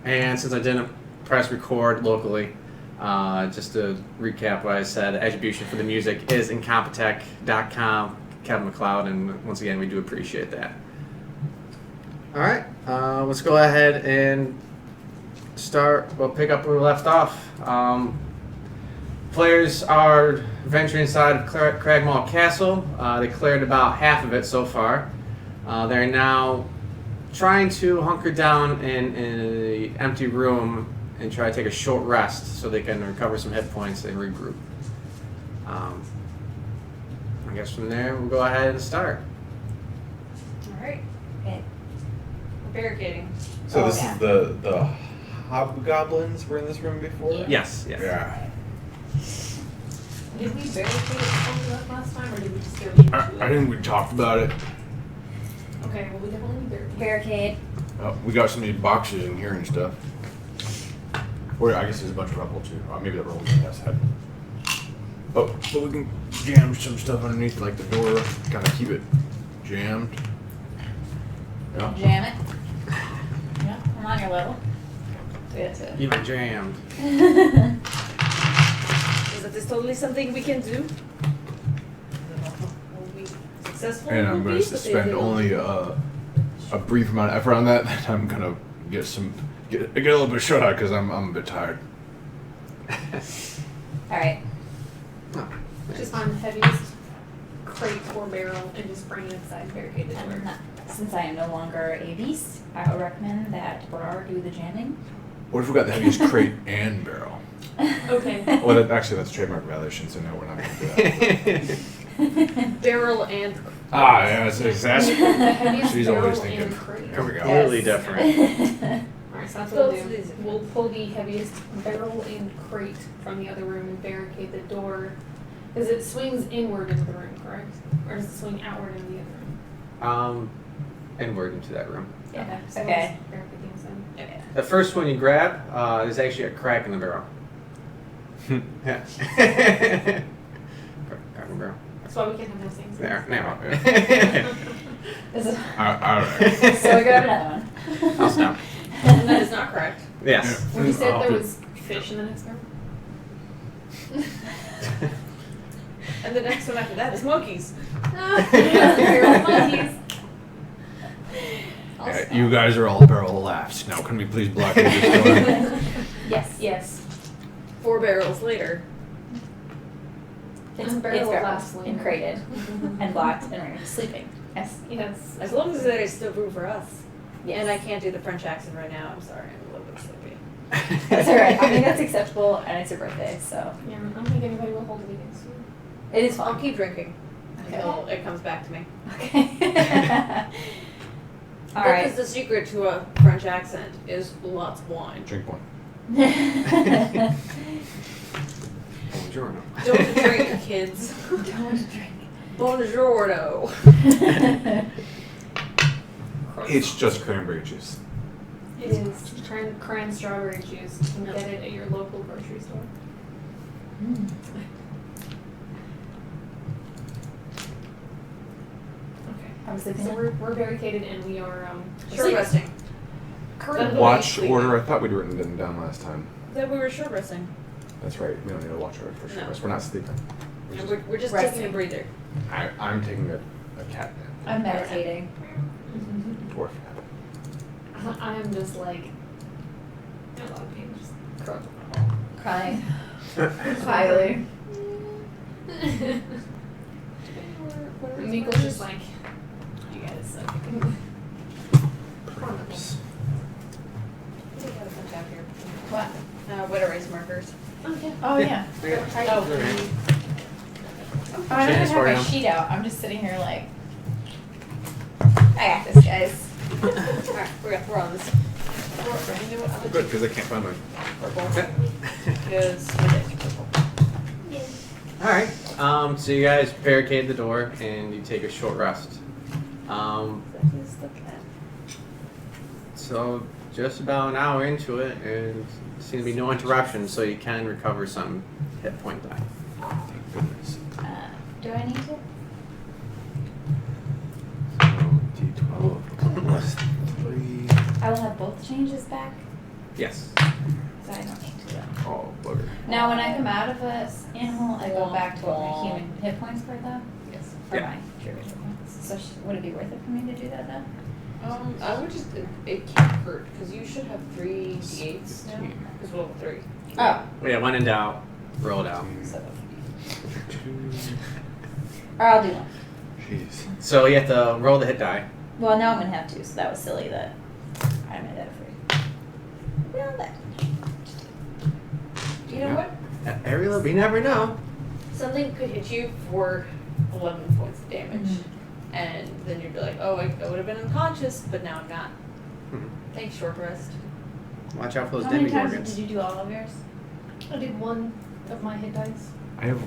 And since I didn't press record locally, just to recap what I said, attribution for the music is incompetech.com, Kevin McLeod, and once again, we do appreciate that. All right, let's go ahead and we'll pick up where we left off. Players are venturing inside of Cragmaw Castle. They cleared about half of it so far. They're now trying to hunker down in an empty room and try to take a short rest so they can recover some hit points and regroup. I guess from there we'll go ahead and start. Alright. Okay. We're barricading. So this is the hobgoblins were in this room before? Yes. Yeah. Did we barricade it last time, or did we just go into I think we talked about it. Okay, well, we definitely need barricade. We got some of these boxes in here and stuff. Or I guess there's a bunch of rubble too. Maybe the rubble's in this head. But we can jam some stuff underneath, like the door, kind of keep it jammed. Yeah. Jam it. Yeah, I'm on your level. Even jammed. Is this totally something we can do? Will we be successful? And I'm going to spend only a brief amount of effort on that. Then I'm going to get a little bit shut out because I'm a bit tired. Alright. Just find the heaviest crate or barrel and just bring it inside and barricade the door. Since I am no longer a beast, I would recommend that Barar do the jamming. What if we got the heaviest crate and barrel? Okay. Well, actually, that's a trademark violation, so no, we're not going to do that. Barrel and Yeah, that's the heaviest She's barrel always thinking. and crate. There we go. Completely different. Alright, so that's what we'll do. We'll pull the heaviest barrel and crate from the other room and barricade the door. Because it swings inward into the room, correct? Or does it swing outward into the other room? Inward into that room. Yeah. So Okay. we'll just barricade the inside. Okay. The first one you grab is actually a crack in the barrel. Yeah. Crack in the barrel. That's why we can't have those things. There. Now. This is, Alright. so we grab another one. I'll stop. And that is not correct. Yes. When you said there was fish in the next room. And the next one after that is monkeys. Barrel monkeys. Yeah, you guys are all barrel of laughs. Now, can we please blockade this door? Yes. Yes. 4 barrels later. It's Barrel barrel laughs later. and crated and blocked and we're sleeping. Yes. Yes. As long as there is still room for us. Yes. And I can't do the French accent right now. I'm sorry. I'm a little bit sleepy. That's alright. I mean, that's acceptable and it's your birthday, so. Yeah, I don't think anybody will hold it against you. It is I'll fun. keep drinking Okay. until it comes back to me. Okay. Because Alright. the secret to a French accent is lots of wine. Drink one. Buongiorno. Don't drink, kids. Don't drink. Buongiorno. It's just cranberry juice. It is cran strawberry juice. You can get it at your local grocery store. Mm. Okay. I was thinking. So we're barricaded and we are Short resting. currently Watch sleeping. order. I thought we'd written them down last time. That we were short resting. That's right. We don't need a watch order for sure. No. We're not sleeping. And we're just Resting. taking a breather. I'm taking a cat nap. I'm meditating. Or I am just like in a lot of pain, just curled Crying. Highly. Nico's just like, you guys suck. Perhaps. We have a bunch out here. What? Wet erase markers. Okay. Oh yeah. Oh, I don't Cheers even for have my you. sheet out. I'm just sitting here like, I got this, guys. Alright, we're on this. You know what other good because I can't find mine. purple? Because my dick's purple. Alright, so you guys barricade the door and you take a short rest. So just about an hour into it, and there seems to be no interruptions, so you can recover some hit point back. Thank goodness. Do I need to? So D12 plus 3. I will have both changes back. Yes. So I don't need to though. Oh, bugger. Now, when I come out of this animal, I go back to what my human hit points were though? Yes. For Yeah. my druid hit points. So would it be worth it for me to do that then? I would just, it can't hurt, because you should have 3 d8s now. Because we'll have 3. Oh. Yeah, when in doubt, roll it out. So, Or I'll do one. Jeez. So you have to roll the hit die. Well, now I'm gonna have to, so that was silly that I made that free. Well, that. you know what? Ariel, we never know. Something could hit you for 11 points of damage. Mhm. And then you'd be like, oh, I would have been unconscious, but now I'm not. Mhm. Thanks, short rest. Watch out for those How many times demigorgons. did you do all of yours? I did 1 of my hit dice. I have.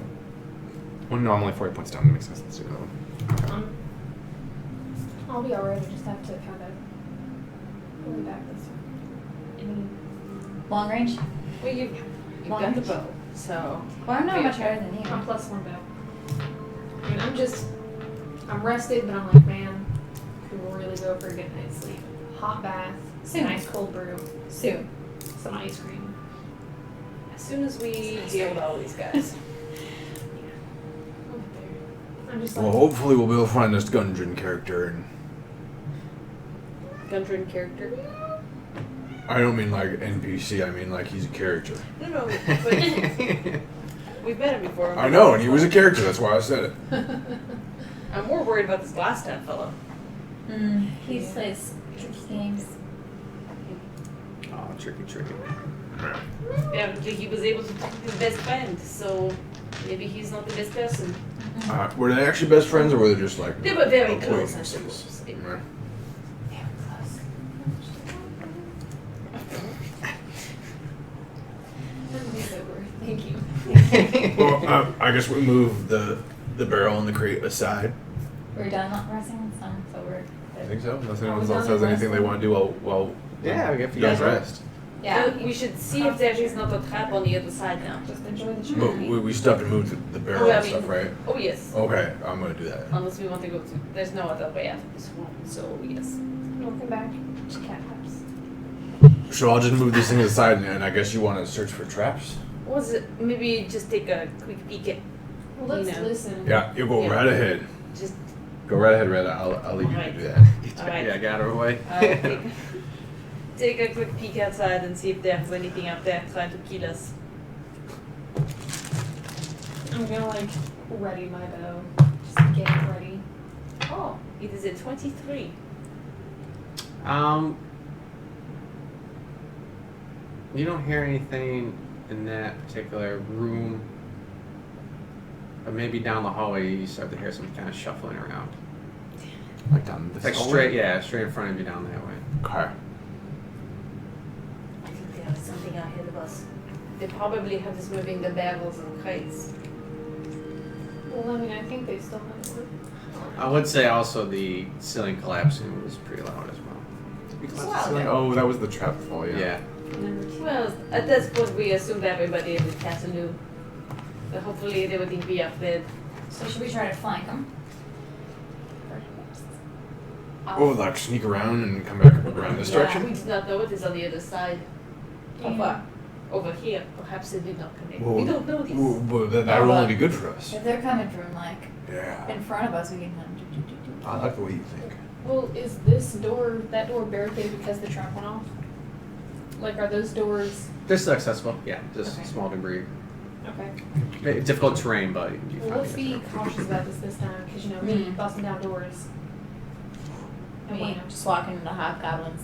Well, no, I'm only 40 points down. That makes sense. Let's do another one. I'll be alright. I just have to kind of pull back this one. I mean, Long range? Well, you've Long got the range? bow, so. Well, I'm not Yeah. much higher than you. I'm +1 bow. I mean, I'm rested, but I'm like, man, could really go for a good night's sleep. Hot bath, Soon. nice cold brew, Soon. some ice cream. As soon as we deal with all these guys. I'll get there. I'm just like, Well, hopefully we'll be able to find this Gundren character. And Gundren character. I don't mean like NPC. I mean like he's a character. No, but we've met him before. I know, and he was a character. That's why I said it. I'm more worried about this GlassStaff fellow. He plays tricky games. Oh, tricky. Yeah, he was able to talk to his best friend, so maybe he's not the best person. Were they actually best friends, or were they just like They were very close, I acquaintances? suppose. Right. thank you. Well, I guess we move the barrel and the crate aside. We're done not wrestling, so we're I good. think so. Unless anyone we're else done has anything they want to do while Yeah, we if you you guys guys are. rest. Yeah. We should see if there is not a trap on the other side now. Just enjoy the But journey. we still have to move the barrel Oh, I and mean- stuff, right? Oh yes. Okay, I'm gonna do that. Unless we want to go to, there's no other way out of this room, so yes. Welcome back to Cat House. So I'll just move these things aside, and I guess you want to search for traps. Was it, maybe just take a quick peek at, Well, let's You know. listen. Yeah, you go Yeah. right ahead. just, Go right ahead, Red. I'll leave you to Alright. do that. Alright. Yeah, got her away. take a quick peek outside and see if there's anything out there trying to kill us. I'm gonna like ready my bow. Just get it ready. Oh, it is a 23. You don't hear anything in that particular room. Or maybe down the hallway you start to hear some kind of shuffling around. Like down It's this like hallway? straight in front of you down that way. Okay. I think there is something ahead of us. They probably have us moving the barrels and crates. Well, I mean, I think they still have it. I would say also the ceiling collapsing was pretty loud as well. Did we collapse the ceiling? Oh, that was the trap fall, Yeah. Well, at this point we assumed everybody in the castle knew. But hopefully they wouldn't be up there. So should we try to flank them? Oh, like sneak around and come back around this Yeah, direction? we did not know it is on the other side. Of what? Over here. Perhaps they did not connect. Well, we don't know this. Well, but that would only be good for us. If they're coming from like Yeah. in front of us, we can do. I like the way you think. Well, is this door, that door barricaded because the trap went off? Like, are those doors? They're still accessible. Yeah, just Okay. small debris. Okay. Difficult terrain, but you can Well, let's find be it. cautious about this time, because you know me, Mhm. busting down doors. And Me, you know, just walking into hobgoblins.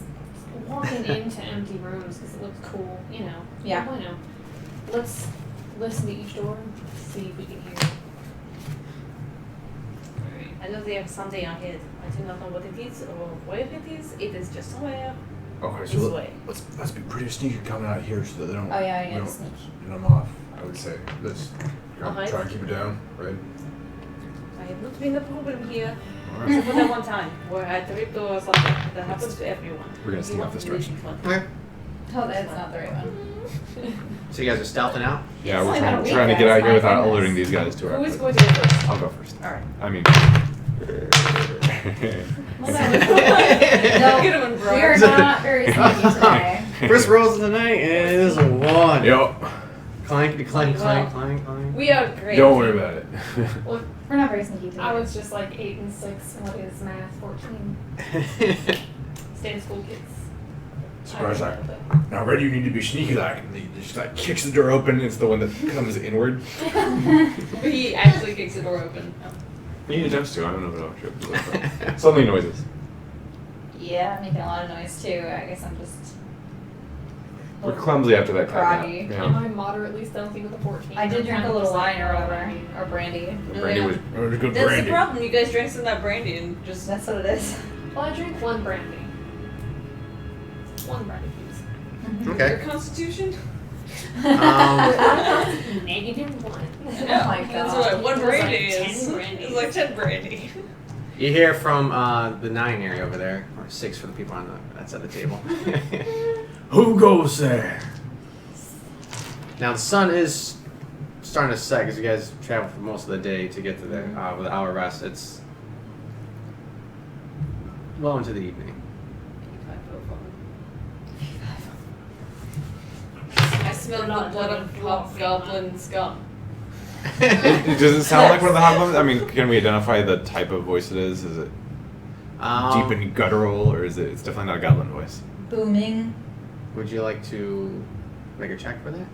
walking into empty rooms because it looks cool, you know. Yeah. Well, you know. Let's listen to each door, see if we can hear it. I know they have something ahead. I do not know what it is or where it is. It is just somewhere Okay, this so way. let's be pretty sneaky coming out here so that they don't. Oh yeah, we yeah, don't sneak. get them off. I would say let's Alright. try and keep it down, right? I have not been the problem here. All right. Except for that one time where I tripped or something. That happens to everyone. We're gonna sneak You off this want to direction. do this one. Okay. Oh, that's not the right one. So you guys are stealthing out? Yeah, It's we're only been a trying, week, trying to get guys. out of here My without goodness. alerting these guys to our. Who is going to go first? I'll go first. Alright. I mean. Well, that was Get him in, no, we are not very sneaky today. First rolls of the night is a 1. Yep. Clank, clank, clank, clank, clank. We are great. Don't worry about it. Well, We're not very sneaky today. I was just like 8 and 6. What is math? 14. Stay in school kids. Surprise! Now, Red, you need to be sneaky like. And he just like kicks the door open. It's the one that comes inward. He actually kicks the door open. He attempts to. I don't know if it'll show. Suddenly noises. Yeah, I'm making a lot of noise too. I guess I'm just. We're clumsy after that. Groggy. Yeah. Am I moderately stealthy with a 14? I did drink a little wine or whatever. whatever, or brandy. The brandy was good That's brandy. the problem. You guys drank some of that brandy and just. That's what it is. Well, I drank 1 brandy. 1 brandy, please. Your Okay. constitution? Negative 1. Oh my That's god. what 1 It was like brandy 10 is. brandies. It's like 10 brandy. You hear from the 9 area over there, or 6 for the people on that side of the table. Who goes there? Now the sun is starting to set because you guys travel for most of the day to get to there with an hour rest. It's well into the evening. I smell the blood of hobgoblin scum. Does it sound like one of the hobgoblins? I mean, can we identify the type of voice it is? Is it deep and guttural, or is it? It's definitely not a goblin voice. Booming. Would you like to make a check for that?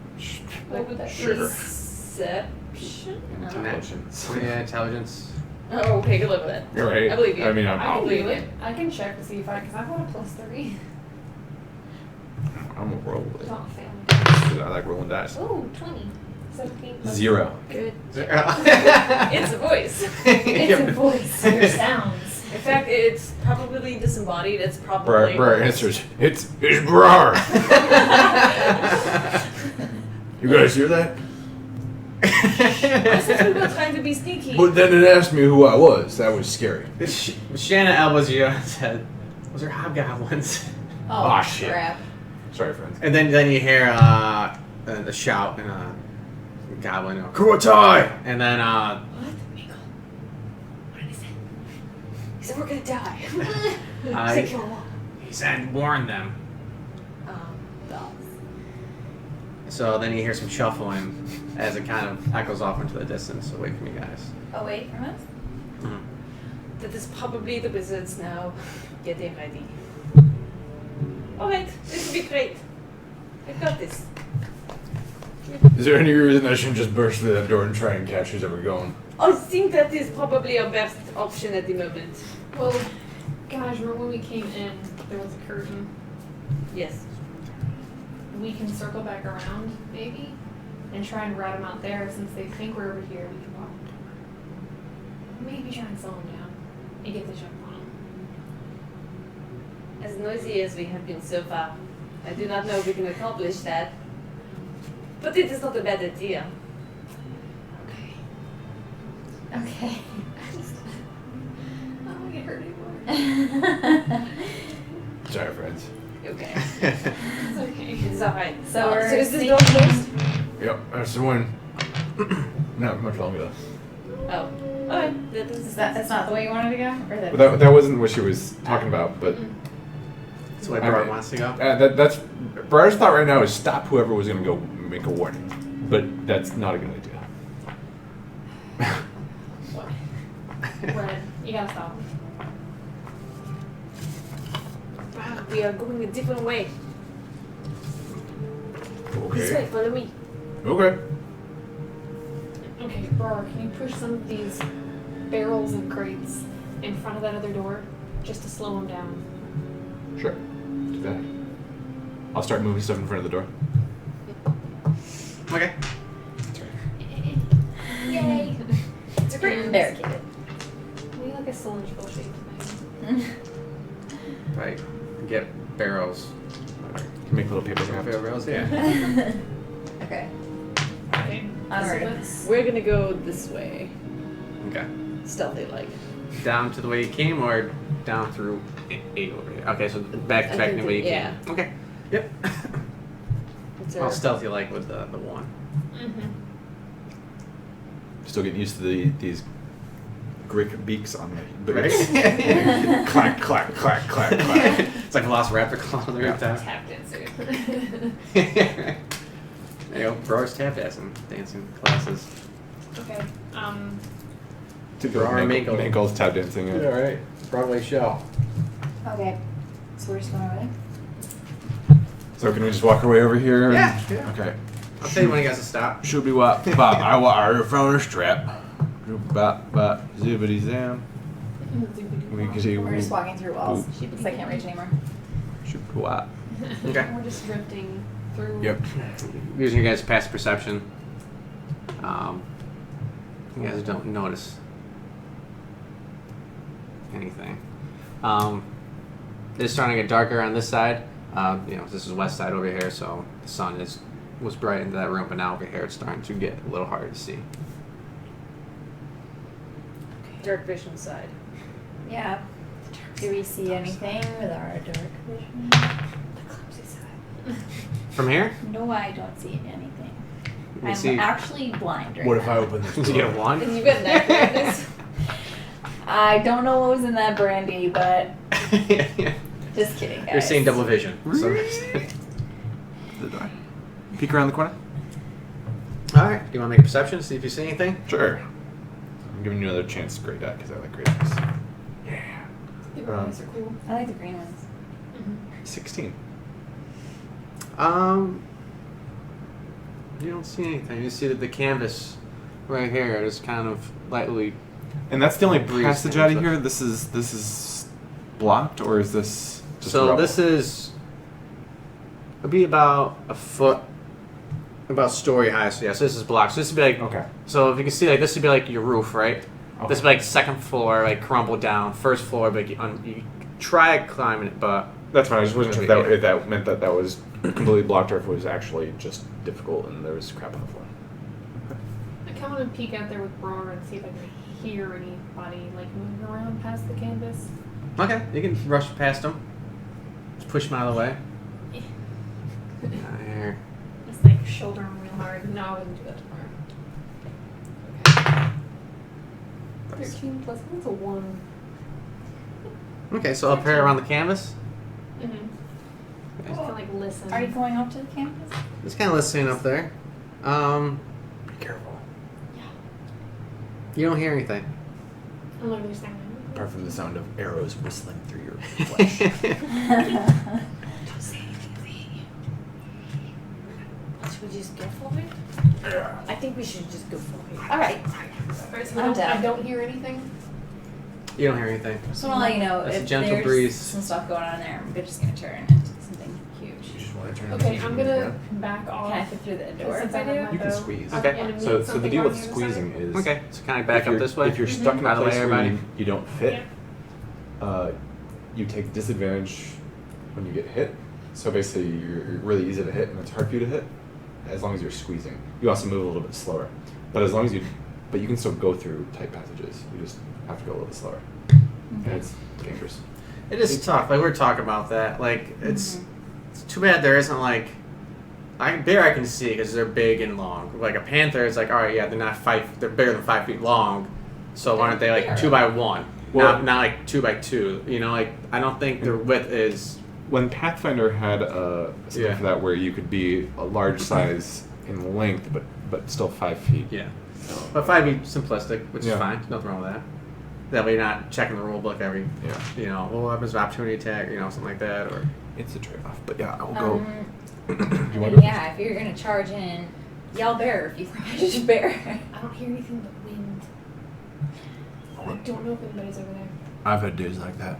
What would that Sure. Perception? Intelligence. Yeah, intelligence. Oh, okay, good luck with that. You're right. I believe you. I mean, I can believe do it. it. I can check to see if because I've got a +3. I'm gonna roll with it. Don't fail me. I like rolling dice. Oh, 20. 17. 0. Good. It's It's a voice. It's a voice. Your sounds. In fact, it's probably disembodied. It's probably. Brar answers. It's Brar. You guys hear that? I said we were trying to be sneaky. But then it asked me who I was. That was scary. Shanna elbows you and said, "Those are hobgoblins." Oh, Aw, shit. crap. Sorry, friends. And then you hear a shout and a goblin, Kuatai! And then What? Michael. What did he say? He said we're gonna die. He said kill them all. he said, "Warn them." Dogs. So then you hear some shuffling as it kind of echoes off into the distance away from you guys. Away from us? Mhm. That is probably the wizards now. Getting ready. Alright, this will be great. I've got this. Is there any reason I shouldn't just burst through that door and try and catch who's ever going? I think that is probably our best option at the moment. Well, guys, remember when we came in, there was a curtain. Yes. We can circle back around, maybe, and try and rat them out there. Since they think we're over here, we can walk. Maybe try and slow them down and get the jump on them. As noisy as we have been so far, I do not know if we can accomplish that. But it is not a bad idea. Okay. Okay. I don't want to get hurt anymore. Sorry, friends. Okay. It's okay. It is alright. So we're is this sneaking- door closed? Yep, that's the one. Not much longer though. Oh. Alright. That Is that's not the way you wanted to go? Or that? But that wasn't what she was talking about. But That's the way I Bart mean, wants to go. that's Brar's thought right now is stop whoever was gonna go make a warning. But that's not a good idea. Red, you gotta stop them. Wow, we are going a different way. This way, Okay. follow me. Okay. Okay, Brar, can you push some of these barrels and crates in front of that other door just to slow them down? Sure. Do that. I'll start moving stuff in front of the door. Okay. Yay! It's a great Barricaded. Maybe like a cylindrical shaped thing. Right. Get barrels. Make little paper wrap. Barrels, yeah. Okay. Okay. Onward. So let's We're gonna go this way. Okay. Stealthy like. Down to the way you came or down through 8 over here? Okay, so backtracking the way you yeah. came. Okay. Yep. It's All stealthy like with the 1. Mm-hmm. Still getting used to these Greek beaks on my Right? boots. Clack, clack, clack, clack, clack. It's like Velociraptor claw on the Yeah. rooftop. Tap dancing. There you go. Roar's tap dancing classes. Okay. Roar Minkle. Minkle's tap dancing. Yeah, right. Broadway show. Okay. So we're just going over there? So can we just walk our way over here? Yeah, yeah. Okay. I'll tell you when he has to stop. Should be what? But I wire from a strap. But zibbity zam. We can see. We're just walking through walls. Boop. Because I can't reach anymore. Should be what? Okay. We're just drifting through. Yep. Using your guys' passive perception. You guys don't notice anything. It's starting to get darker on this side. This is west side over here, so the sun was bright into that room, but now over here it's starting to get a little harder to see. Dark vision side. Yeah. Do we see anything with our dark vision? The clumsy side. From here? No, I don't see anything. You I'm see- actually blind right What now. if I open this Did door? you get a wand? You've got that darkness. I don't know what was in that brandy, but just kidding, guys. You're seeing double vision. So. The door. Peek around the corner. Alright, do you want to make a perception, see if you see anything? Sure. I'm giving you another chance, Great Eye, because I like Great Eyes. Yeah. The eyes are cool. I like the green ones. 16. You don't see anything. You see that the canvas right here is kind of lightly. And that's the only Breeze passage thing, out of so- here. This is blocked, or is this just So rubble? this is. It'll be about a foot, about story high. So yeah, so this is blocked. So this would be like. Okay. So if you can see, like this would be like your roof, right? Okay. This would be like second floor, like crumbled down. First floor, but you try climbing it, but That's fine. I just wasn't sure Okay. if that meant that was completely blocked, or if it was actually just difficult and there was crap on the floor. I kind of want to peek out there with Roar and see if I can hear anybody like moving around past the canvas. okay, you can rush past them. Just push them out of the way. Here. Just like shoulder them real hard. No, I wouldn't do that tomorrow. Okay. 13 plus, that's a 1. Okay, so up here around the canvas. Mm-hmm. Just kind of like listen. Are you going up to the campus? Just kind of listening up there. Be careful. You don't hear anything. I'm not understanding. Apart from the sound of arrows whistling through your flesh. Don't say anything. Should we just go for it? I think we should just go for it. Alright. Alright, so I'm down. I don't hear anything. You don't hear anything. Just want to let you know That's a if gentle there's breeze. some stuff going on there, I'm just going to turn into something You huge. just want to turn Okay, it I'm gonna back off. Can I fit through the door? Since I have my You can bow, squeeze. I'm Okay. gonna meet So the something deal on with the other squeezing side. is Okay, so kind of back if up you're- this way. If you're stuck in By a the way, place where everybody. you don't fit, you take disadvantage when you get hit. So basically, you're really easy to hit, and it's hard for you to hit as long as you're squeezing. You also move a little bit slower, but as long as you can still go through tight passages. You just have to go a little bit slower, and it's dangerous. It is tough. Like we were talking about that. Like it's too bad there isn't like. Bear I can see because they're big and long. Like a panther, it's like all right, yeah, they're not they're bigger than 5 feet long. So why aren't they like 2 by 1? Well- not like 2 by 2. You know, like I don't think their width is. When Pathfinder had something Yeah. for that, where you could be a large size in length, but still 5 feet. Yeah. But 5 be simplistic, which Yeah. is fine. Nothing wrong with that. That way you're not checking the rule book every. Yeah. What happens to opportunity attack? Something like that, or. It's a trade-off, but yeah, I'll go. I You mean, want to? yeah, if you're going to charge in, yell bear if you think I should bear. I don't hear anything but wind. I don't know if anybody's over there. I've had days like that.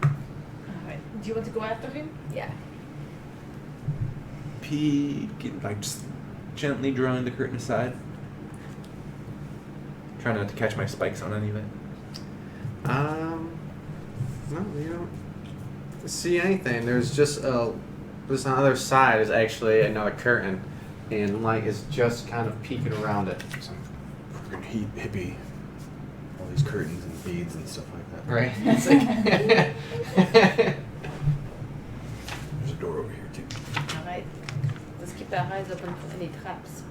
Alright. Do you want to go after him? Yeah. Peek, like just gently drawing the curtain aside. Try not to catch my spikes on any of it. No, you don't see anything. There's just this on the other side is actually another curtain, and light is just kind of peeking around it. Some freaking hippie. All these curtains and beads and stuff like that. Right. It's like There's a door over here too. Alright. Let's keep our eyes open for any traps.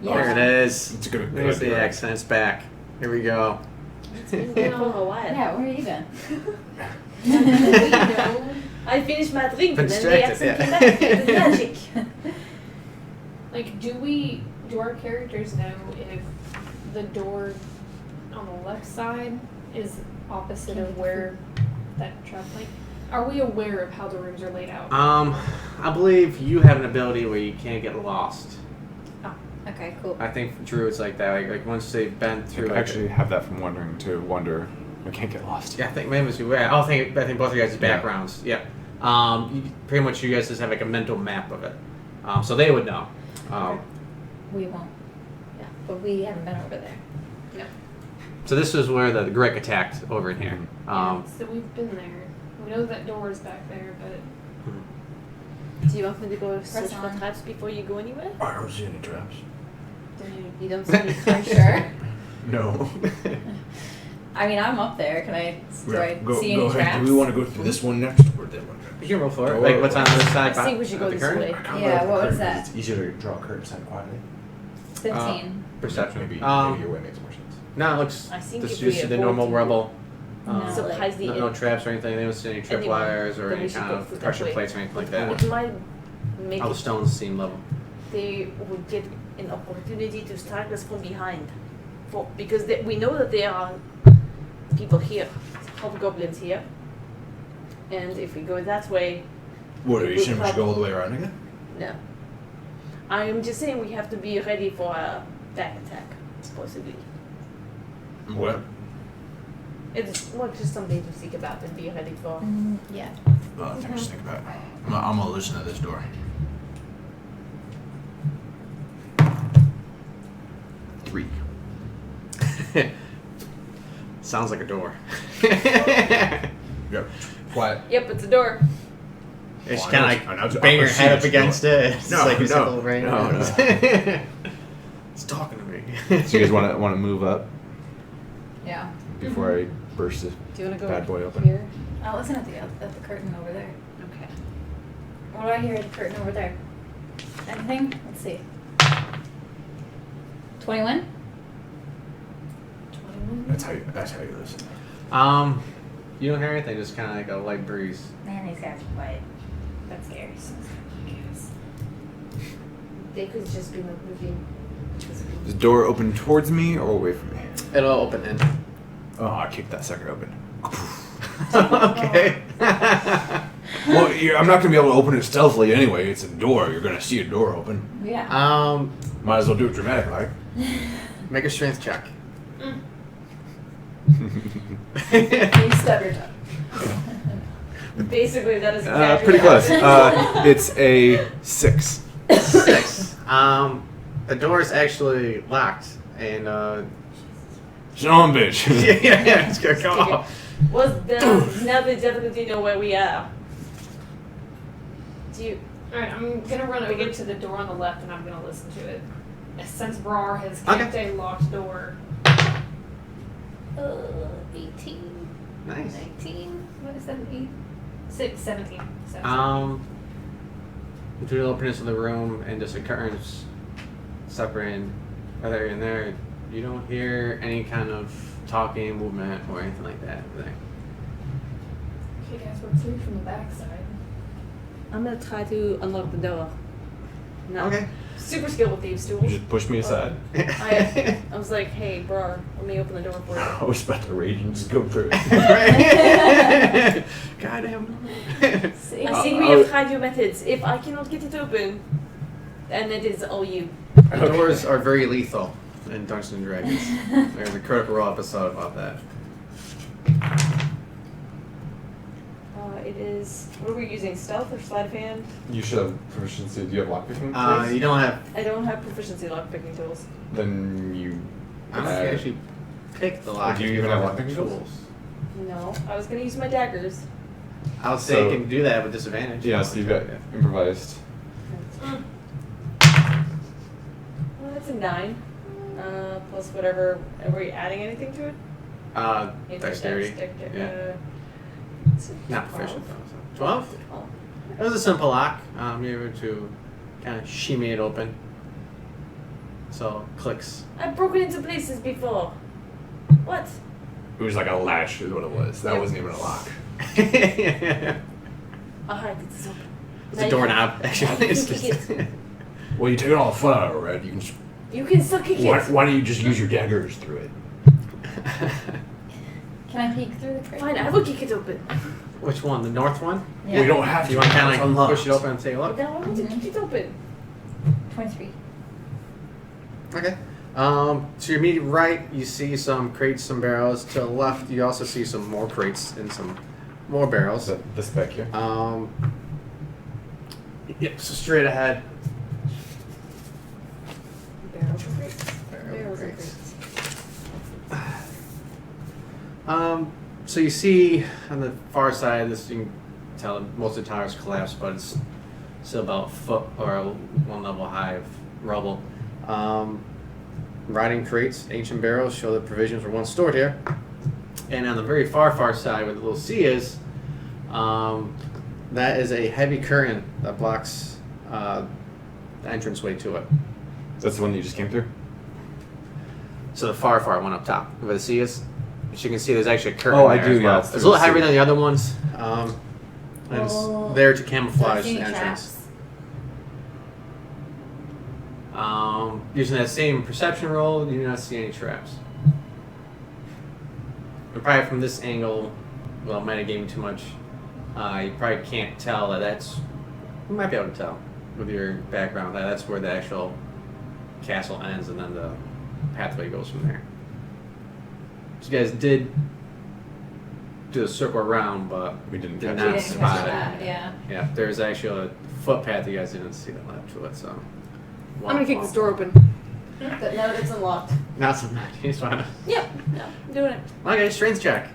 There it is. It's a good. There's the accent. It's back. Here we go. It's been there for a while. Yeah, where are you been? I finished my drink Been and then the distracted, accent yeah. came back. It's magic. Like, do our characters know if the door on the left side is opposite of where that trap, like, are we aware of how the rooms are laid out? I believe you have an ability where you can't get lost. Okay, cool. I think for druids like that, like once they've been through. I actually have that from wondering to wonder. I can't get lost. Yeah, I think maybe it's you. I think both of you guys' backgrounds. Yeah. Pretty much you guys just have like a mental map of it, so they would know. We won't. Yeah, but we haven't been over there. So this is where the Greg attacked over in here. So we've been there. We know that door is back there, but Do you want me to go search for on. traps before you go anywhere? I don't see any traps. You don't see any I'm traps? sure. No. I mean, I'm up there. Can I? Do I see any ahead. traps? Do we want to go through this one next or that one next? You can roll for it. Oh, Like what's on the other side? I think we should go of the this curtain? way. Yeah, what was that? It's easier to draw a curtain side quietly. 15. Perception. Maybe Um, your way makes more sense. No, it looks I think just if we used to the avoid normal the- rubble. No. Surprise the No traps or anything. They don't see any tripwires or then we any should kind go of through that pressure way. plates or anything like that. It might make All the stones seem level. they would get an opportunity to strike us from behind. Because we know that there are people here, hobgoblins here. And if we go that way, What, are it you would saying we should go all the way around again? no. I'm just saying we have to be ready for a back attack, possibly. What? It's just something to think about and be ready for. Yeah. Oh, I just think about it. I'm gonna listen to this door. 3. Sounds like a door. Yep. Quiet. Yep, it's a door. You just Well, kind I of know- like bang your I head up see against it. It's No, like a no, simple brain. no, no. It's talking to me. So you guys want to move up Yeah. before I burst this Do you want to go bad boy open? here? I'll listen at the curtain over there. Okay. What do I hear at the curtain over there? Anything? Let's see. 21? 21. That's how you listen. You don't hear anything. Just kind of like a light breeze. Man, these guys are quiet. That scares. They could just be moving. Is the door open towards me or away from me? It'll open in. Oh, I kicked that sucker open. Okay. Well, I'm not gonna be able to open it stealthily anyway. It's a door. You're gonna see a door open. Yeah. Might as well do it dramatic, like. Make a strength check. You stub your toe. Basically, that is exactly Pretty what close. happened. It's a 6. 6. The door is actually locked, and Son of a bitch. yeah, it's gonna come off. Was done. Now they definitely know where we are. Do you? alright, I'm gonna run over to the door on the left and I'm gonna listen to it. Since Brar has kept a locked door. 18. Nice. 19. What is that? 8? 6, 17. 17. Between the openness of the room and just the curtains separating other in there, you don't hear any kind of talking, movement, or anything like that. Okay, guys, we're through from the back side. I'm gonna try to unlock the door. No. Okay. Super skilled with thieves' You tools. just push me aside. I was like, hey, bro, let me open the door for you. I was about to rage and just go through. Goddamn. See? I think we have tried your methods. If I cannot get it open, then it is all you. The doors are very lethal in Dungeons and Dragons. There's a Critical Role episode about that. It is. What are we using? Stealth or sleight of hand? You should have proficiency. Do you have lockpicking? You don't have. I don't have proficiency lockpicking tools. Then you. I don't think you actually pick the lock. Do you if even don't have lockpicking tools? No, I was gonna use my daggers. I would say So- you can do that with disadvantage. Yeah, so you've got improvised. Well, that's a 9. Plus whatever. Are we adding anything to it? Dexterity. Yeah. Not 12. proficient though. So. 12? It was a simple lock. You're able to kind of shimmy it open. So clicks. I've broken into places before. What? It was like a latch is what it was. That Yep. wasn't even a lock. Alright, it's open. It's a doorknob, actually. You can kick it. Well, you take all the fun out of it, Red. You can. You can still kick it. Why don't you just use your daggers through it? Can I peek through the crate? Fine, I will kick it open. Which one? The north one? Yeah. We don't have to. Do you want to It's kind of like unlocked. push it open and take a look? But now I want to kick it open. 23. Okay. To your immediate right, you see some crates, some barrels. To the left, you also see some more crates and some more barrels. This back here. Yep. So straight ahead. Barrels of crates. Barrels of crates. So you see on the far side, this you can tell most of the towers collapsed, but it's still about a foot or one level high of rubble. Rotting crates, ancient barrels show that provisions were once stored here. And on the very far side, where the little C is, that is a heavy curtain that blocks the entranceway to it. That's the one that you just came through? So the far one up top, where the C is, as you can see, there's actually a curtain. Oh, I there do, as well. yeah, It's through a little the heavier C. than the other ones, and it's there to camouflage Any the entrance. traps? Using that same perception roll, you do not see any traps. And probably from this angle, well, metagaming too much, you probably can't tell that that's. You might be able to tell with your background that that's where the actual castle ends, and then the pathway goes from there. So you guys did do a circle around, but We didn't did catch not We didn't catch spot it. that, yeah. Yeah, there's actually a footpath you guys didn't see that led to it, so. I'm gonna kick this door open. No, it's unlocked. Not so much. He's fine. Yep. No, I'm doing it. Okay, strength check.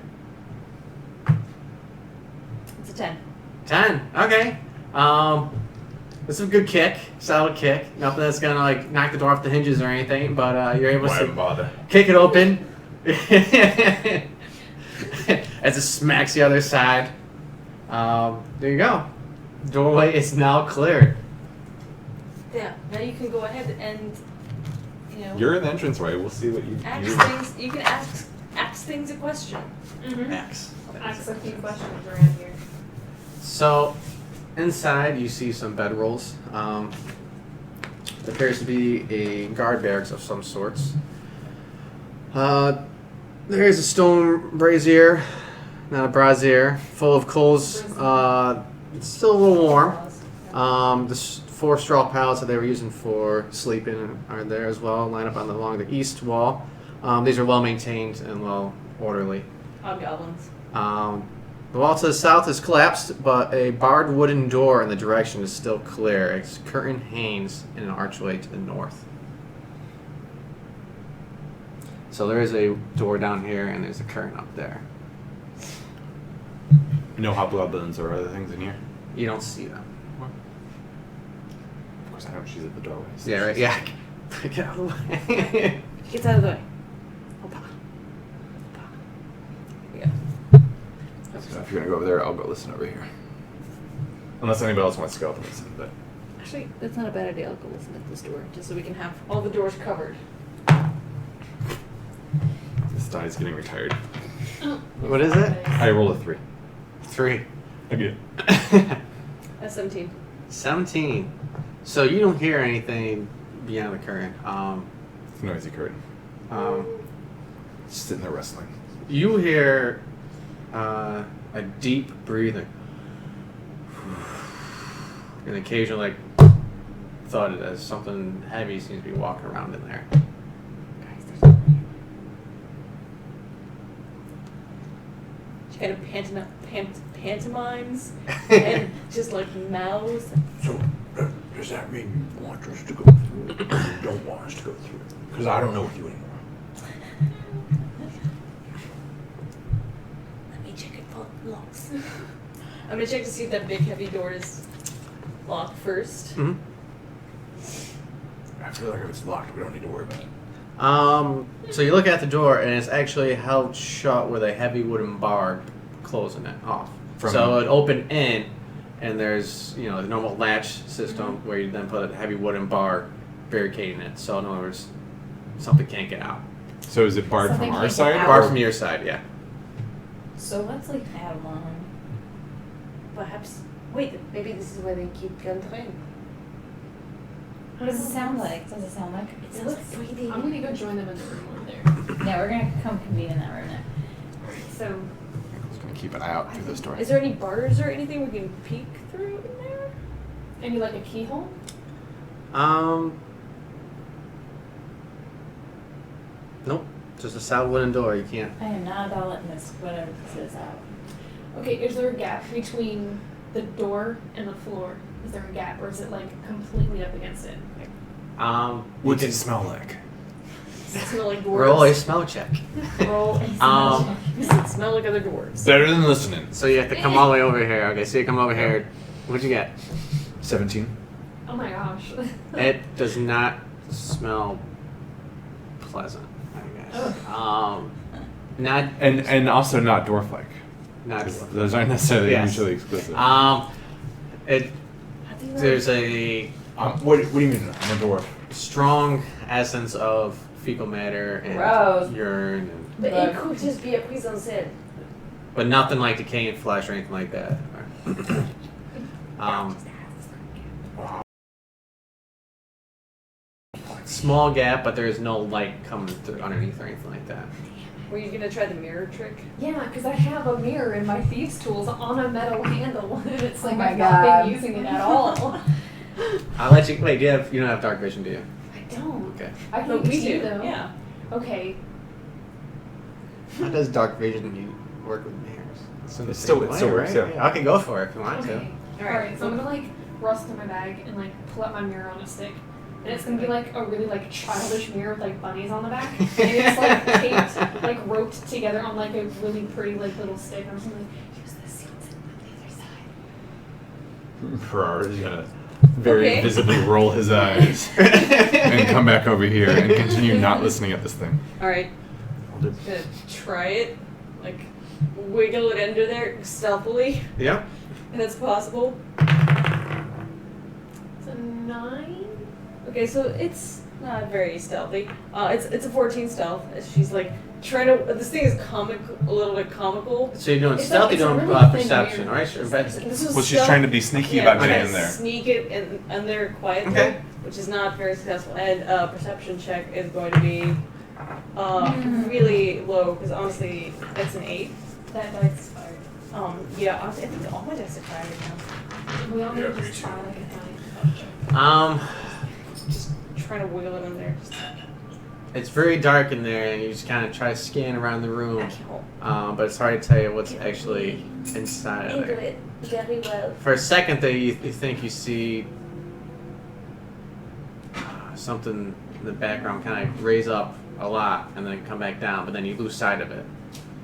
It's a 10. 10. Okay. This is a good kick, solid kick. Nothing that's gonna like knock the door off the hinges or anything, but you're able Why to bother? kick it open as it smacks the other side. There you go. Doorway is now cleared. Yeah. Now you can go ahead and, You're in the entranceway. We'll see what you ask do. things. You can ask things a question. Mm-hmm. X. Ask a few questions around here. So, inside you see some bedrolls. There appears to be a guard barracks of some sorts. There is a stone brazier, not a brazier, full of coals. It's still a little warm. The 4 straw pallets that they were using for sleeping are there as well, lined up along the east wall. These are well maintained and well orderly. Hobgoblins. The wall to the south is collapsed, but a barred wooden door in the direction is still clear. Its curtain hangs in an archway to the north. So there is a door down here, and there's a curtain up there. No hobgoblins or other things in here? You don't see them. Of course, I know she's at the doorway. so Yeah, right. she's- Yeah. Get out of the way. Get out of the way. Opa. Yeah. So if you're gonna go over there, I'll go listen over here. Unless anybody else wants to go up and listen, but Actually, that's not a bad idea. I'll go listen at this door, just so we can have all the doors covered. this die's getting retired. What is it? I rolled a 3. 3. Again. That's 17. 17. So you don't hear anything beyond the curtain. It's a noisy curtain. Just sitting there wrestling. You hear a deep breathing, and occasional like thud as something heavy seems to be walking around in there. Guys, there's something. She kind of pantomimes and just like mouths. So, does that mean you want us to go through it, or you don't want us to go through it? Because I don't know with you anymore. Let me check it for locks. I'm gonna check to see if that big heavy door is locked first. Mm-hmm. I feel like if it's locked, we don't need to worry about it. So you look at the door, and it's actually held shut with a heavy wooden bar closing it off. So it opened in, and there's the normal latch system where you then put a heavy wooden bar barricading it. So in other words, something can't get out. So is it barred Something from our can't get side? out. Bar from your side, yeah. So let's leave I have one. Perhaps. Wait, maybe this is where they keep Gundren. What does it sound like? Does it sound like? It sounds like breathing. I'm gonna go join them in the room over there. Yeah, we're gonna come convene in that room now. So, Just gonna keep an eye out through this door. is there any bars or anything we can peek through in there? Maybe like a keyhole? Nope. Just a solid wooden door. You can't. I am not about letting this whatever this is out. Okay, is there a gap between the door and the floor? Is there a gap, or is it like completely up against it? What's it smell like? Does it smell like Roll dwarves? a smell check. Roll a Um, Does it smell like other dwarves? Better than listening. So you have to come all the way over here. Okay, so you come over here. What'd you get? 17. Oh my gosh. It does not smell pleasant, I guess. Not And also not dwarf-like. not. Those aren't necessarily Yes. mutually exclusive. It How do you know? there's a What do you mean? I'm a dwarf. strong essence of fecal matter and Gross. urine, But it could just be a prise en scène. but nothing like decaying flesh or anything like that. Small gap, but there is no light coming through underneath or anything like that. Were you gonna try the mirror trick? Yeah, because I have a mirror in my thieves' tools on a metal handle, and it's like Oh my I've God. not been using it at all. I'll let you. Wait, you don't have dark vision, do you? I don't. Okay. I can But we see do. though. Yeah. Okay. How does dark vision work with mirrors? It still works, yeah. I can go for it if you want Okay. to. Alright, so I'm gonna like rust in my bag and like pull out my mirror on a stick. And it's gonna be like a really like childish mirror with like bunnies on the back. And it's like taped, like roped together on like a really pretty like little stick. I'm just gonna like use the seats on the other side. Ferrari is gonna very Okay. visibly roll his eyes and come back over here and continue not listening at this thing. Alright. Just gonna try it. Like, wiggle it under there stealthily, Yep. if that's possible. It's a 9? Okay, so it's not very stealthy. It's a 14 stealth. She's like trying to. This thing is a little bit comical. So you're doing It's stealth, like- you're it's a doing really thin perception, mirror. right? Sure, This is Well, she's stealth. trying to be sneaky Yeah, about trying getting to in there. Sneak it in there quietly, Okay. which is not very successful. And perception check is going to be really low because honestly, that's an 8. That dice expired. Yeah, honestly, I think all my dice are fired now. We all need Yeah, to me just too. try like a Just trying to wiggle it in there. it's very dark in there, and you just kind of try to scan around the I room, can't but it's hard to tell you what's actually inside of handle there. it very well. For a second, there you think you see something in the background kind of raise up a lot and then come back down, but then you lose sight of it.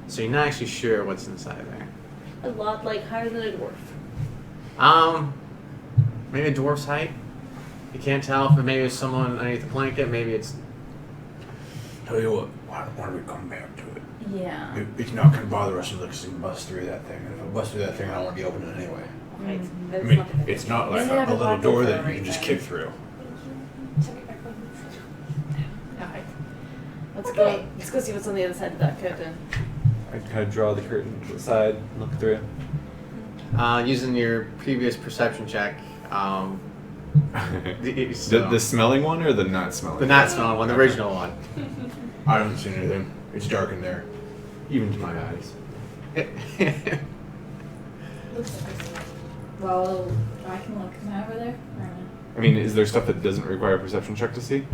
So you're not actually sure what's inside there. A lot like higher than a dwarf. Maybe a dwarf's height. You can't tell if maybe it's someone underneath the blanket. Maybe it's. Tell you what, why don't we come back to it? Yeah. It's not gonna bother us unless we can bust through that thing. And if I bust through that thing, I don't want to be opening it anyway. Right. I That's mean, not the it's not like Doesn't have a a little black door door that you right can just there. kick through. Alright. Let's go. Let's go see what's on the other side of that curtain. I kind of draw the curtain to the side, look through. Using your previous perception check. The smelling one or the not smelling? The not smelling one, the original one. I don't see anything. It's dark in there, even to my eyes. Well, I can look. Am I over there? Or am I mean, is there stuff that doesn't require a perception check to see?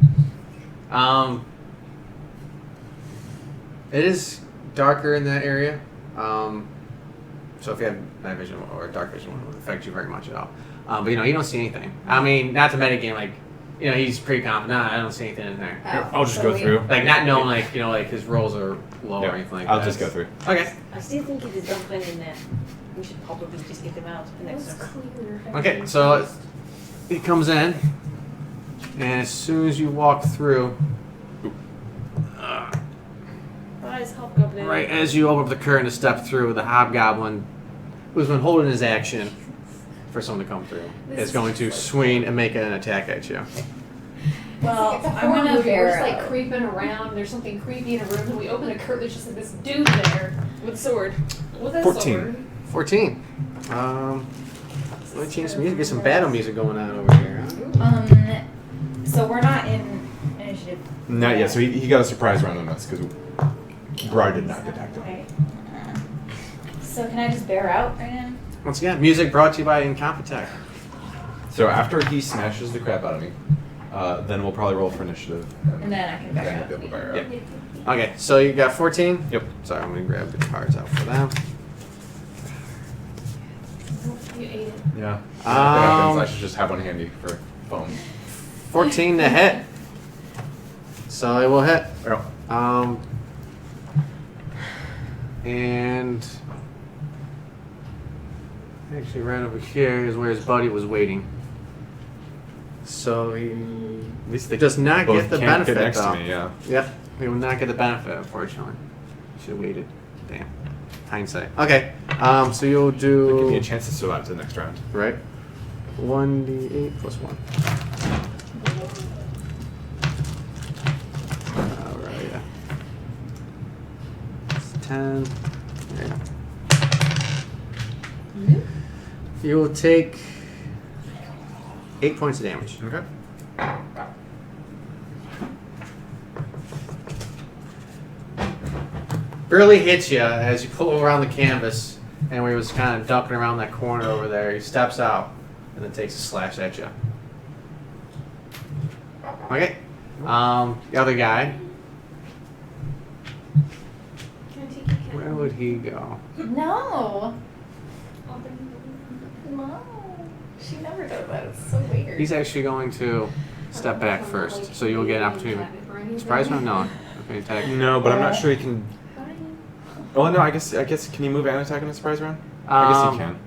It is darker in that area. So if you have night vision or dark vision, it won't affect you very much at all. But you don't see anything. I mean, not to metagame, like, he's pretty confident. Nah, I don't see anything in there. I? I'll just go through. Like, not knowing, like, like his rolls are low Yeah, or anything like I'll that. just go through. Okay. I still think it is dumpling in there. We should probably just get them out the next That's time. clear. Okay, so he comes in, and as soon as you walk through, Rise, hobgoblin. right as you open up the curtain to step through, the hobgoblin, who's been holding his action for someone to come through, is going to swing and make an attack at you. Well, It's a I'm horror gonna movie. We're just barrow. like creeping around. There's something creepy in a room, and we open a curtain. There's just like this dude there. With sword. With a 14. sword. 14. Let me change some music. Get some battle music going on over here. Huh? So we're not in initiative. Not yet. So he got a surprise round on us because Brar did not detect him. Okay. So can I just bear out right now? Once again, music brought to you by Incompetech. So after he smashes the crap out of me, then we'll probably roll for initiative. And then I can bear then out. we'll be able to bear out. Yep. Okay, so you got 14? Yep. Sorry, I'm going to grab the cards out for them. You ate it. Yeah. That happens. I should just have one handy for foam. 14 to hit. So it will hit. Oh. And actually right over here is where his buddy was waiting. So he At least they does not both get the can't benefit get next though. to me, yeah. Yep, he will not get the benefit, unfortunately. Should have waited. Damn. Hindsight. Okay. So you'll do Give me a chance to survive to the next round. right. 1d8 plus 1. Alright, yeah. It's 10. There you go. You will take 8 points of damage. Okay. Barely hits you as you pull around the canvas, and where he was kind of ducking around that corner over there, he steps out and then takes a slash at you. Okay. The other guy, where would he go? No. No. She never does that. It's so weird. He's actually going to step back first, so you'll get an opportunity. Surprise round? No. Okay, attack. No, but I'm not sure he can. Oh no, I guess can he move and attack in a surprise round? I guess he can.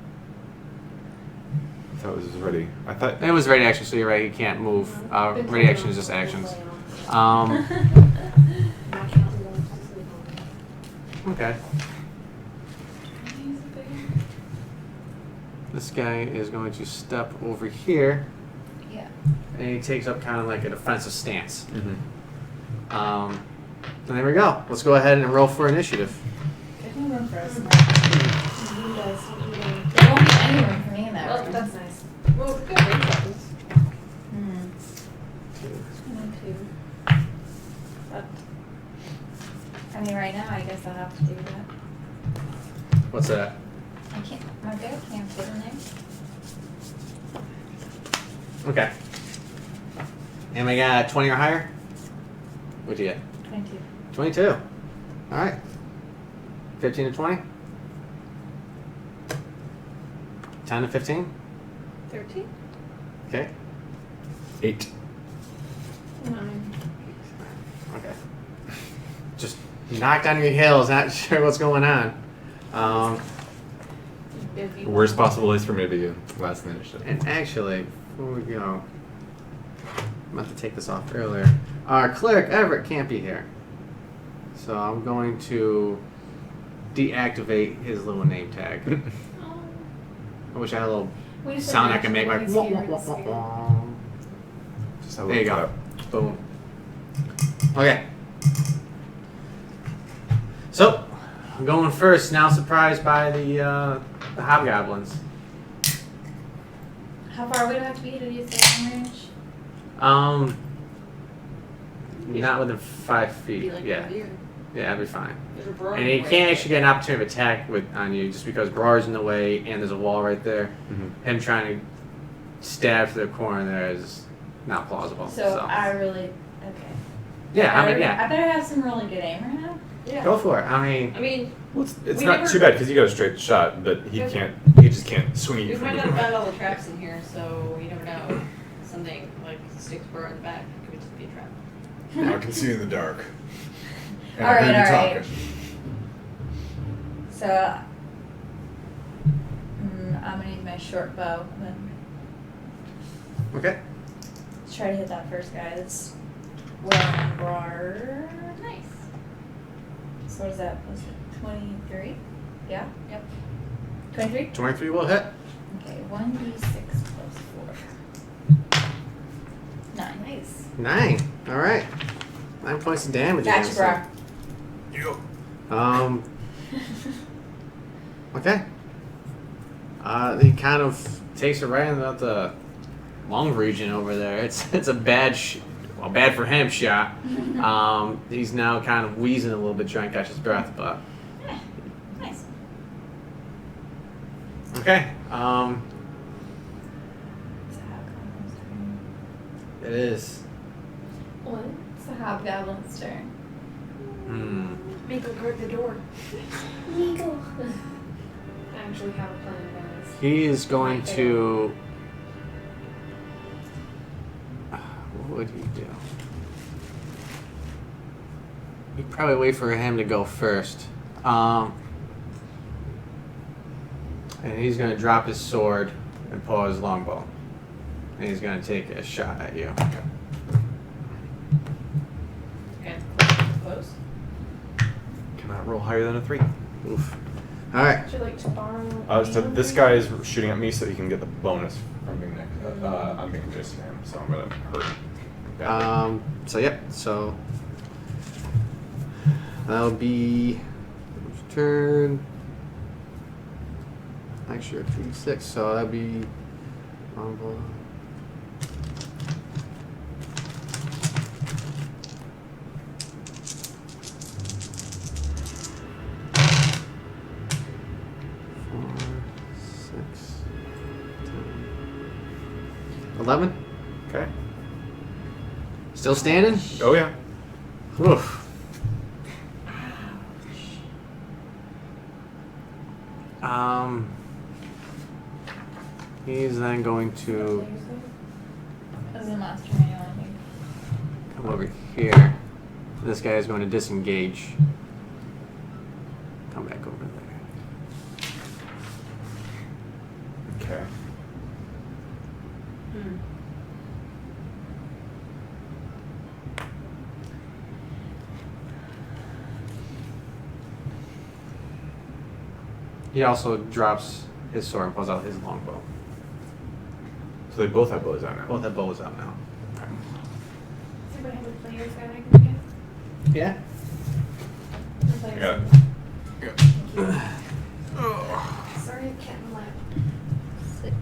I thought it was ready. I thought It was ready action, so you're right. He can't move. Ready action is just actions. Okay. This guy is going to step over here, Yeah. and he takes up kind of like a defensive stance. Mhm. And there we go. Let's go ahead and roll for initiative. There's no room for us. You guys, There won't be any room for me in that well, room. that's nice. Well, we've got range weapons. But, I mean, right now, I guess I'll have to do that. What's that? I can't. My bear can't fit in there. Okay. And we got 20 or higher? What'd you get? 22. 22. All right. 15 to 20? 10 to 15? 13? Okay. 8. 9. Okay. Just knocked on your heels, not sure what's going on. The worst possible place for me to be last in the initiative. And actually, before we go, I meant to take this off earlier. Our cleric Everett can't be here. So I'm going to deactivate his little name tag. I wish I had a little We just sound I said can make like naturally wah, wah, scared, wah, wah, scared. wah. Just have a There you little go. clap. Boom. Okay. So, I'm going first. Now surprised by the hobgoblins. How far would it have to be to use the long range? Not within 5 feet. Be like Yeah. right here. Yeah, that'd be fine. There's a burrow And he right can't there. actually get an opportunity of attack on you just because Brar's in the way and there's a wall right there. Mhm. Him trying to stab through the corner there is not plausible. So I really. Okay. yeah, I mean, yeah. I better have some really good aim right now. Yeah. Go for it. I mean, I mean, Well, it's We not never- too bad because you got a straight shot, but he Yeah. can't. He just can't swing you we from might the not have found all the traps in here, so you never know. Something like sticks burrow in the back could just be a trap. I can see in the dark. And All I hear right, you all right. talking. So. I'm gonna use my short bow then. okay. Let's try to hit that first guy. That's well, Brar. Nice. So what is that? Was it 23? Yeah? Yep. 23? 23 will hit. Okay, 1d6 plus 4. 9. Nice. 9. All right. 9 points of damage. Gotcha, against bro. him. Okay. He kind of takes it right into the lung region over there. It's a bad, bad for him shot. He's now kind of wheezing a little bit, trying to catch his breath, but. Nice. Okay. It is. What? It's a hobgoblin's turn. Miko, guard the door. Miko. I actually have a plan, guys. He is going to. What would he do? He'd probably wait for him to go first. And he's going to drop his sword and pull his longbow. And he's going to take a shot at you. Okay, close. Cannot roll higher than a 3. Oof. All right. Would you like to borrow? So this guy is shooting at me, so he can get the bonus from being next. I'm being adjacent to him, so I'm gonna hurt. badly. So yep. So that'll be his turn. Actually, 3d6. So that'll be longbow. Six, 10, 11. Okay. Still standing? Oh yeah. Oof. He's then going to As a master manual, I think. come over here. This guy is going to disengage. Come back over there. Okay. He also drops his sword and pulls out his longbow. So they both have bows out now. Both have bows out now. Does anybody have a player's guide I can get? Yeah. A player's Yeah. guide. Sorry, I can't laugh. 6.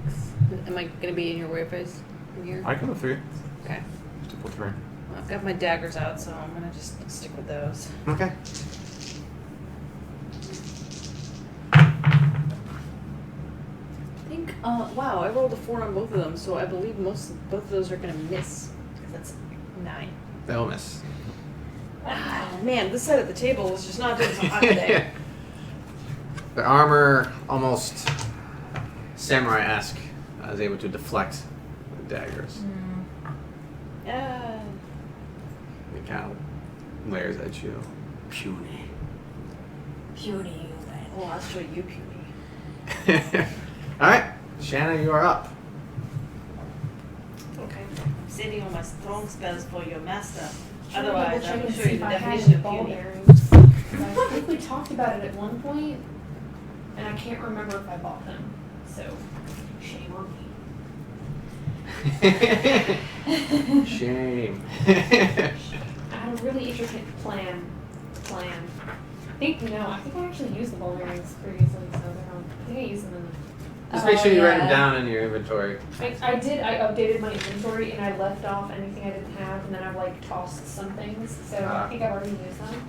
Am I gonna be in your way face from here? I can have 3. Okay. Triple 3. Well, I've got my daggers out, so I'm gonna just stick with those. Okay. I think. Wow, I rolled a 4 on both of them, so I believe both of those are gonna miss. That's 9. They'll miss. Ah, man, this side of the table is just not doing so hot today. The armor, almost samurai-esque, is able to deflect the daggers. Yeah. It kind of glares at you. Puny. Puny. Oh, I'll show you, puny. Alright, Shanna, you are up. Okay. I'm sitting on my strong spells for your master. Trying to Otherwise, double I check will and show see you if the I had definition any of ball puny. bearings. I think we talked about it at one point, and I can't remember if I bought them. So, shame on me. Shame. I had a really intricate plan. I think I actually used the ball bearings previously, so they're on. I think I used them in Just make sure you write them yeah. down in your inventory. I did. I updated my inventory and I left off anything I didn't have, and then I've like tossed some things. So I think I've already used them.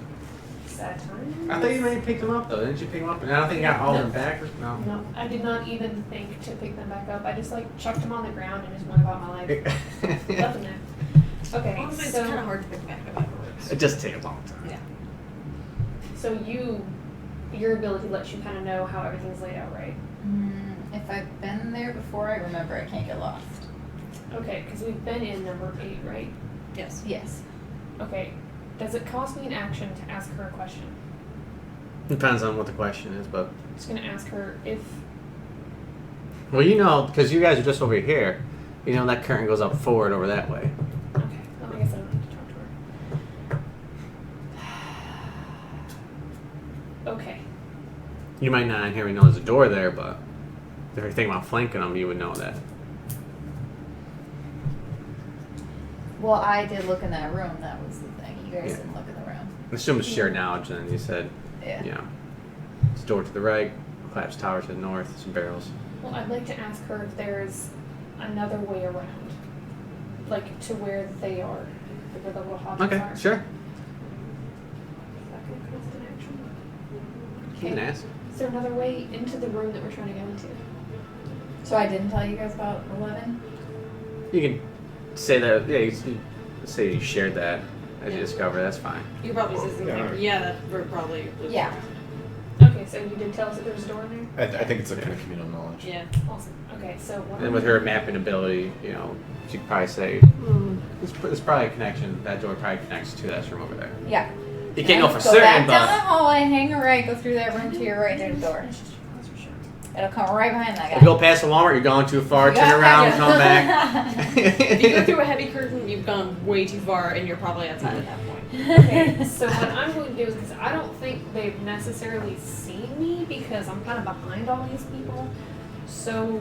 Sad time. I thought you maybe picked them up though. Didn't you pick them up? And I don't think you got all of them back. No. No, I did not even think to pick them back up. I just like chucked them on the ground and just went about my life. Left them there. Okay, Honestly, it's so kind of hard to pick back up afterwards. It just takes a long time. Yeah. so your ability lets you kind of know how everything's laid out, right? If I've been there before, I remember I can't get lost. Okay, because we've been in number 8, right? Yes. Yes. Okay. Does it cost me an action to ask her a question? Depends on what the question is, but I'm just gonna ask her if. well, you know, because you guys are just over here. You know that curtain goes up forward over that way. Okay. Well, I guess I don't need to talk to her. Okay. You might not inherently know there's a door there, but if you're thinking about flanking them, you would know that. Well, I did look in that room. That was the thing. You guys Yeah. didn't look in the room. Assume it's shared knowledge, and you said, Yeah. you know, it's door to the right, collapsed tower to the north, some barrels. Well, I'd like to ask her if there's another way around, like to where they are, like where the little hobbits Okay, are. sure. Is that going to cost an action? You can ask. Is there another way into the room that we're trying to go into? So I didn't tell you guys about 11? You can say that. Yeah, you can say you shared that as you Yeah. discover. That's fine. You probably said something like, yeah, that we're probably. Yeah. Okay, so you did tell us that there's a door in there? I think it's a kind of communal knowledge. Yeah. Awesome. Okay, so what And with her mapping ability, you know, she could probably say, there's probably a connection. That door probably connects to that room over there. Yeah. You can't know for Go certain, back down the but hallway, hang a right, go through that room to your right, there's a door. It'll come right behind that guy. if you go past the Walmart, you're going too far. You Turn gotta around, catch come it. back. If you go through a heavy curtain, you've gone way too far, and you're probably outside at that point. Okay, so what I'm going to do is, because I don't think they've necessarily seen me, because I'm kind of behind all these people. So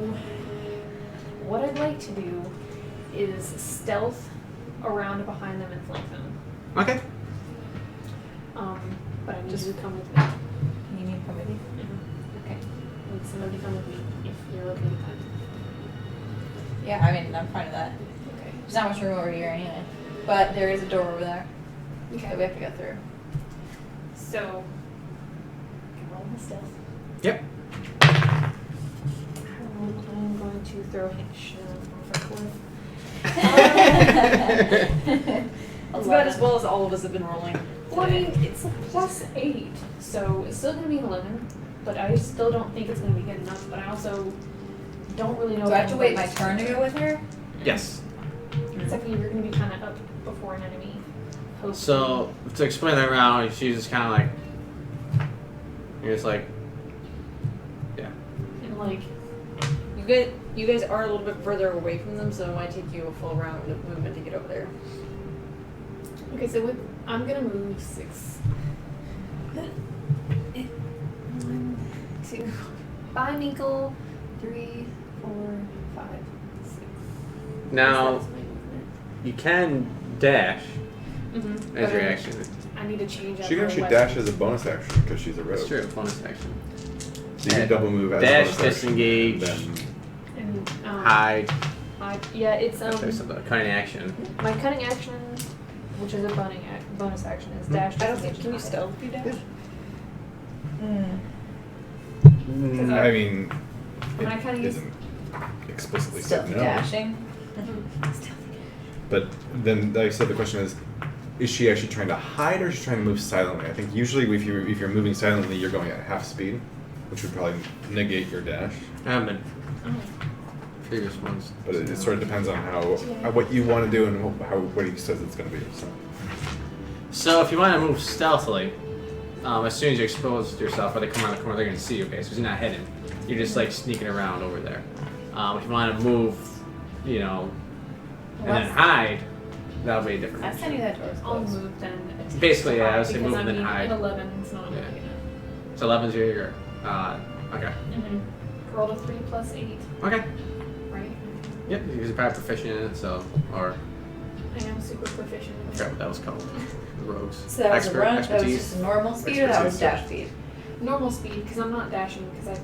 what I'd like to do is stealth around behind them and flank them. Okay. But I need you to come with me. You need to come with you? Okay. I need somebody to come with me if you're okay with that. Yeah, I mean, I'm fine with that. Okay. There's not much room over here anyway. But there is a door over there that we Okay. have to go through. So can roll my stealth. Yep. I'm going to throw a It's about as well as all of us have been rolling. Well, I mean, today. it's a +8, so it's still going to be 11, but I still don't think it's going to be good enough, but I also don't really know. Do I if have to wait my anybody's turn to go with her? Yes. Except you're going to be kind of up before an enemy. hopefully. So to explain that around, she's just kind of like, you're just like, yeah. And like, you guys are a little bit further away from them, so it might take you a full round of movement to get over there. Okay, so I'm going to move 6. 1, 2. Bye, Minkle. 3, 4, 5, 6. Now That's my movement. you can dash Mhm. as But your I- action. I need to change out She can my actually weapon. dash as a bonus action because she's a rogue. That's true. Bonus action. So you can double move as Dash, a bonus action. disengage. Then And, Hide. yeah, it's There's some cunning action. my cutting action, which is a bonus action, is dash. I don't think. disengage, Can you hide. stealth if you dash? I mean, When I it kinda use- isn't explicitly said Stealthy no. dashing. But then, like I said, the question is she actually trying to hide or is she trying to move silently? I think usually if you're moving silently, you're going at half speed, which would probably negate your dash. I haven't been Oh. previous ones. But it sort of depends on how what you want to do and what he says it's going to be. So. So if you want to move stealthily, as soon as you expose yourself, or they come around the corner, they're going to see your base because you're not hidden. You're just like sneaking around over there. If you want to move, you know, and then hide, that'll be a different. I sent you that door. I'll move then. Attack Basically, yeah, I would say because move I and then mean, hide. At 11, it's not Yeah. big enough. So 11's your. Okay. Rolled a 3 plus 8, Okay. right? Yep. Because you're probably proficient in it, so or I am super proficient. I forgot what that was called. The rogues. So that was a run. That was expertise. just a normal speed, or that was Expertise, dash speed. Normal speed, because I'm not dashing, because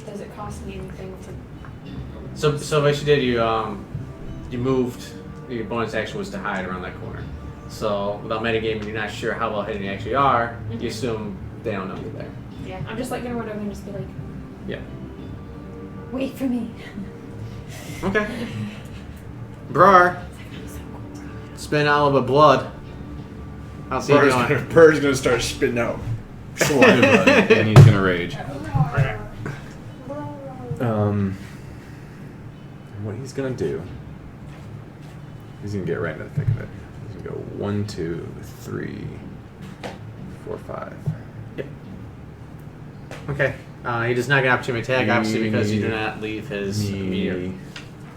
does it cost me anything to... So what you did, you moved. Your bonus action was to hide around that corner. So without metagaming, you're not sure how well hidden you actually are. Mhm. You assume they don't know you're there. Yeah, I'm just like gonna run over and just be like, Yeah. Wait for me. Okay. Brar. Spin out a little bit of blood. I'll see you doing. Bird's gonna start spitting out slime blood, and he's gonna rage. What he's gonna do? He's gonna get right into the thick of it. He's gonna go 1, 2, 3, 4, 5. Yep. Okay. He does not get opportunity to attack, obviously, because you do not leave his immediate.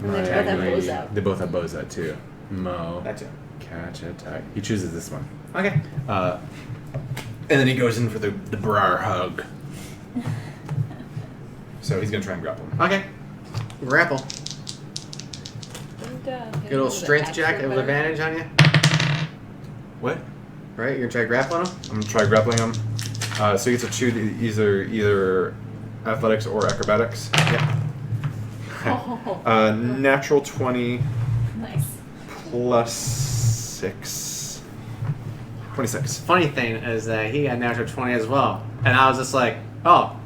And they both have bows out. They both have bows out too. Mo. That's it. Catch attack. He chooses this one. Okay. And then he goes in for the Brar hug. So he's gonna try and grapple him. Okay. Grapple. Good Good old strength check with advantage on you. What? Right? You're gonna try grappling him? I'm gonna try grappling him. So he gets to choose either Athletics or acrobatics. Yeah. Natural 20 Nice. plus 6. 26. Funny thing is that he got natural 20 as well, and I was just like, oh,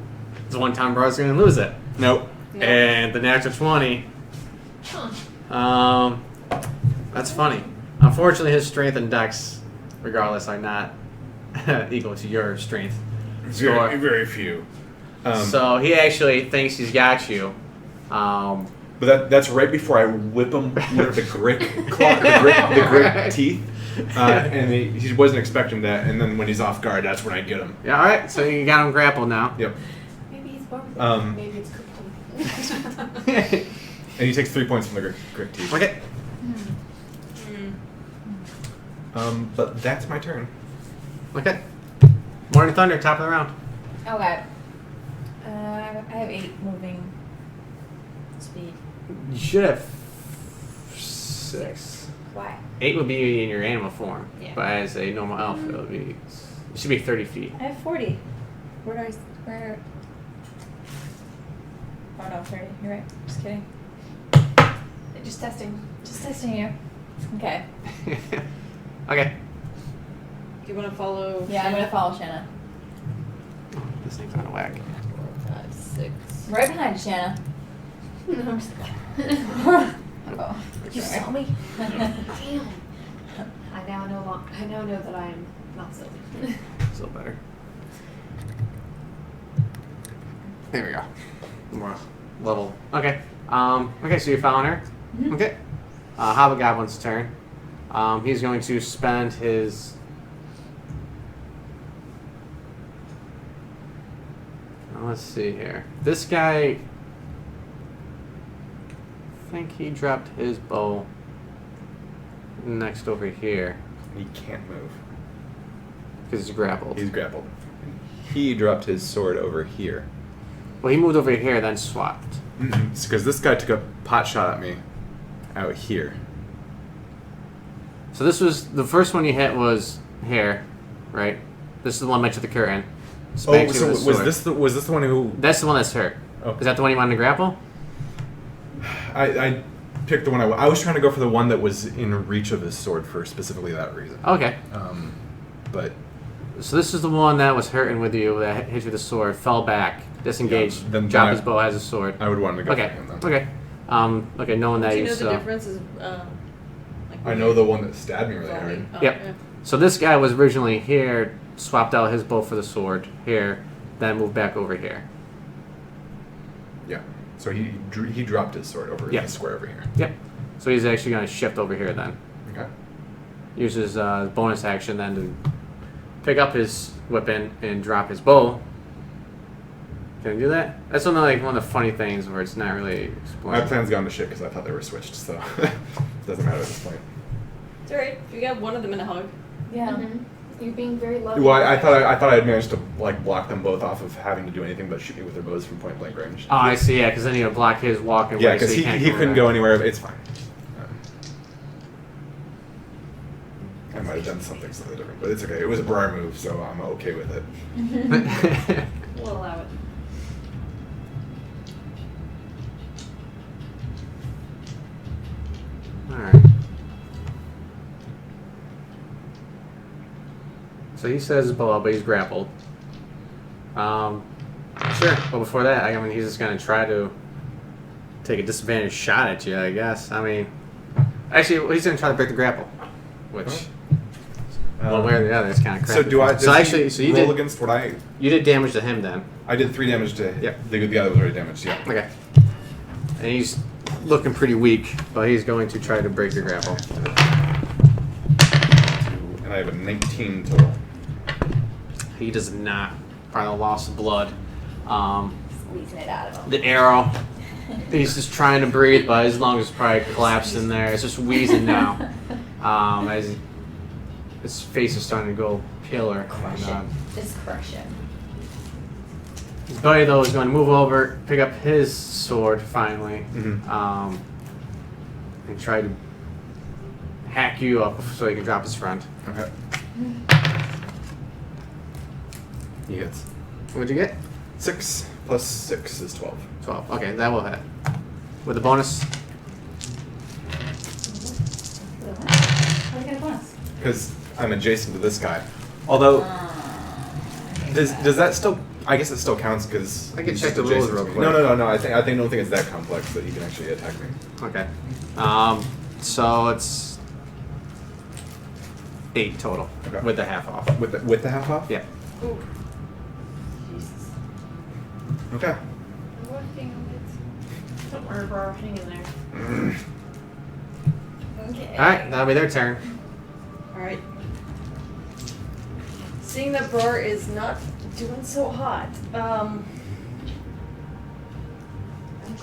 it's one time bro's gonna lose it. Nope. No. And the natural 20. Huh. That's funny. Unfortunately, his strength and dex, regardless, are not equal to your strength. Very, very few. So he actually thinks he's got you. But that's right before I whip him with the grick claw, the grick teeth. And he wasn't expecting that. And then when he's off guard, that's when I get him. Yeah, all right. So you got him grappled now. Yep. Maybe he's barbecue. Maybe it's cooked. And he takes 3 points from the grick teeth. Okay. But that's my turn. Okay. Morning Thunder, top of the round. Okay. I have 8 moving speed. You should have 6. Why? 8 would be in your animal form, Yeah. but as a normal elf, it would be. It should be 30 feet. I have 40. Where? Oh no, 30. You're right. Just kidding. Just testing. Just testing you. Okay. Okay. Do you want to follow? Yeah, I'm gonna follow Shanna. This thing's on a whack. 5, 6. Right behind you, Shanna. No, I'm just Oh. You sorry. saw me? Damn. I now know that I am not silly. Still better. There we go. More level. Okay. Okay, so you're following her? Mhm. Okay. Hobgoblin's turn. He's going to spend his... let's see here. This guy... I think he dropped his bow next over here He can't move. because he's grappled. He's grappled. He dropped his sword over here. Well, he moved over here, then swapped. Because this guy took a pot shot at me out here. So this was the first one you hit was here, right? This is the one mentioned the curtain. Spanked you so with the was sword. this the one who? That's the one that's hurt. Oh. Is that the one you wanted to grapple? I picked the one I was trying to go for the one that was in reach of his sword for specifically that reason. Okay. But So this is the one that was hurting with you, that hit you with the sword, fell back, disengaged, Yeah, then dropped I- his bow, has his sword. I would want to go Okay. for him then. Okay. Okay. Knowing that Do you you know the saw. difference is? Like I know the one that stabbed me really hard. volley? Oh, Yep. yeah. So this guy was originally here, swapped out his bow for the sword here, then moved back over here. Yeah. So he dropped his sword over Yeah. the square over here. Yep. So he's actually going to shift over here then. Okay. Use his bonus action then to pick up his weapon and drop his bow. Can I do that? That's one of the funny things where it's not really My explained. plan's gone to shit because I thought they were switched, so it doesn't matter at this point. It's alright. You got one of them in a hug. Yeah. Mhm. You're being very loving. Well, I thought I had managed to like block them both off of having to do anything but shoot me with their bows from point blank range. Oh, I see. Yeah, because then you block his walking Yeah, way, so because can't he couldn't back. go anywhere. It's fine. I might have done something slightly different, but it's okay. It was a Briar move, so I'm okay with it. We'll allow it. Alright. So he says below, but he's grappled. Sure. But before that, I mean, he's just gonna try to take a disadvantage shot at you, I guess. I mean, actually, he's gonna try to break the grapple, which one way or the other is kind of So crappy. do I? So does he actually, so you roll did against what I? you did damage to him then. I did 3 damage to. Yep. The other was already damaged. Yeah. Okay. And he's looking pretty weak, but he's going to try to break the grapple. And I have a 19 total. He does not. Probably loss of blood. Squeezing it out of him. The arrow. He's just trying to breathe, but his lungs probably collapsed in there. It's just wheezing now. As his face is starting to go paler. Crush And, it. Just crush it. his buddy, though, is going to move over, pick up his sword finally, Mhm. and try to hack you up so he can drop his friend. Okay. He hits. What'd you get? 6 Plus 6 is 12. 12. Okay, that will hit. With the bonus, How do you get a bonus? Because I'm adjacent to this guy. Although, does that still? I guess it still counts because I can check the rules real quick. No. I don't think it's that complex that you can actually attack me. okay. So it's 8 total Okay. with the half off. With the half off? Yeah. Ooh. Jesus. Okay. I'm working on it. Don't worry, bro. Hang in there. Okay. All right, that'll be their turn. Alright. Seeing that Brar is not doing so hot, I'm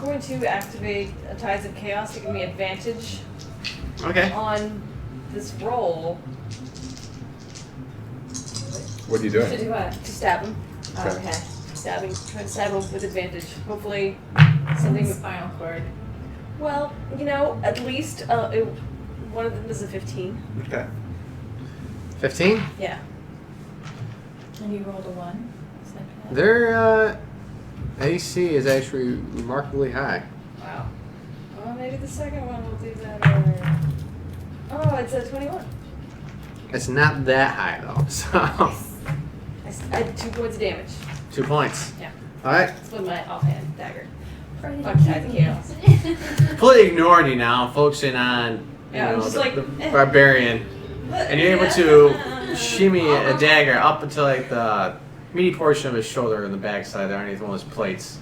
going to activate a Tides of Chaos to give me advantage Okay. on this roll What are you To doing? do what? to stab him. Okay. Okay. Try to stab him with advantage. Hopefully, Something something. spinal cord. Well, at least one of them is a 15. Okay. 15. Yeah. And you rolled a 1. Their AC is actually remarkably high. Wow. Well, maybe the second one will do that. Or... Oh, it's a 21. It's not that high though. So I had 2 points of damage. 2 points. Yeah. All right. That's with my offhand dagger. Friday. Fuck Tides of Chaos. Completely ignoring you now, focusing on Yeah, I'm just like, the eh. barbarian, and you're able to shimmy a dagger up until like the meaty portion of his shoulder and the backside there underneath one of his plates.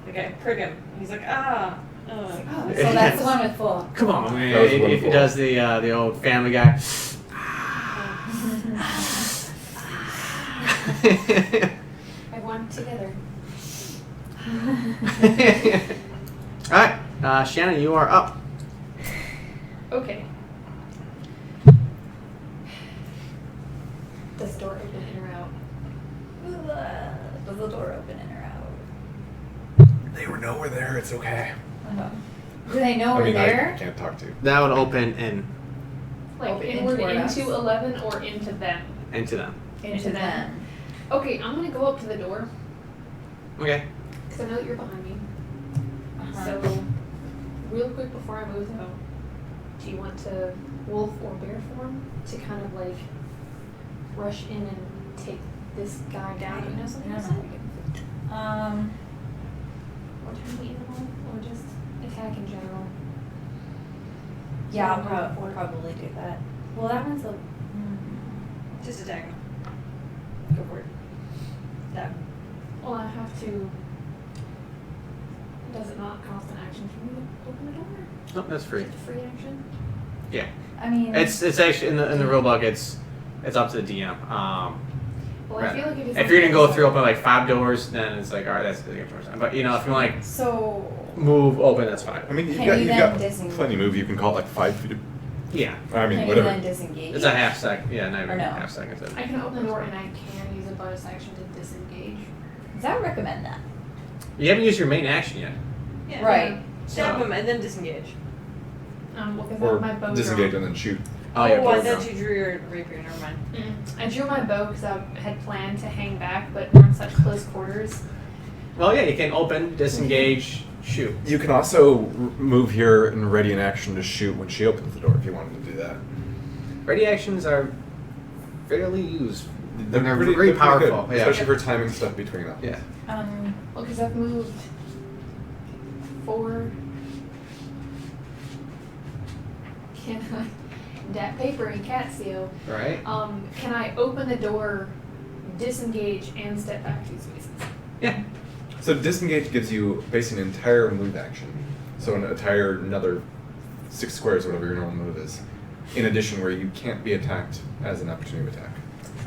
Okay, prick him. He's like, ah. Oh, so that's the one with full. Come on, man. That was If he wonderful. does the old Family Guy. I want together. All right, Shannon, you are up. Okay. Does the door open in or out? Does the door open in or out? They were nowhere there. It's okay. Do they know I we're mean, there? I can't talk to you. That would open in Like Open inward toward us. into 11 or into them? into them. Into them. Okay, I'm gonna go up to the door Okay. because I know that you're behind me. Uh-huh. So, real quick before I move though, do you want to wolf or bear form to kind of like rush in and take this guy down? Do you know something else? Or turn the animal, or just attack in general? Yeah, I'll Yeah. probably do that. Well, that one's a. Just attack him. Go for it. Stab. Well, I have to. Does it not cost an action for me to open the door? No, that's Is free. it a free action? Yeah. I mean. It's actually in the rule book. It's up to the DM. Well, I feel like If you're gonna go through open like 5 doors, then it's like, all right, that's the game first. But if you like So. move open, that's fine. I mean, Can you you've then got disengage? plenty of move. You can call it like 5 feet. Yeah, I mean, Can whatever. you then disengage? it's a half second. Yeah, not Or even no? half second. I can open the door and I can use a bonus action to disengage. Because I would recommend that. You haven't used your main action yet. Yeah. Right. Stab him and then disengage. Well, because I Or have my bow disengage drawn. and then shoot. Oh, yeah. I bow thought draw. you drew your rapier. Never mind. I drew my bow because I had planned to hang back, but we're in such close quarters. Well, yeah, you can open, disengage, shoot. You can also move here and ready an action to shoot when she opens the door if you wanted to do that. Ready actions are fairly used. They're very pretty good, powerful. Yeah. especially for timing stuff between them. Yeah. Well, because I've moved 4. Can I? That paper and cat seal. Right. Can I open the door, disengage, and step back 2 spaces? Yeah. So disengage gives you basically an entire move action. So another 6 squares, whatever your normal move is. In addition, where you can't be attacked as an opportunity attack.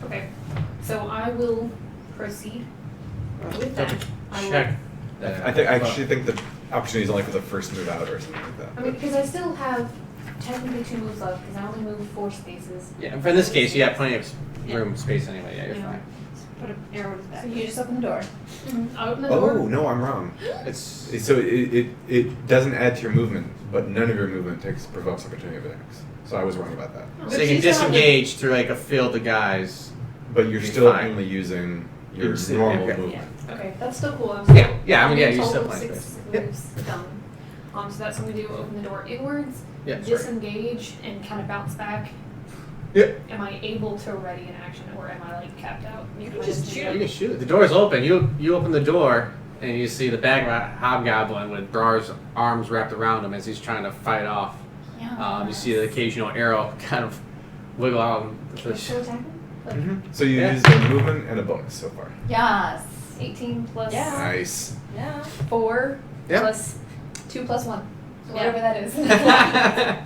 Okay. So I will proceed with that. I will- Check. I actually think the opportunity is only for the first move out or something like that. I mean, because I still have technically 2 moves left, because I only moved 4 spaces. Yeah. And for this case, you have plenty of room, space anyway. Yeah, you're Yeah. fine. Put an arrow to the back. So you just open the door. I open the door. Oh no, I'm wrong. It's So it doesn't add to your movement, but none of your movement provokes opportunity of attacks. So I was wrong about that. so you can she's still disengage through like a field of guys. But you're Be still fine. only using your It's- normal okay. movement. Okay, that's still cool. I'm still, Yeah, I mean, yeah, you total still of plan 6 Yep. moves done. So that's what we do. Open the door inwards, Yeah, sorry. disengage, and kind of bounce back. Yeah. Am I able to ready an action, or am I like capped out? You can Am I just just shoot. You can shoot. The door's open. You open the door, and you see the bag hobgoblin with Brar's arms wrapped around him as he's trying to fight off. You see the occasional arrow kind of wiggle out. Can I still attack him? Like, So you Yeah. used a movement and a bonus so far. Yes. 18 plus Yeah. Nice. Yeah. 4 Yep. plus 2 plus 1. So Yeah. whatever that is.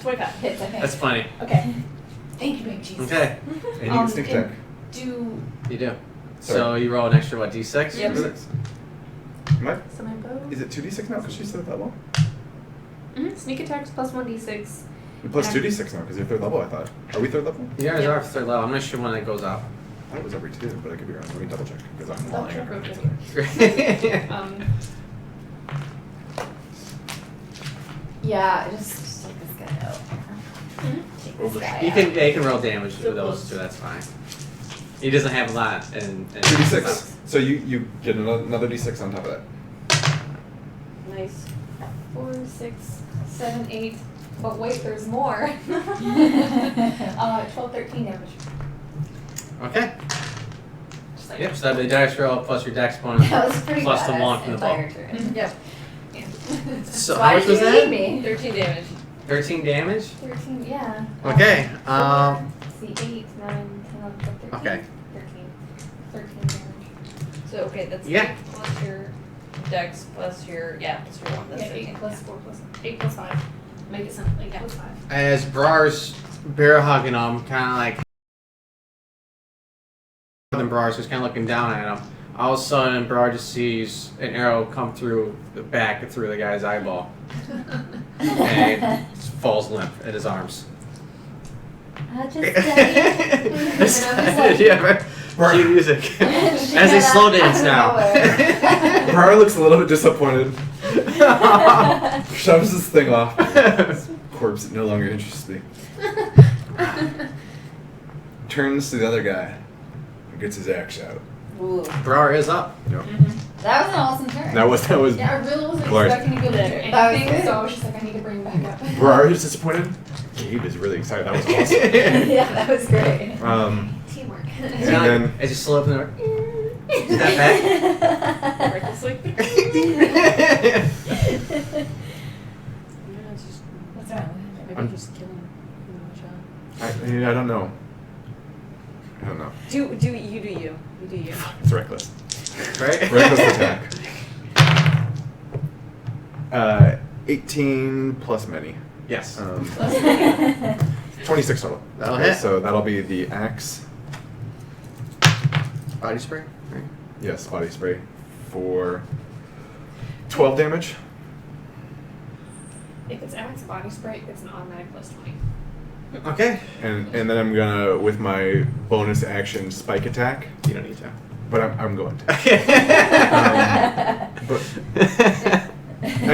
25. Hits, I think. That's funny. Okay. Thank you, baby Jesus. Okay, And you can sneak attack. Do you do. So Sorry. you roll an extra what, D6? Yep. Am I, some bow. is it 2d6 now because she's third level? Sneak attacks plus 1d6. Plus And 2d6 now because you're third level, I thought. Are we third level? You guys Yeah. are third level. I'm not sure when it goes up. I thought it was every 2, but I could be wrong. Let me double check because I'm Double lying. check real quick. today. Yeah, just take this guy out. Take this guy You out. can roll damage with those two. That's fine. He doesn't have a lot. And 2d6. So you get another d6 on top of that. Nice. 4, 6, 7, 8. But wait, there's more. 12, 13 damage. Okay. Just like Yep. So that'd be the dice roll plus your dex bonus That was pretty plus the badass one from the bow. entire turn. Yep. Yeah. So Why how much did was you that? need me? 13 damage. 13 damage. 13, yeah. Okay. Let's see, 8, 9, 10, 11, 12, 13. Okay. 13 damage. So, okay, that's Yeah. 8 plus your dex plus your, plus your 1. That's Yeah, 13. 8 plus 4 plus 8 plus 5. Make it simple. 8 plus 5. As Brar's bear hugging him, kind of like than Brar's just kind of looking down at him. All of a sudden, Brar just sees an arrow come through the back through the guy's eyeball, and he falls limp at his arms. I just Yeah, right. Cue music. As they slow dance now. Brar looks a little bit disappointed. Shoves this thing off. Corpse no longer interests me. Turns to the other guy and gets his axe out. Ooh. Brar is up. Yep. That was an awesome turn. That was Yeah, I really wasn't Glorious. expecting to be able to do That was anything, good. so I was just like, I need to bring it back up. Brar is disappointed. Gabe is really excited. That was awesome. Yeah, that was great. Teamwork. And then- as you slow up in the step back. Recklessly. What's wrong? Maybe just kill him. I don't know. I don't know. Do you do you. You do you. It's reckless. Right? Reckless attack. 18 plus many. Yes. 26 total. That'll Okay, hit. so that'll be the axe. Body spray. Right. Yes, body spray for 12 damage. If it's axe body spray, it's an automatic plus 20. Okay. And then I'm gonna, with my bonus action, spike attack. You don't need to. But I'm going to.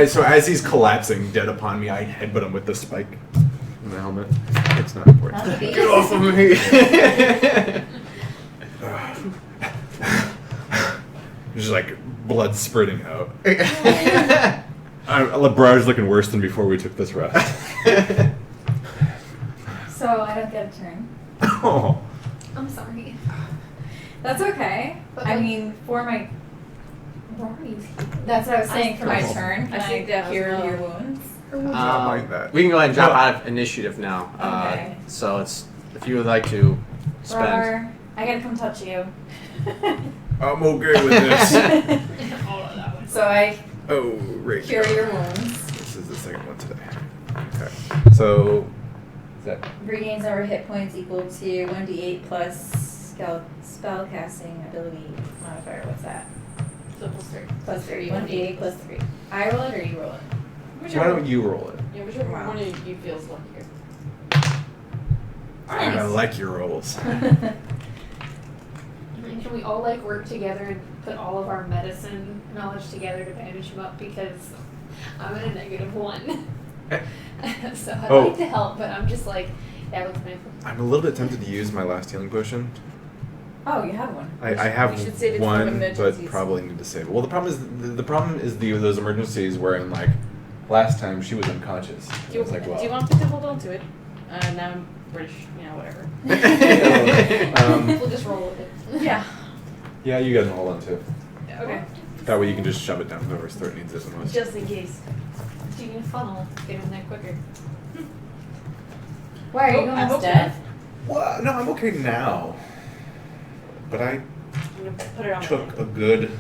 So as he's collapsing dead upon me, I headbutt him with the spike in the helmet. It's not important. That's a beast. Get off of me! Just like blood spurting out. Brar's looking worse than before we took this rest. So I don't get a turn. Oh. I'm sorry. That's okay. But I like- mean, for my Rory's that's what I was saying for my Oh. turn. Can I think that was cure well. your wounds? Not like that. We can go ahead and drop No. out of initiative now. Okay. So it's if you would like to spend. Brother, I gotta come touch you. I'm okay with this. all of that one. So I Oh, right. cure your wounds. This is the second one today. Okay. So, is that Regains number of hit points equal to 1d8 plus spell casting ability modifier. What's that? So plus 3. Plus 3. 1d8 plus 3. I roll it or you roll it? why don't you roll it? Yeah, whichever Wow. one of you feels luckier. I Nice. like your rolls. And can we all like work together and put all of our medicine knowledge together to bandage him up, because I'm at a -1. So I'd Oh. like to help, but I'm just like, that was painful. I'm a little bit tempted to use my last healing potion. Oh, you have one. I have We should save it for one, but emergencies. probably need to save it. Well, the problem is those emergencies where like last time she was unconscious. Do you, It's like, well, do you want me to hold on to it? Now I'm British, whatever. We'll just roll with it. Yeah. yeah, you guys can hold on to it. Okay. That way you can just shove it down whoever's throat needs it the most. Just in case. Do you need a funnel? Get in there quicker. Why are you Oh, I almost hope dead? Well, no, I'm okay now. But I I'm gonna put it on took my a good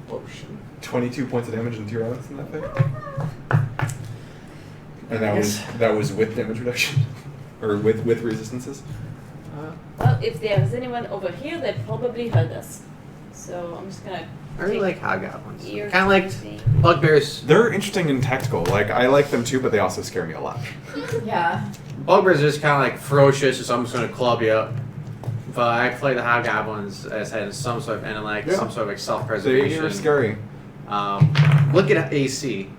potion. 22 points of damage in 2 rounds in that thing. And that was with damage reduction, or with resistances. Well, if there's anyone over here, they probably heard us. So I'm just gonna. I really take like hobgoblins. ear Kind of like thing. bugbears. They're interesting and tactical. Like I like them too, but they also scare me a lot. Yeah. Bugbears are just kind of like ferocious, so I'm just gonna club you up. But I play the hobgoblins as having some sort of intellect, Yeah. some sort of like They self-preservation. are scary. Look at AC.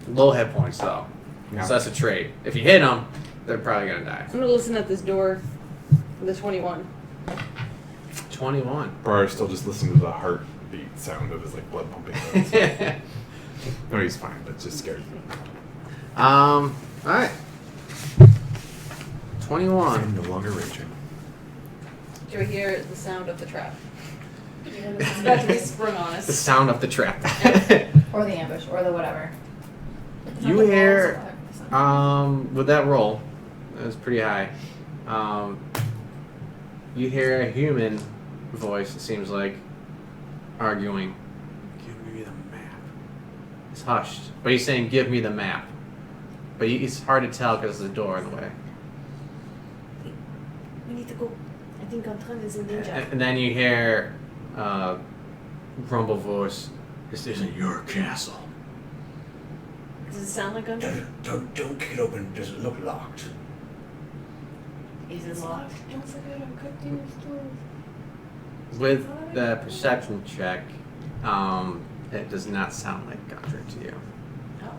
Low hit points though. Yeah. So that's a trait. If you hit them, they're probably gonna die. I'm gonna listen at this door. The 21. 21. Briar still just listening to the heartbeat sound of his like blood pumping. No, he's fine, but just scared. Alright. 21. I'm no longer raging. Do we hear the sound of the trap? You know, It's about to be sprung on The us. sound of the trap. Or the ambush, or the whatever. You hear, with that roll, it was pretty high. You hear a human voice, it seems like, arguing, "Give me the map." It's hushed, but he's saying, "Give me the map." But it's hard to tell because there's a door in the way. We need to go. I think Gundren is in danger. And then you hear grumble voice, "This isn't your castle." Does it sound like Gundren? Don't kick it open. Does it look locked? Is it locked? Don't forget our cooking stove. With the perception check, it does not sound like Gundren to you. No. Oh,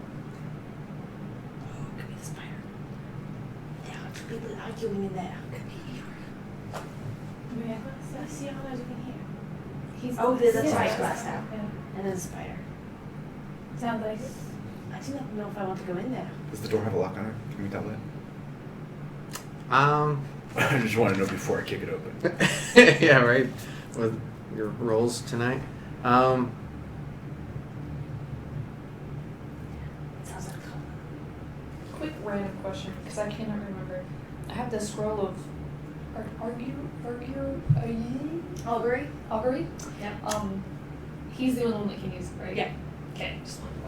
could be the spider. There are two people arguing in there. Could be here. Let's see how much you can hear. He's Oh, that's yeah. right, GlassStaff. Yeah. And then the spider. Sounds like it. I do not know if I want to go in there. Does the door have a lock on it? Can we tell that? I just want to know before I kick it open. Yeah, right. With your rolls tonight. It sounds like trouble. Quick random question, because I cannot remember. I have the scroll of Augury? Augury? Yeah. He's the only one that can use it, right? Yeah. Okay, just want to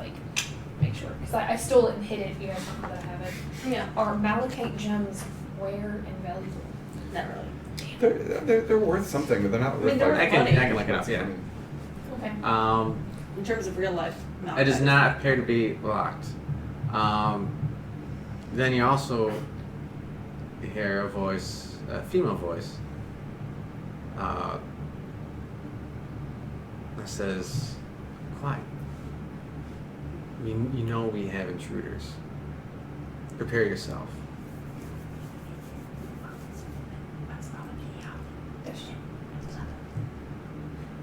make sure, because I stole it and hid it. You guys don't know that I have it. Yeah. Are malachite gems rare and valuable? Not really. They're worth something, but they're not worth. mean, they're I worth can look it up. Yeah. Okay. In terms of real life. No, It does not appear to be locked. Then you also hear a voice, a female voice, that says, "Quiet. You know we have intruders. Prepare yourself."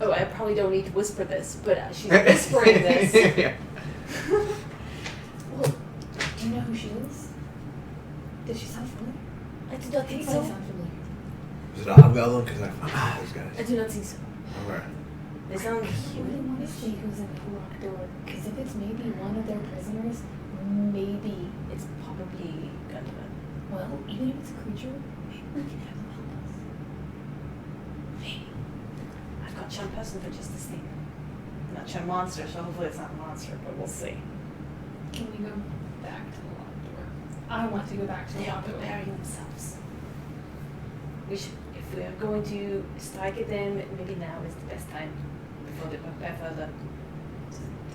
Oh, I probably don't need to whisper this, but she's whispering this. Yeah. Well, do you know who she is? Did she sound familiar? I do not think She so. sound familiar. Is it a hobgoblin? Because I found those I guys. do not think so. Okay. They sound I really human. want to see who's in the locked door, because if it's maybe one of their prisoners, maybe, It's probably Gundren. well, even if it's a creature, maybe we can have them help us. Maybe. I've got charm person for just this thing. Not charm monster, so hopefully it's not a monster, but we'll see. Can we go back to the locked door? I want to go back to the They are locked door. preparing themselves. We should, if we are going to strike at them, maybe now is the best time before they prepare further.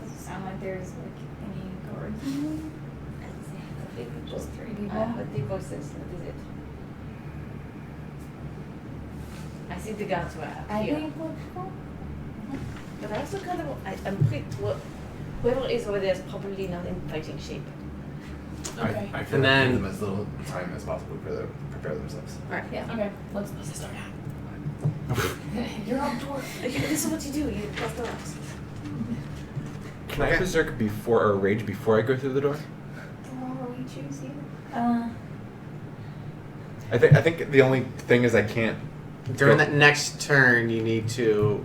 Doesn't sound like there's like any guards in there. Just three people. But the voices, that is it. I think the guards were up I here. think we'll go. But I also kind of, I'm pretty, well, whoever is over there is probably not in fighting shape. Okay. I feel And like then- give them as little time as possible for them to prepare themselves. Alright. Yeah. Okay, let's start now. You're outdoors. This is what you do. You bust the rocks. Can I berserk before or rage before I go through the door? Oh, we choose you. I think the only thing is I can't During that next turn, you need to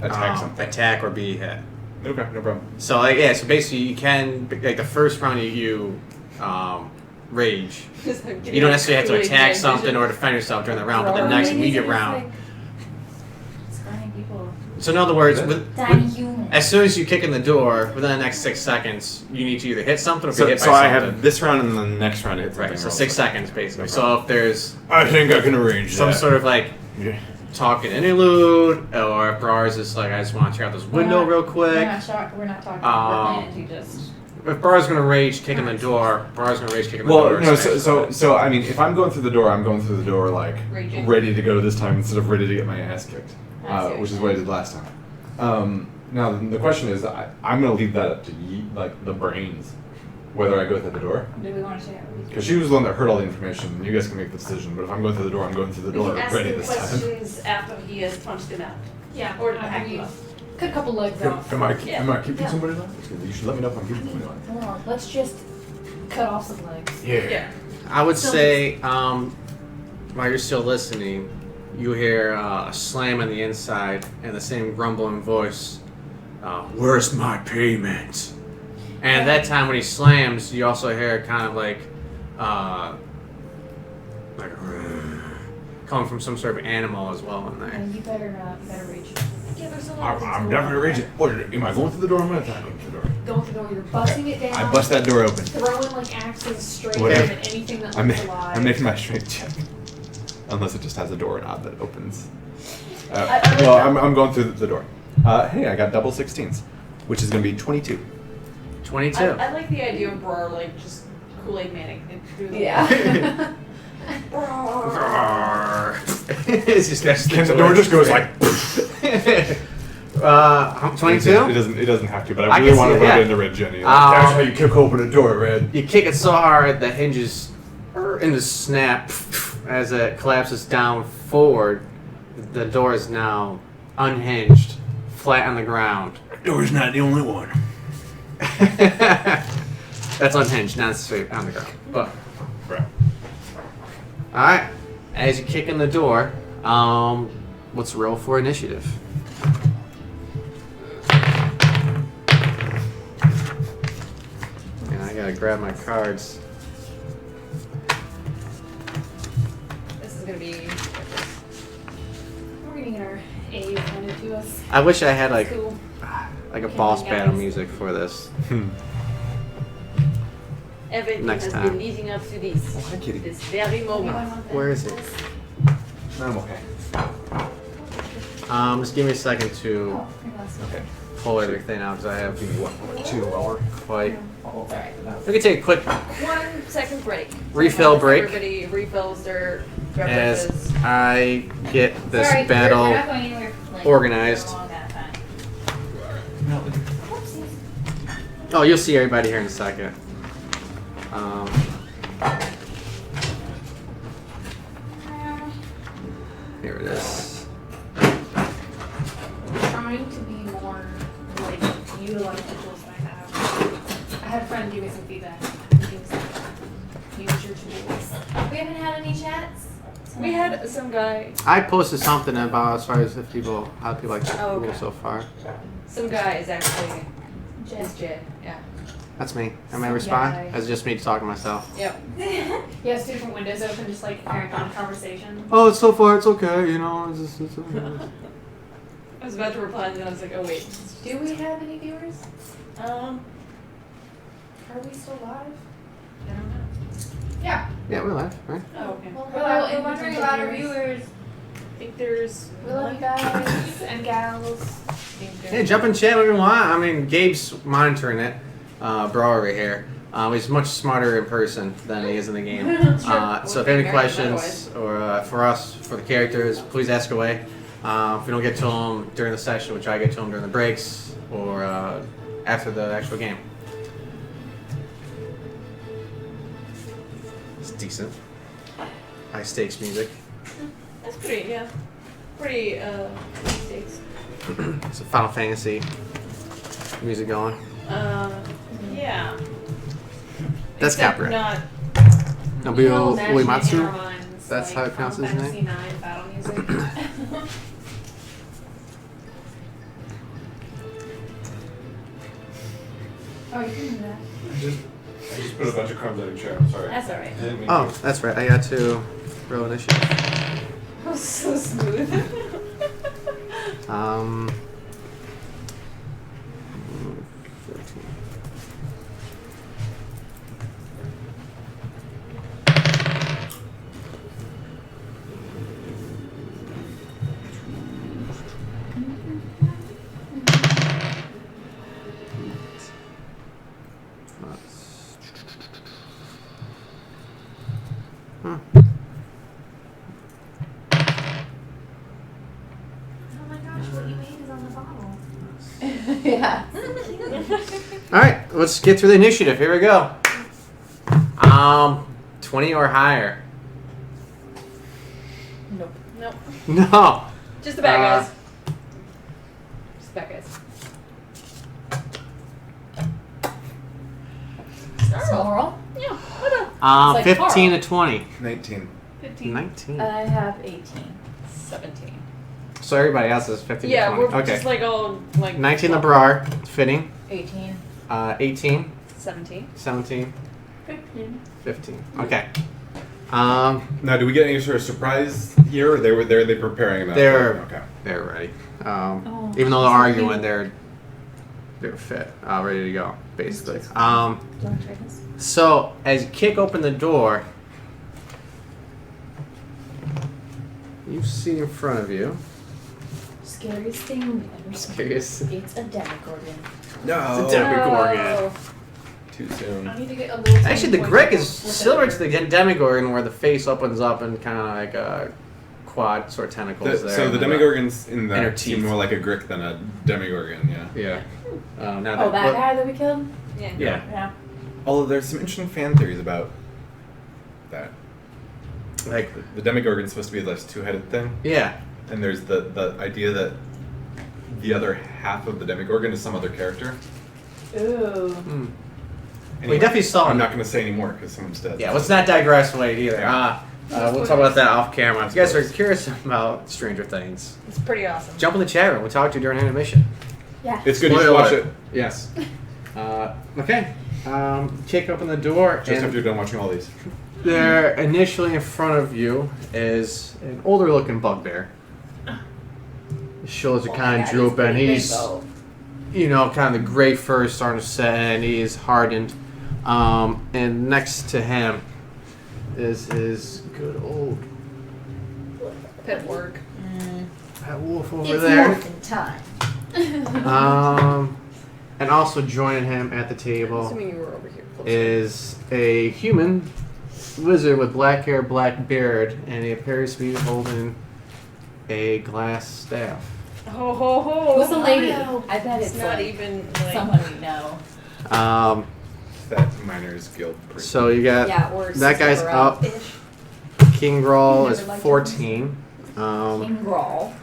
attack something. attack or be hit. Okay, no problem. So like yeah, so basically you can like the first round you rage. You don't necessarily have to attack something or defend yourself during the round, but the next immediate round. Scrying people. So in other words, Tiny humans. as soon as you kick in the door, within the next 6 seconds, you need to either hit something or be So, hit by so I something. have this round and then the next round to hit something. Right, so else. 6 seconds basically. So if there's I think I can arrange some that. sort of like Yeah. talking interlude, or if Brar's just like, I just want to check out this window real quick. We're not talking. We're planning to just. If Brar's gonna rage kicking the door, Brar's gonna rage kicking the door. Well, no. So I mean, if I'm going through the door, I'm going through the door like Raging. ready to go this time instead of ready to get my ass kicked, I see what which is you're what I did last time. Now the question is, I'm gonna leave that up to like the brains, whether I go through the door. Do we want to share? Because she was the one that heard all the information. You guys can make the decision. But if I'm going through the door, I'm going through the door We can ask ready him this time. questions after he has punched him out. Yeah. Or after we hack cut a couple legs off. Am I Yeah. keeping Yeah. somebody alive? You should let me know if I'm keeping somebody alive. Come on, let's just cut off some legs. Yeah. I would Still say, while you're still listening, you hear a slam on the inside and the same grumbling voice. Where's my payment? And at that time, when he slams, you also hear kind of like coming from some sort of animal as well in there. And you better reach. Yeah, there's a lot of I'm things definitely going on. raging. What, am I going through the door or am I attacking the door? Go through the door, you're busting it down. I bust that door open. Throwing like axes straight Whatever. at anything that I'm, looks alive. I'm making my strength check. Unless it just has a door knob that opens. I like Well, that. I'm going through the door. Hey, I got double 16s, which is going to be 22. 22. I like the idea of Brar like just Kool-Aid Manning it through the Yeah. It's just And the door just goes like. 22? It doesn't have to, but I I really can want to see it, rub yeah. it into Red Jenny. That's how you kick open a door, Red. You kick it so hard the hinges into snap as it collapses down forward. The door is now unhinged, flat on the ground. Door's not the only one. That's unhinged, not straight on the ground. But Right. all right, as you kick in the door, let's roll for initiative. And I gotta grab my cards. This is gonna be We're gonna get our A's handed to us. I wish I had like Cool. a boss battle music for this. everything Next has time. been leading up to this. Hi, kitty. This very moment. Where is it? I'm okay. Just give me a second to Oh, your glasses. Okay. pull everything out because I have Give me what? 2 hour? quite. Oh, sorry. We can take a quick 1 second break. refill break Everybody refills their as beverages. I get this Sorry, battle. we're not going anywhere, like, organized. for a long time. Oh, you'll see everybody here in a second. Here it is. Trying to be more like utilize the tools that I have. I had a friend give me some feedback. Things like, use your tools. We haven't had any chats. We had some guy I posted something about as far as if people, how people like the Oh, rules okay. so far. Some guy is actually Jen. is Jay. Yeah. That's me. Am I Some respond? guy. That's just me talking to myself. Yep. You have different windows open, just like carrying on a conversation. Oh, it's so far, it's okay, you know. It's okay. I was about to reply and then I was like, oh wait. Do we have any viewers? Are Are we still live? I don't know. Yeah. Yeah, we're live, right? Oh, okay. Well, Hello, we're wondering about our viewers. I think there's We love you guys and gals. Hey, jump in chat if you want. I mean, Gabe's monitoring it. Bro over here. He's much smarter in person than he is in the game. So if you have any questions or for us, for the characters, please ask away. If we don't get to them during the session, we'll try to get to them during the breaks or after the actual game. It's decent. High stakes music. That's pretty, yeah. pretty stakes. Some Final Fantasy music going. Yeah. That's Except copyright. Not. Nobuo Imagine in Uematsu. our minds, That's how it pronounces his Final name? Fantasy IX battle music. Oh, you can do that. I just put a bunch of crumbs on your chair. I'm sorry. That's alright. I didn't mean Oh, to. that's right. I got to roll initiative. That was so smooth. 14. Oh my gosh, what you made is on the bottle. Yeah. All right, let's get through the initiative. Here we go. 20 or higher. Nope. Nope. No. Just the bad guys. Just the bad guys. Snarl. Yeah. What a. It's like 15 Carl. to 20. 19. 15. 19. I have 18. 17. So everybody else is 15 Yeah, to 20. we're Okay. just like all like. 19 the Brar, fitting. 18. 18, 17. 17, 15. 15. Okay. Now, do we get any sort of surprise here, or they preparing that? They're- Okay. They're ready. Oh, Even though they're sorry. arguing, they're fit, ready to go, basically. Do you want to try this? So as you kick open the door, you see in front of you. Scariest thing we've ever seen. Scariest. It's a Demogorgon. No. It's a Demogorgon. Too soon. I need to get a little. Actually, the tiny Grick point is with similar it. to the Demogorgon, where the face opens up and kind of like a quad sort of tentacles there. So the and then Demogorgons in inner that teeth. seem more like a Grick than a Demogorgon, yeah. Yeah. Now Oh, that guy that we killed? Yeah. Yeah. Yeah. Although there's some interesting fan theories about that. Like, The Demogorgon's supposed to be this two-headed thing, yeah. and there's the idea that the other half of the Demogorgon is some other character. Ooh. Hmm. Anyway, definitely saw I'm him. not going to say any more because someone's dead. Yeah, let's not digress away either. Yeah. We'll talk about that off camera. If you guys are curious about Stranger Things, It's pretty awesome. jump in the chat room. We'll talk to you during intermission. Yeah. It's good. You should Spoiler watch alert. it. Yes. Okay. Kick open the door, Just and after you're done watching all these. there, initially in front of you, is an older-looking bugbear. His shoulders are kind of drooping. He's, kind of the gray fur is starting to set in. He is hardened. And next to him is his good old Pet work. pet wolf over It's there. morphin' time. And also joining him at the I'm table assuming you were over here. Closer. is a human wizard with black hair, black beard, and he appears to be holding a glass staff. Ho ho ho! Who's the lady? Wow. I bet It's it's not like even like. someone we know. That Miners Guild. Person. So you got Yeah, or that guy's Sister up. Ish. King Grawl You is never liked 14. King Grawl.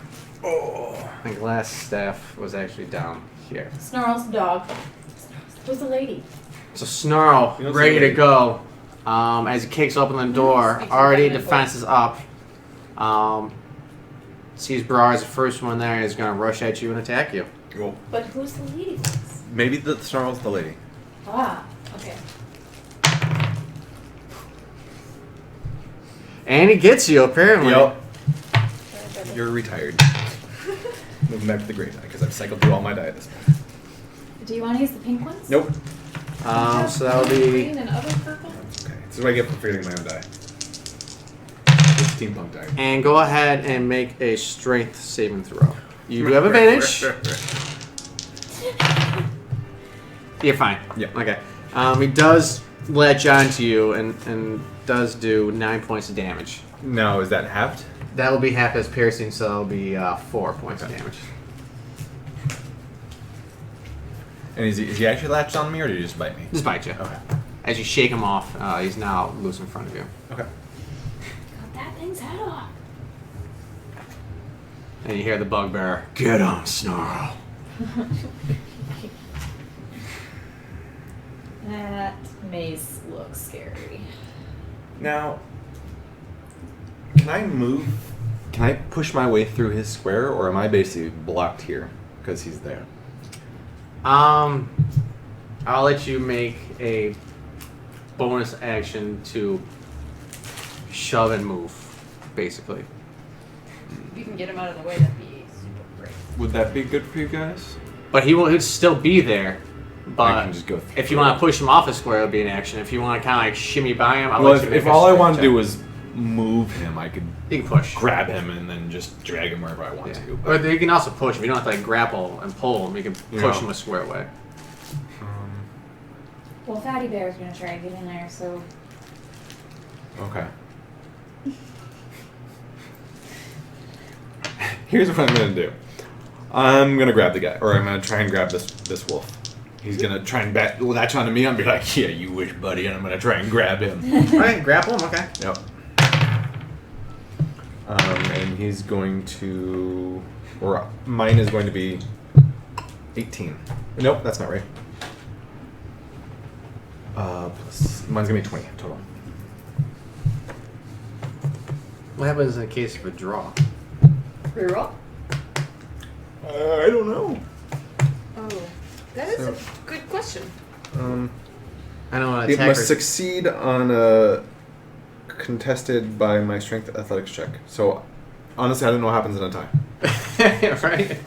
And glass staff was actually down here. Snarls the dog. Who's the lady? So Snarl, You don't ready see to me. go. As he kicks open the door, Speaks already in feminine defenses up. Sees Brar as the first one there, is going to rush at you and attack you. Cool. But who's the lady? Voice? Maybe the Snarl's the lady. Ah, okay. And he gets you, apparently. Yup. You're retired. Moving back to the gray die because I've cycled through all my die at this point. Do you want to use the pink ones? Nope. So that would be. Green and other purple. Okay. This is what I get for feeling my own die. It's steampunk die. And go ahead and make a strength saving throw. You do have advantage. You're fine. Yeah. Okay. He does latch onto you and does do 9 points of damage. Now, is that halved? That will be half as piercing, so that'll be 4 points of damage. And is he actually latched on me or did he just bite me? Just bite you. Okay. As you shake him off, he's now loose in front of you. Okay. Cut that thing's head off. And you hear the bugbear, "Get on, Snarl." That mace looks scary. Now, can I move? Can I push my way through his square, or am I basically blocked here because he's there? I'll let you make a bonus action to shove and move, basically. If you can get him out of the way, that'd be super great. Would that be good for you guys? But he'll still be there. I But can just go if you want to push him off the square, it'll be an action. If you want to kind of like shimmy by him, I'll Well, let you make if a all I strength want to check. do was move him, I could You can push. grab him and then just drag him wherever I want Yeah. to. Or you can also push. If you don't have to like grapple and pull him, you can push Yeah. him a square way. Well, Fatty Bear's gonna try and get in there, so Okay. Here's what I'm gonna do. I'm gonna grab the guy, or I'm gonna try and grab this wolf. He's gonna try and latch onto me and be like, "Yeah, you wish, buddy," and I'm gonna try and grab him. Alright, grapple him, okay. Yep. And he's going to, or mine is going to be 18. Nope, that's not right. Mine's gonna be 20 total. What happens in case of a draw? Reroll? I don't know. Oh, that is a good question. I know an It attacker. must succeed on a contested by my strength athletics check. So, honestly, I don't know what happens in a tie. Right?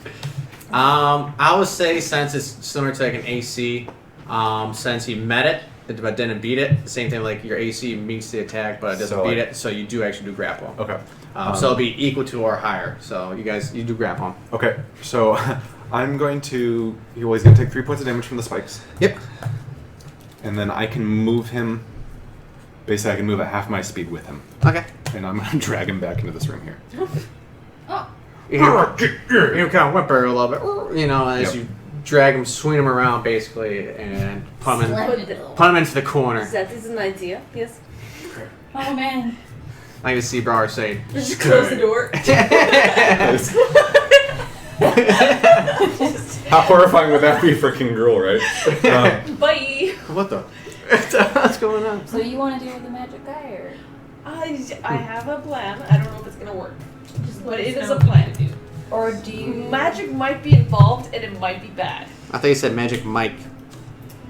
I would say since it's similar to like an AC, since he met it but didn't beat it, the same thing like your AC meets the attack but it doesn't So, beat like- it, so you do actually do grapple. Okay. So it'll be equal to or higher. So you do grapple him. Okay. So, I'm going to. He's going to take 3 points of damage from the spikes. Yep. And then I can move him. Basically, I can move at half my speed with him. Okay. And I'm going to drag him back into this room here. You kind of whimper a little bit, you know, as Yep. you drag him, swing him around basically, and put him into the corner. That is an idea, yes. oh man. I can see Brar say, Just close the door. How horrifying would that be for King Girl, right? Bye. "What the? What's going on?" So you want to deal with the magic guy, or? I have a plan. I don't know if it's gonna work, but it is a know plan. what to do. Or do you... Magic might be involved, and it might be bad. I thought you said Magic Mike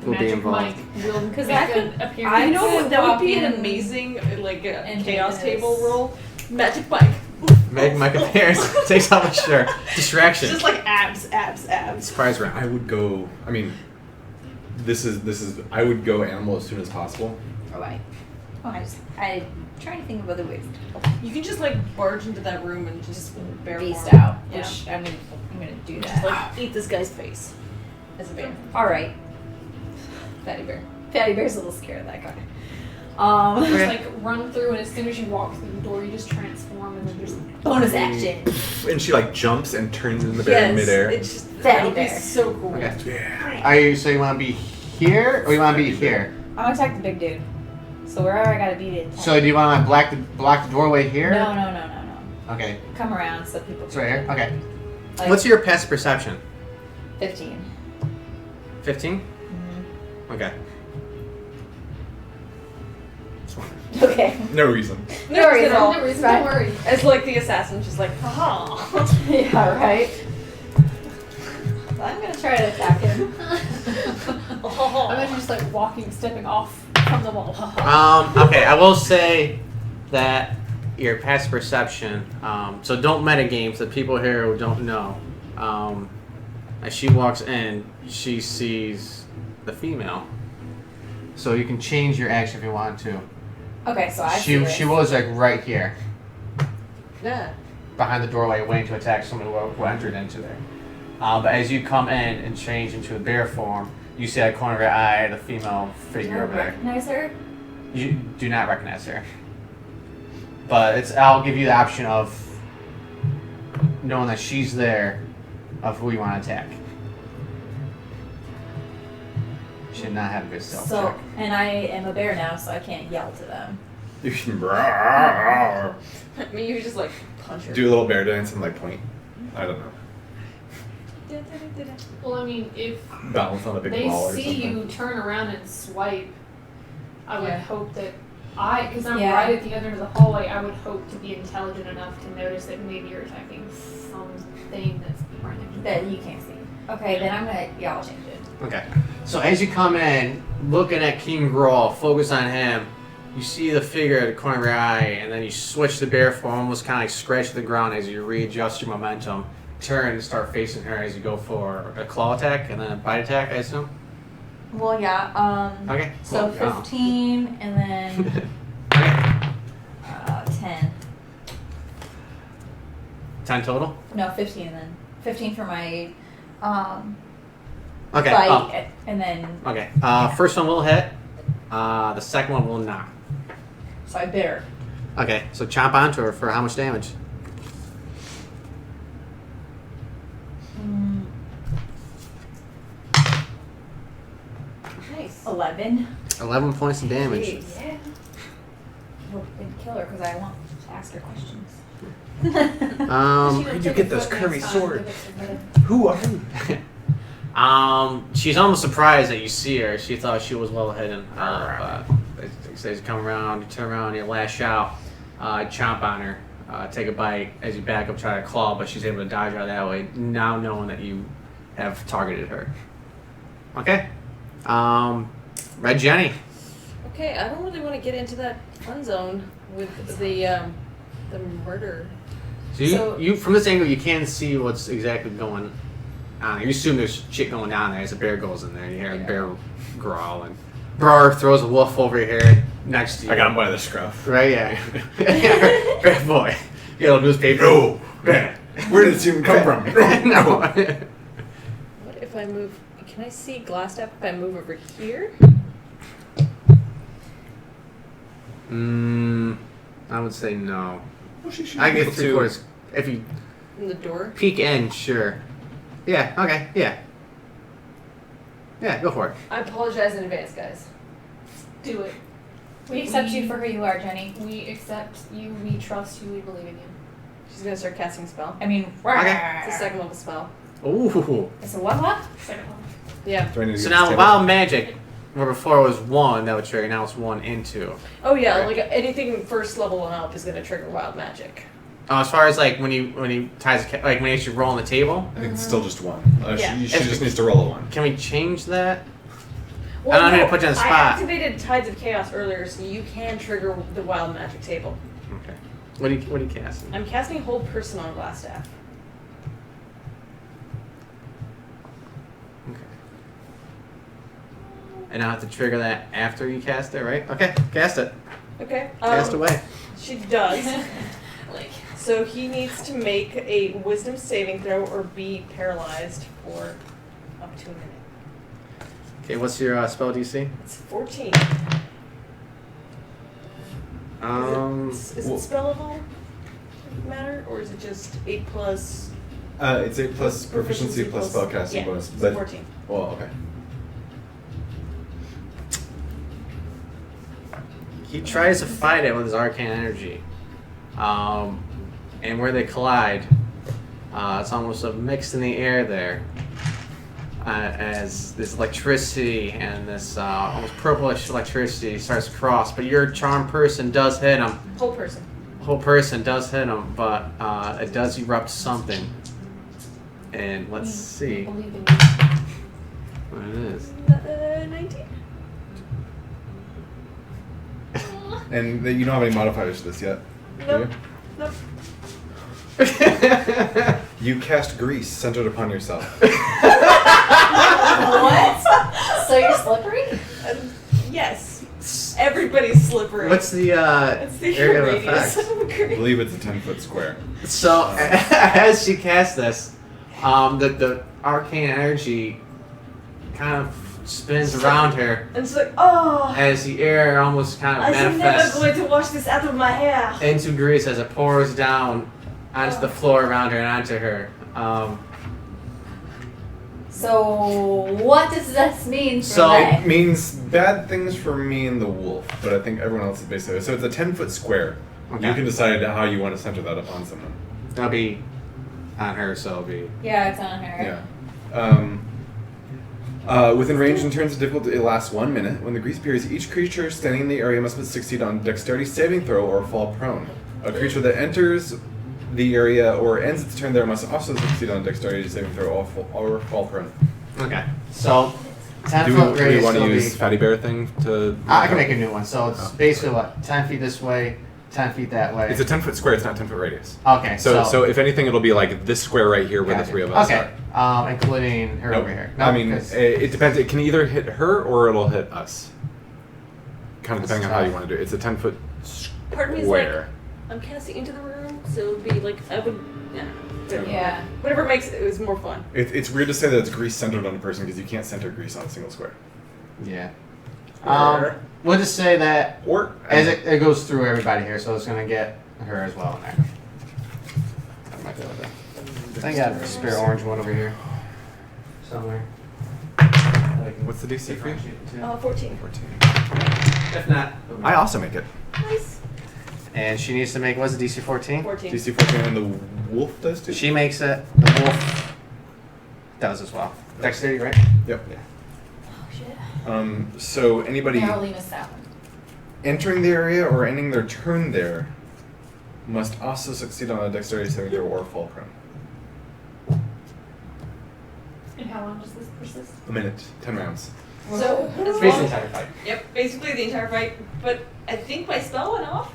will be Magic involved. Mike will 'Cause make I an could- appearance. I know that would be an walk in amazing like and chaos do this. table roll. Magic Mike. Magic Mike appears, takes off his shirt. Distraction. Just like abs. Surprise round. I would go. I mean, this is. I would go animal as soon as possible. Alright. Oh, I'm trying to think of other ways. You can just like barge into that room and just bear Beast form. out, Yeah. which I'm gonna do Just that. like eat this guy's face as a bear. Alright. Fatty Bear. Fatty Bear's a little scared of that guy. Just like run through, and as soon as you walk through the door, you just transform and then just bonus action. And she like jumps and turns into the bear in midair. It's just Fatty that would be bear. so cool. Okay. Are you so you want to be here or you want to be here? I'm gonna attack the big dude. So wherever I gotta beat it. So do you want to block the doorway here? No. Okay. Come around so people. It's right here. Okay. Like What's your passive perception? 15? 15. Mm-hmm. Okay. Okay. No reason. No reason at all. no reason. Don't worry. It's like the assassin, just like, haha. Yeah, right? I'm gonna try to attack him. Imagine just like stepping off from the wall. Okay. I will say that your passive perception. So don't metagame for the people here who don't know. As she walks in, she sees the female. So you can change your action if you want to. Okay, so I see She was like right here, Yeah. behind the doorway, waiting to attack someone who entered into there. But as you come in and change into a bear form, you see at the corner of your eye the female Do figure I over there. recognize her? You do not recognize her. But I'll give you the option of knowing that she's there, of who you want to attack. Should not have a good stealth So, check. and I am a bear now, so I can't yell to them. You can I mean, you just like punch her. do a little bear dance and like point. I don't know. Well, I mean, if Balance on a big they ball or see something. you turn around and swipe, I would Yeah. hope that because I'm Yeah. right at the other end of the hallway, I would hope to be intelligent enough to notice that maybe you're attacking something that's right next to you. That you can't see. Okay, then I'm gonna. Yeah, I'll change it. Okay. So as you come in, looking at King Grawl, focus on him, you see the figure at the corner of your eye, and then you switch the bear form, almost kind of like scratch the ground as you readjust your momentum. Turn and start facing her as you go for a claw attack and then a bite attack, I assume? Well, yeah. Okay. So cool. 15 and then Okay. 10. 10 total? No, 15 and then 15 for my Okay. bite, Oh, and then okay. First one will hit. The second one will not. so I bit her. Okay, so chomp onto her for how much damage? Mm, Nice. 11. 11 points of damage. Jeez. Yeah. We're gonna kill her because I want to ask her questions. Where'd you get this curvy sword? Who are you? She's almost surprised that you see her. She thought she was well hidden. But as you come around, you turn around, you lash out, chomp on her, take a bite as you back up, try to claw, but she's able to dodge out that way, now knowing that you have targeted her. Okay. Red Jenny. Okay, I don't really want to get into that fun zone with the murder. So you from this angle, you can see what's exactly going on. You assume there's shit going down there as the bear goes in there. You hear the bear growl, and Brar throws a wolf over here next to you. I got him by the scruff. Right, yeah. Bad boy. Yellow newspaper. No. Bad. Where did this even come from? No. What if I move? Can I see GlassStaff if I move over here? I would say no. Well, she should I be get able three to- quarters. If you In the door? peek in, sure. Yeah, okay, yeah. Yeah, go for it. I apologize in advance, guys. Do it. We accept you for who you are, Jenny. We accept you. We trust you. We believe in you. She's gonna start casting a spell. I mean, It's a second level spell. Ooh. It's a what? Second one. Yeah. Do I need to So get now this table? wild magic, where before it was 1, that would trigger, now it's 1 and 2. Oh yeah, like anything first level and up is gonna trigger wild magic. As far as like when he ties like when he actually roll on the table, I think it's still just one. Yeah. She just needs to roll a one. can we change that? Well, I don't need to put you on the I spot. activated Tides of Chaos earlier, so you can trigger the wild magic table. Okay. What do you cast? I'm casting Hold Person on GlassStaff. Okay. And I'll have to trigger that after you cast it, right? Okay, cast it. Okay. Cast away. She does. Like, So he needs to make a Wisdom saving throw or be paralyzed for up to a minute. Okay, what's your spell DC? It's 14. Is it well- spell level matter, or is it just 8 plus? It's 8 plus proficiency plus spellcasting yeah, bonus. it's But 14. well, okay. He tries to fight it with his arcane energy. And where they collide, it's almost a mix in the air there. As this electricity and this almost purplish electricity starts to cross, but your charmed person does hit him. Whole person. Whole person does hit him, but it does erupt something. And let's see believe in you. what it is. 19. And you don't have any modifiers to this yet. do Nope. you? Nope. You cast grease centered upon yourself. What? So you're slippery? Yes. Everybody's slippery. What's the That's the area of radius effect? of a I grease. believe it's a 10-foot square. So as she casts this, the arcane energy kind of spins around her And she's like, oh, as the air almost kind of I'm never manifests going to wash this out of my hair. into grease as it pours down onto the floor around her and onto her. So what does this mean for So- them? It means bad things for me and the wolf, but I think everyone else is basically. So it's a 10-foot square. Okay. You can decide how you want to center that upon someone. That'll be on her, so it'll be. Yeah, it's on her. Yeah. Within range and turns of difficulty, it lasts 1 minute. When the grease appears, each creature standing in the area must succeed on dexterity saving throw or fall prone. A creature that enters the area or ends its turn there must also succeed on dexterity saving throw or fall prone. Okay. So 10 Do foot we radius want to will use be. Fatty Bear thing to? I can make a new one. So it's basically what 10 feet this way, 10 feet that way. It's a 10-foot square. It's not 10-foot radius. Okay. So if anything, it'll be like this square right here where the Gotcha. three of us Okay. are. Including her Nope. over here. I mean, 'cause- it depends. It can either hit her or it'll hit us. Kind of That's depending on how you tough. want to do it. It's a 10-foot Part of me is like, square. I'm casting into the room, so it would be like, I would, yeah. Yeah. Whatever makes it was more fun. It's weird to say that it's grease centered on a person because you can't center grease on a single square. yeah. Or- We'll just say that Or as it goes through everybody here, so it's gonna get her as well in there. I might be able to. I got a spare orange one over here somewhere. What's the DC for you? 14. 14. If not, I also make it. Nice. and she needs to make what's the DC 14? 14. DC 14 and the wolf does too. She makes it. The wolf does as well. Dexterity, right? Yep. Oh shit. So anybody Narrowly missed that one. entering the area or ending their turn there must also succeed on a dexterity saving throw or fall prone. And how long does this persist? A minute, 10 rounds. So, as Basically, long, entire fight. yep, basically the entire fight, but I think my spell went off.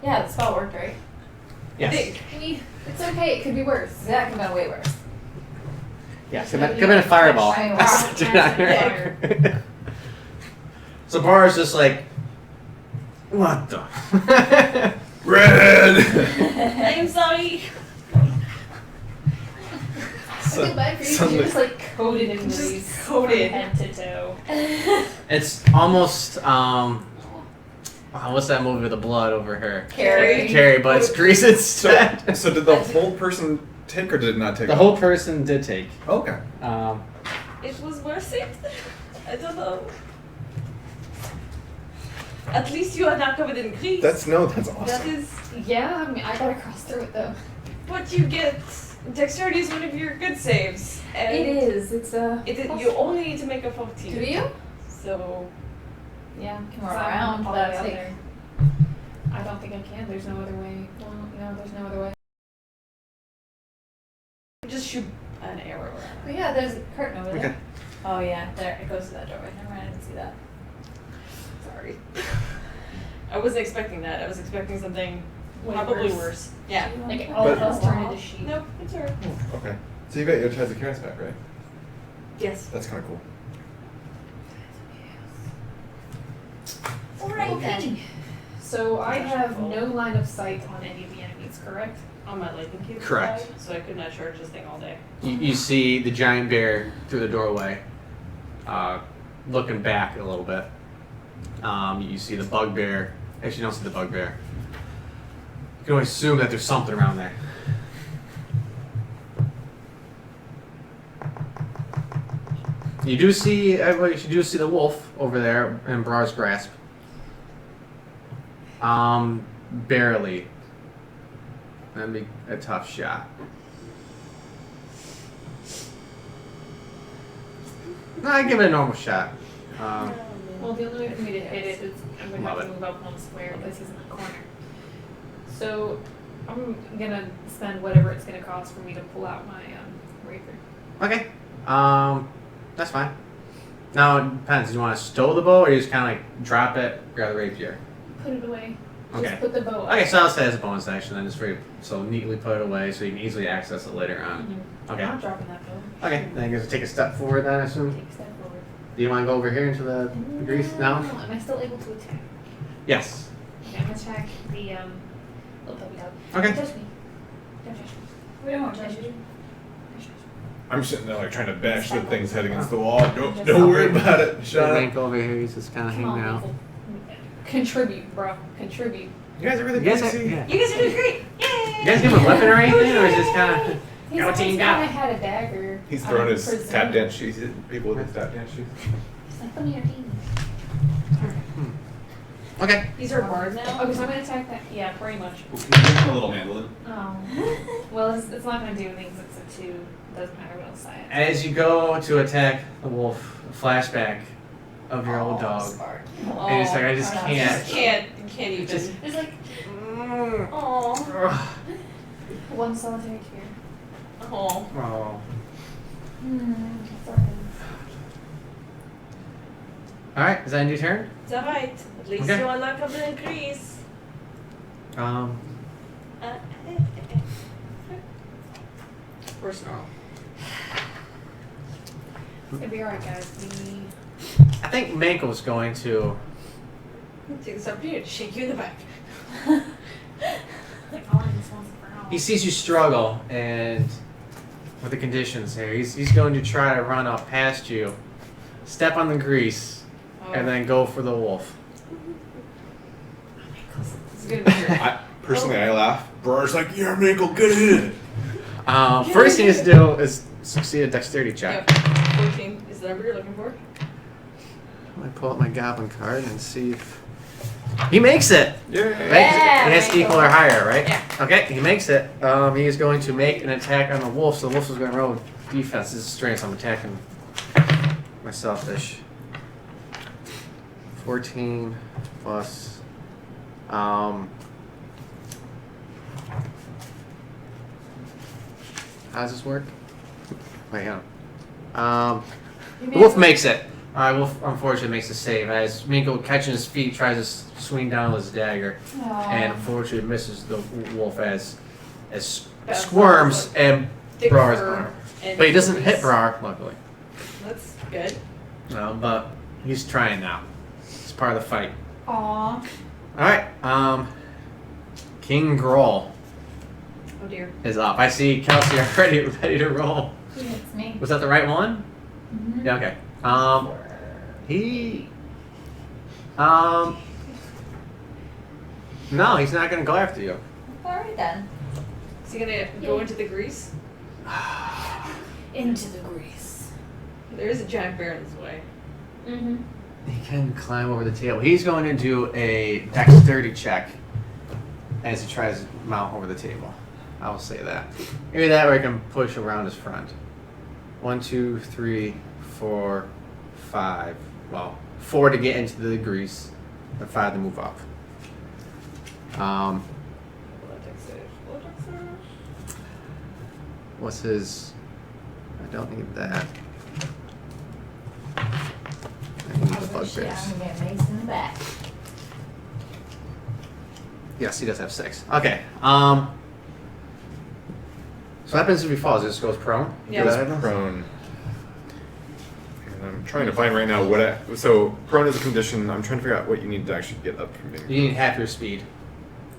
Yeah, the spell worked, right? Yes. It's okay. It could be worse. That could have been way worse. Yeah, come in a fireball. I know. Fire. So Bar's just like, what the? Red! I'm sorry. I feel bad for you. You're just like coated in grease. Just coated. From head to toe. It's almost what's that movie with the blood over her? Carrie. But it's grease instead. So did the whole person take or did it not take? The whole person did take. Okay. It was worth it. I don't know. At least you are not covered in grease. That's awesome. That is Yeah, I mean, I gotta cross through it though. what you get. Dexterity is one of your good saves. And It is. It's you only need to make a 14. Do you? So Yeah. Can roll around all the way that out take. there. I don't think I can. There's no other way. Well, no, there's no other way. just shoot an arrow around. Oh yeah, there's a curtain over there. Okay. Oh yeah, there it goes to that doorway. Never mind, I didn't see that. Sorry. I wasn't expecting that. I was expecting something Way probably worse. worse. Yeah. Like all of us turn into sheep. Nope, it's her. Okay. So you got your Tides of Chaos back, right? Yes. That's kind of cool. Alright then. So I have no line of sight on any of the enemies, correct? On my lightning cube Correct. side, so I could not charge this thing all day. You see the giant bear through the doorway, looking back a little bit. You see the bugbear. Actually, you don't see the bugbear. You can always assume that there's something around there. You do see the wolf over there in Brar's grasp. Barely. That'd be a tough shot. No, I give it a normal shot. Well, the only way for me to hit it is I'm going to have Love to it. move up one square because he's in the corner. So I'm going to spend whatever it's going to cost for me to pull out my rapier. Okay. That's fine. Now it depends. Do you want to stow the bow or you just kind of like drop it, grab the rapier? Put it away. Okay. Just put the bow up. Okay, so I'll say as a bonus action then, just for you, so neatly put it away so you can easily access it later on. Mhm. Okay. I'm not dropping that bow. Okay, then you guys take a step forward then, I assume. Take a step forward. Do you want to go over here into the grease now? Am I still able to attack? Yes. Okay, I'm going to attack the little puppy dog. Okay. Don't touch me. Don't touch me. We don't want to touch you. Don't touch me. I'm sitting there like trying to bash the thing's head against the wall. Don't worry about it. Shut up. Rank over here, he's just kind of Come hanging on, out. people. Contribute, bro. Contribute. You guys are really You guys, busy. yeah. You guys are doing great! Yay! You guys give him a weapon or anything, or is this kind of... He's Go always team, thought go. I had a dagger. He's throwing his Present. tap dance shoes at people with his tap dance shoes. He's like, "Put me your team." Okay. He's our bard now. Okay, so I'm gonna attack that. Yeah, pretty much. Well, can you give him a little mandolin? Oh. Well, it's not gonna do anything 'cause it's a 2. Doesn't matter what else I add. As you go to attack the wolf, a flashback of your old dog. Spark. And it's like, I just can't. You can't even. Just- It's like, Oh. Ugh. one solitary tear. Oh. Oh. Sorry. Alright, is that end your turn? It's alright. At least Okay. you unlock up an increase. Personal. It'll be alright, guys. I think Manko's going to. Take this opportunity to shake you in the back. Like, all I just want is for all. He sees you struggle, and with the conditions here, he's going to try to run up past you, step on the grease, and then go for the wolf. This is gonna be great. Personally, I laugh. Brar's like, yeah, Minkle, get in. First thing he has to do is succeed a dexterity check. Yep. 14 is the number you're looking for. I'm gonna pull up my goblin card and see if he makes it. Yeah. Right? He has to equal or higher, right? Yeah. Okay, he makes it. He is going to make an attack on the wolf, so the wolf is going to roll defense. This is strength, so I'm attacking myself-ish. 14 plus. How does this work? Wait, hang on. The wolf makes it. Wolf unfortunately makes a save as Minko catching his feet tries to swing down with his dagger, and unfortunately misses the wolf as squirms and Thick Brar's fur arm. and But he doesn't hit grease. Brar, luckily. That's good. But he's trying now. It's part of the fight. Aww. Alright, King Groll Oh dear. is up. I see Kelsey already ready to roll. He hits me. Was that the right one? Mm-hmm. Yeah, okay. No, he's not gonna go after you. Alright then. Is he gonna go into the grease? Into the grease. There is a giant bear in his way. Mm-hmm. He can climb over the table. He's going to do a dexterity check as he tries to mount over the table. I will say that. Maybe that way I can push around his front. 1, 2, 3, 4, 5. Well, 4 to get into the grease, and 5 to move up. What's his? I don't need that. I need the bugbears. I'm gonna get Mace in the back. Yes, he does have 6. Okay. So what happens if he falls? It just goes prone? Yeah. Does Goes that happen? prone. And I'm trying to find right now so prone is a condition. I'm trying to figure out what you need to actually get up from being. You need half your speed.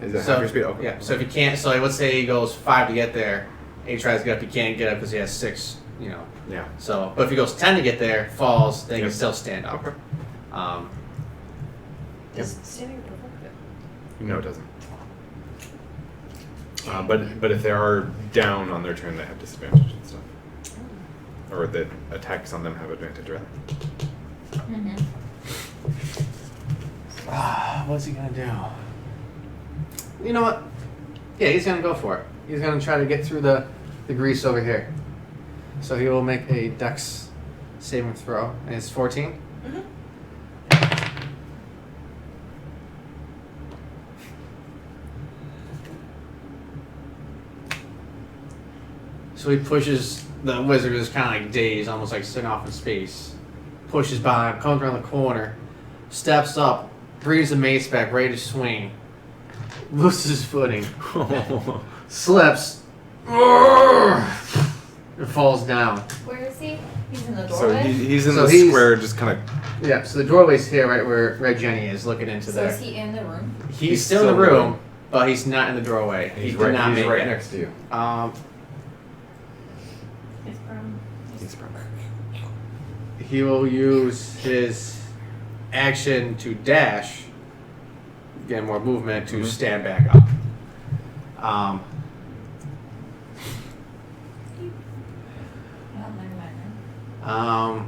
Is it So- half your speed? Okay. Yeah. So if you can't, so let's say he goes 5 to get there, and he tries to get up, he can't get up because he has 6. You know. Yeah. So, but if he goes 10 to get there, falls, then he Yep. can still stand up. Okay. Does standing provoke it? No, it doesn't. But if they are down on their turn, they have disadvantage and stuff. Or the attacks on them have advantage, rather. Mm-hmm. What's he gonna do? You know what? Yeah, he's gonna go for it. He's gonna try to get through the grease over here. So he will make a dex saving throw, and it's 14. Mm-hmm. So he pushes the wizard, is kind of like dazed, almost like sitting off in space. Pushes by, comes around the corner, steps up, brings the mace back, ready to swing. Loses his footing, slips, and falls down. Where is he? He's in the So doorway? he's in So the he's- square, just kind of. Yeah, so the doorway's here, right where Red Jenny is, looking into So there. is he in the room? He's still in the room, but he's not in the doorway. He He's did right, not he's make right it. next to you. It's prone. He's prone. He will use his action to dash, get more movement to stand back up. Oh, never mind.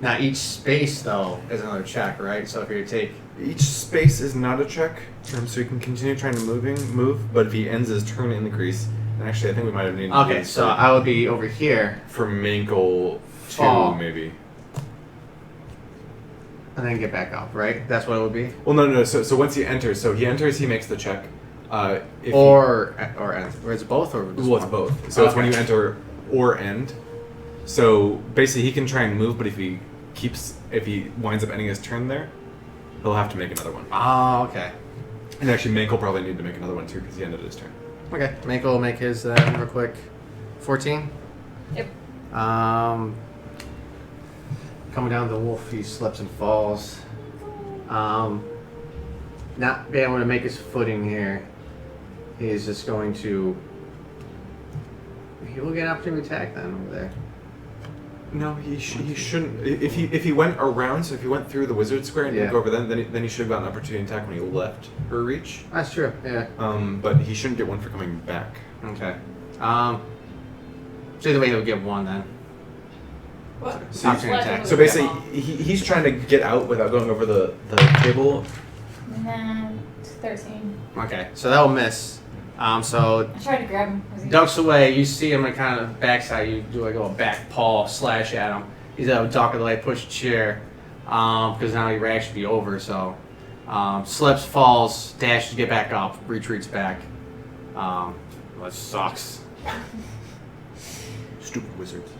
Now each space though is another check, right? So if you take Each space is not a check, so he can continue trying to move. But if he ends his turn in the crease, and actually I think we might have needed. to do okay, this so I would be over here for Minkle 2 Fall. maybe. and then get back up, right? That's what it would be. Well, no. So once he enters, he makes the check. If Or end. Or is it both or just well, it's one? both. So it's when Okay. you enter or end. So basically, he can try and move, but if he winds up ending his turn there, he'll have to make another one. Oh, okay. And actually, Mank will probably need to make another one too because he ended his turn. Okay, Mako will make his real quick. 14. Yep. Coming down the wolf, he slips and falls. Not being able to make his footing here, he's just going to. He will get an opportunity to attack then over there. No, he shouldn't. If he went around, so if he went through the wizard square and Yeah. didn't go over then he should have gotten an opportunity to attack when he left her reach. That's true. Yeah. But he shouldn't get one for coming back. Okay. So either way, he'll get one then. What? So, Opportunity attack. so basically, he's trying to get out without going over the table. Nah, 13. Okay, so that'll miss. So I tried to grab him. ducks away. You see him in kind of backside. You do like a back paw slash at him. He's out of dock of the light, push chair, because now he would actually be over. So slips, falls, dashes to get back up, retreats back. Which sucks. Stupid wizards.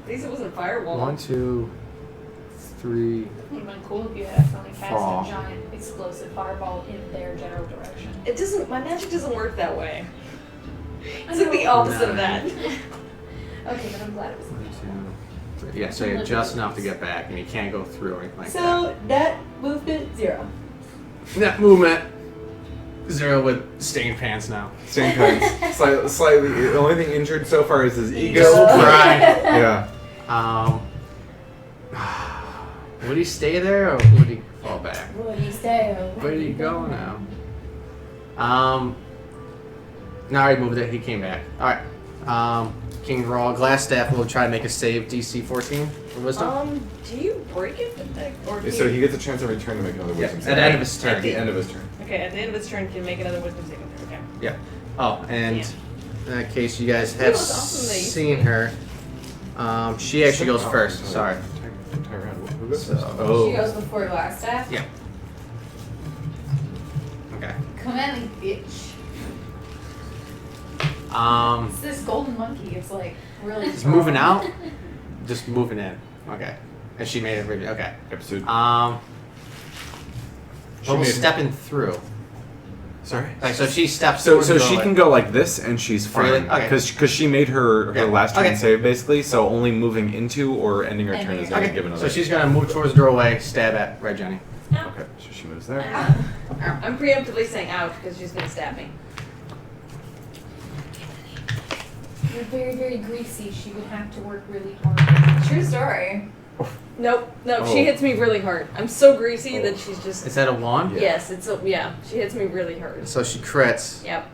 At least it wasn't firewall. 1, 2, 3. It would have been cool if you had accidentally cast Fall. a giant explosive fireball in their general direction. It doesn't. My magic doesn't work that way. I It's like the know. opposite of that. Okay, but I'm glad it was. 1, 2, 3. Yeah, so you're just enough to get back, and you can't go through or anything like So that movement 0. that. That movement. 0 with stained pants now. Same kind. Slightly. The only thing injured so far is his ego. Pride. Yeah. Would he stay there or would he fall back? Would he stay? Where did he go now? No, I moved it. He came back. All right. King Raw GlassStaff will try to make a save. DC 14 for wisdom. Do you break it? Or do So you- he gets a chance every turn to make another wisdom at save. the end of his turn. At the end of his turn. Okay, at the end of his turn, can make another wisdom saving throw. Okay. Yeah. Oh, and Yeah. in that case, you guys It have was awesome that you- seen her. She actually goes first. Sorry. Who goes So, first? She goes before GlassStaff. Yeah. Okay. Come at me, bitch. It's this golden monkey. It's like really. He's moving out. Just moving in. Okay. And she made it. Okay. Episode. Almost made- stepping through. Sorry. Like, so she steps So through the she doorway. can go like this and she's Really? fine Okay. because she made her Okay. last turn Okay. save basically. So only moving into or ending her turn Ending is her going to Okay. give another. So she's gonna move towards the doorway, stab at Red Jenny. Okay. So she moves there. I'm preemptively saying out because she's gonna stab me. You're very, very greasy. She would have to work really hard. True story. Nope. No, Oh. she hits me really hard. I'm so greasy that she's just. Is that a 1? Yeah. Yes, it's a yeah. She hits me really hard. So she crits. Yep.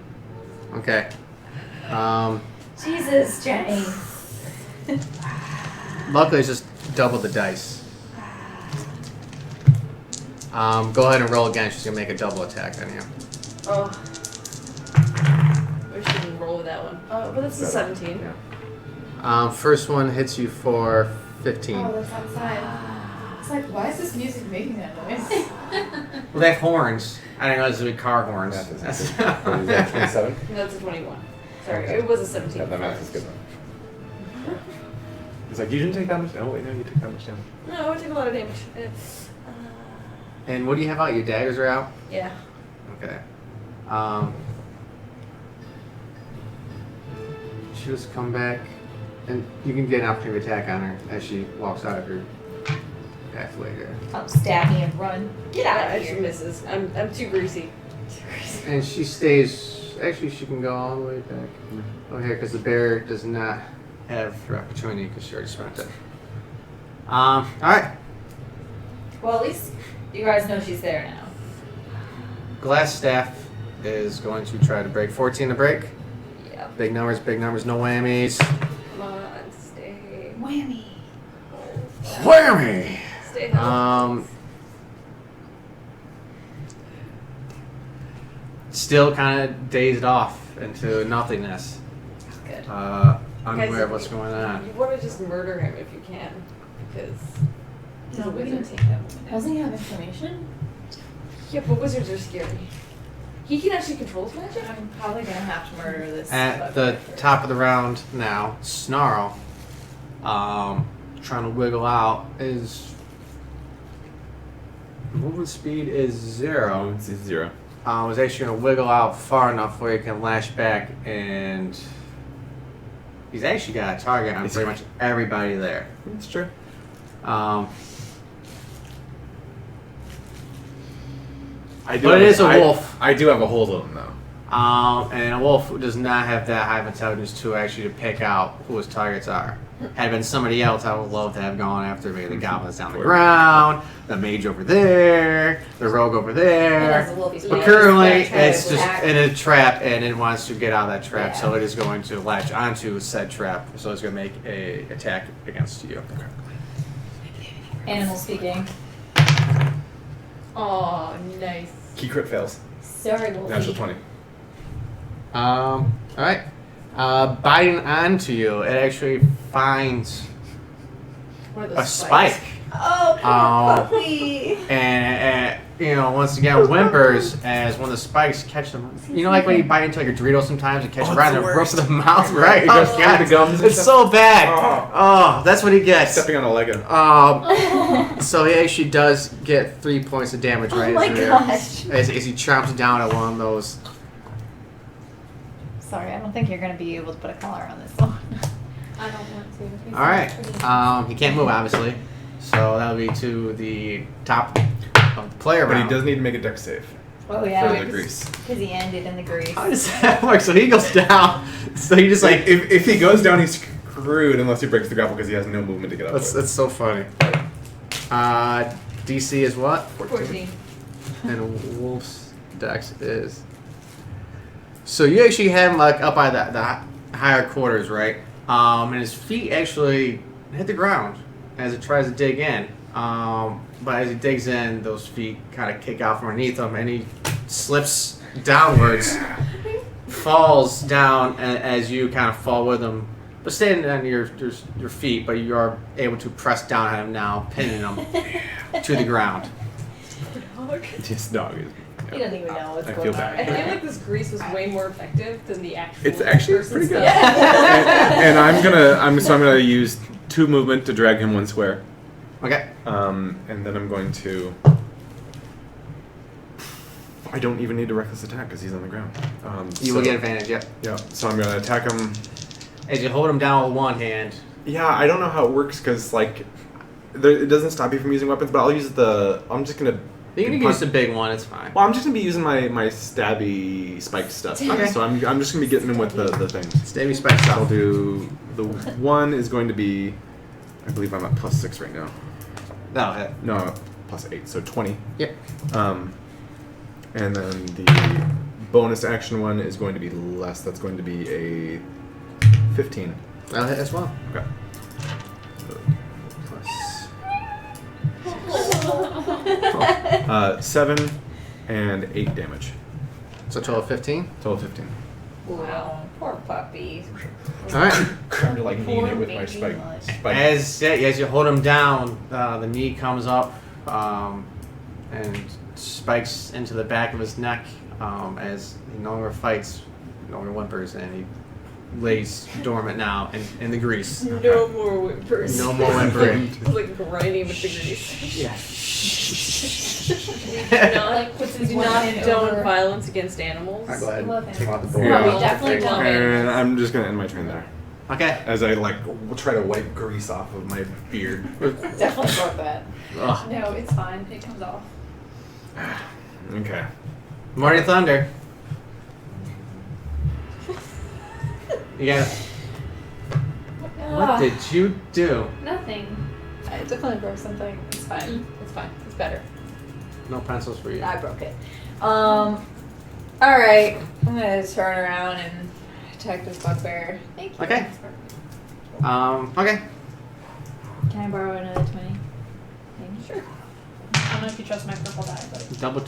Okay. Jesus, Jenny. Luckily, it's just double the dice. Go ahead and roll again. She's gonna make a double attack on you. Oh. We shouldn't roll with that one. Oh, but that's a 17. First one hits you for 15. Oh, that's outside. It's like, why is this music making that noise? Well, they have horns. I didn't know this would be car horns. Math is That's- good. What is that, 27? That's a 21. Sorry, Okay. it was a 17. Yeah, that math is good. It's like, you didn't take that much. Oh, wait, no, you took that much damage. No, I took a lot of damage. And what do you have out? Your daggers are out? Yeah. Okay. She'll just come back, and you can get an opportunity to attack on her as she walks out of her pathway here. I'll stab me and run. Get out Yeah, of she here. misses. I'm too greasy. And she stays. Actually, she can go all the way back over here because the bear does not have her opportunity because she already spent it. All right. Well, at least you guys know she's there now. GlassStaff is going to try to break 14 to break. Yep. Big numbers, no whammies. Come on. Whammy. Whammy! Stay healthy. Still kind of dazed off into nothingness. Good. Unaware of what's going on. You want to just murder him if you can, because he's No, a we're gonna wizard. take that one. Doesn't he have information? Yeah, but wizards are scary. He can actually control his magic. I'm probably gonna have to murder this. At the top of the round now, Snarl, trying to wiggle out. His movement speed is 0. It's 0. Was actually going to wiggle out far enough where he can lash back, and he's actually got a target on pretty much everybody there. That's true. But it is a wolf. I do have a hold of him though. And a wolf does not have that high of intelligence to actually pick out who his targets are. Had it been somebody else, I would love to have gone after maybe the goblins down the ground, the mage over there, the rogue over there. But currently, it's just in a trap, and it wants to get out of that trap, so it is going to latch onto said trap. So it's going to make a attack against you. Animal speaking. Oh, nice. Key crit fails. Sorry, Wolfie. Natural 20. All right. Biting onto you, it actually finds One of a those spike. Oh, poor puppy. And once again, whimpers as one of the spikes catch them. You know, like when you bite into like a Dorito sometimes, it catches right in the roof of the mouth, right? It goes through the gums and It's stuff. so bad. Oh, that's what he gets. Stepping on a Lego. So he actually does get 3 points of damage right Oh my in there gosh. as he chomps down at one of those. Sorry, I don't think you're gonna be able to put a collar on this one. I don't want to. It's All right. pretty- He can't move, obviously. So that'll be to the top of the player But he round. does need to make a dex save Oh for yeah, the grease. because he ended in the grease. How does that work? So he goes down. So he just like if he goes down, he's screwed unless he breaks the grapple because he has no movement to get up. that's with. so funny. DC is what? 14. And Wolf's dex is. So you actually have him like up by the higher quarters, right? And his feet actually hit the ground as it tries to dig in. But as he digs in, those feet kind of kick out from underneath him, and he slips downwards, falls down as you kind of fall with him. But staying on your feet, but you are able to press down on him now, pinning him to the ground. This dog is. He doesn't even know what's I going feel on. bad. I feel like this grease was way more effective than the actual. It's actually person pretty good. stuff. and I'm gonna use 2 movement to drag him 1 square. Okay. And then I'm going to. I don't even need to reckless attack because he's on the ground. You will get advantage, yeah. Yeah. So I'm gonna attack him. As you hold him down with one hand. Yeah, I don't know how it works because like, it doesn't stop you from using weapons, but I'll use the. I'm just gonna. You can use the big one, it's fine. Well, I'm just gonna be using my stabby spike stuff. Okay. So I'm just gonna be getting him with the thing. Stabby spike I'll stuff. do the 1 is going to be. I believe I'm at +6 right now. That'll hit. No, I'm at +8, so 20. Yep. And then the bonus action one is going to be less. That's going to be a 15. That'll hit as well. Okay. Plus. 7 and 8 damage. So total of 15. Total 15. Wow, poor puppy. Alright. Trying to like knead it with my baby spike. As you hold him down, the knee comes up and spikes into the back of his neck as he no longer fights, no longer whimpers, and he lays dormant now in the grease. No more whimpers. No more whimpering. It's like grinding with the grease. Yeah. Do not, Like, puts his do one not hand condone over- violence against animals. Alright, go ahead. Love Take him. out the No, board. we definitely Take love one. it. And I'm just gonna end my turn there Okay. as I like try to wipe grease off of my beard. Definitely broke that. Ugh. No, it's fine. It comes off. Okay. Morning Thunder. You got it. What did you do? Nothing. I definitely broke something. It's fine. It's fine. It's better. No pencils for you. I broke it. Alright. I'm gonna turn around and attack this bugbear. Thank you. Okay. Okay. Can I borrow another 20? Sure. I don't know if you trust my purple die, but Double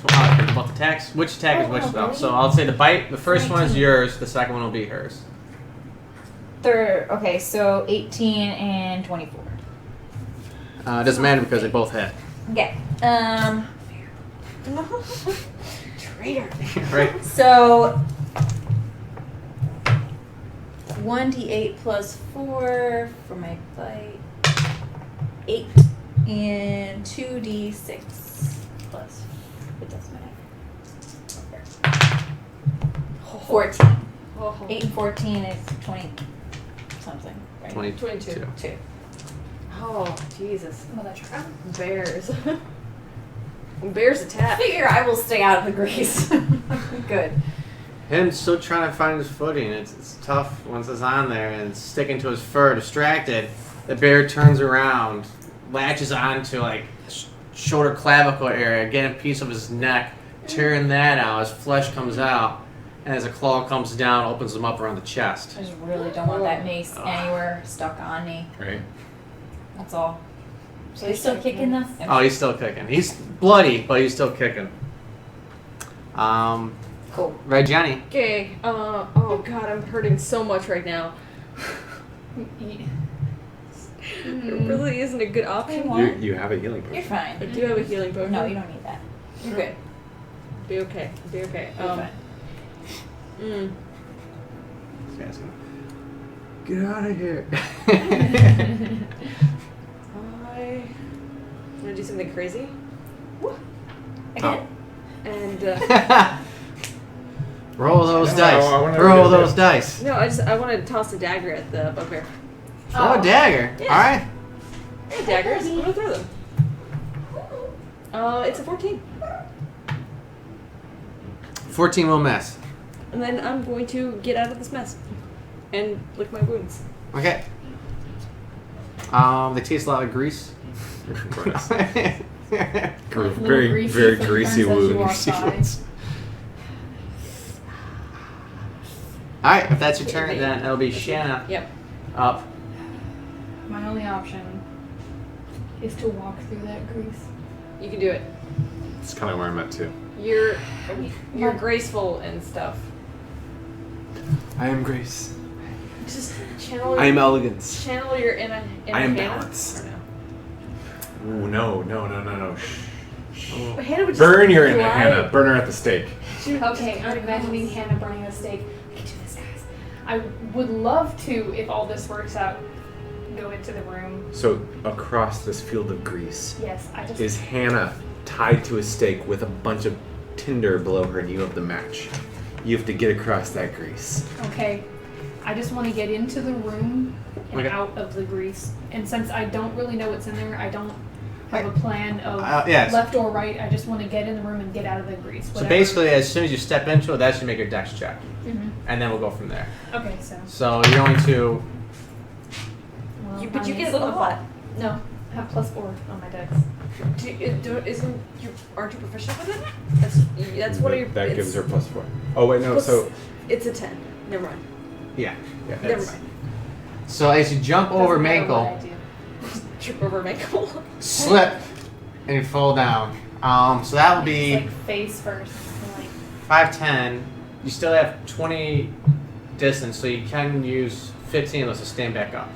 both attacks. Which attack is which Oh, though? really? So I'll say the bite. The first one is 19. yours. The second one will be hers. Okay, so 18 and 24. It doesn't matter because they both hit. Okay. Traitor. Right. So 1d8 plus 4 for my bite. 8 and 2d6 plus. It doesn't matter. 14. 8 and 14 is 20 something. Right? 22. 2. Oh, Jesus. well, that's true. Bears. Bears attack. Figure I will stay out of the grease. Good. Him still trying to find his footing. It's tough once it's on there and it's sticking to his fur. Distracted, the bear turns around, latches onto like shoulder clavicle area, getting a piece of his neck, tearing that out. His flesh comes out, and as a claw comes down, opens him up around the chest. I just really don't want that mace anywhere stuck on me. Right. That's all. So he's still kicking this? Oh, he's still kicking. He's bloody, but he's still kicking. Cool. Right, Jenny. Okay. Oh God, I'm hurting so much right now. It really isn't a good option. What? You have a healing You're potion. fine. I do have a healing potion. No, you don't need that. You're good. Be okay. Be okay. You're fine. This guy's gonna get out of here. I'm gonna do something crazy, Again. and Roll those No, dice. I wanna Roll get those it. dice. no, I want to toss a dagger at the bugbear. Throw a dagger. Yeah. All right. Hey, daggers. I'm gonna throw them. It's a 14, 14 will miss. and then I'm going to get out of this mess and lick my wounds. Okay. They taste a lot of grease. Gross. Like little Very, very footprints greasy as you wounds. walk by. Alright, if that's your turn, then it'll be Shanna Yep. up. My only option is to walk through that grease. You can do it. It's kind of where I'm at too. You're graceful and stuff. I am grace. Just channel. I am elegance. Channel your inner. I am Hannah. balance. Or no? Ooh, no. But Hannah would just Burn your inner glide. Hannah. Burn her at the stake. Okay, I'm imagining Hannah burning a stake. I can do this, guys. I would love to, if all this works out, go into the room. So across this field of grease Yes, I just. is Hannah tied to a stake with a bunch of tinder below her, and you have the match. You have to get across that grease. Okay. I just want to get into the room and Okay. out of the grease. And since I don't really know what's in there, I don't have a plan of yes. left or right. I just want to get in the room and get out of the grease. So whatever. basically, as soon as you step into it, that should make your dex check. Mhm. And then we'll go from there. Okay, so. So you're going to. Well, But you I get mean, a lot. No, I have +4 on my dex. Aren't you proficient with it? That's one of your. That it's- gives her +4. Oh wait, no. plus- So It's a 10. Never mind. Yeah. Never it's- mind. So as you jump over Doesn't matter what Mankle, I do. Trip over Michael. slip, and you fall down. So that will It's be like face first. And like, 5'10". You still have 20 distance, so you can use 15 of those to stand back up.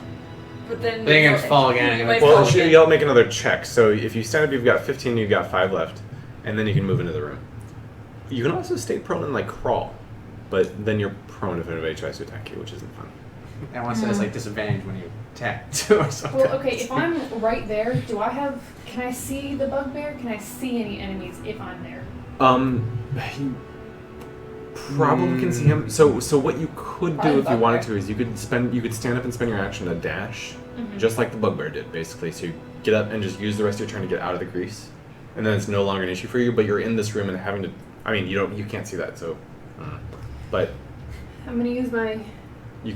But then Then you're gonna fall again. You might well, fall again. y'all make another check. So if you stand up, you've got 15. You've got 5 left, and then you can move into the room. You can also stay prone and like crawl, but then you're prone if anybody tries to attack you, which isn't fun. And once there's like disadvantage when you attack too or something. well, okay, if I'm right there, can I see the bugbear? Can I see any enemies if I'm there? You probably can see him. So what you could do Probably if you wanted bugbear. to is you could stand up and spend your action to dash, Mhm. just like the bugbear did, basically. So you get up and just use the rest of your turn to get out of the grease, and then it's no longer an issue for you. But you're in this room and having to. I mean, you can't see that. So, but I'm gonna use my you.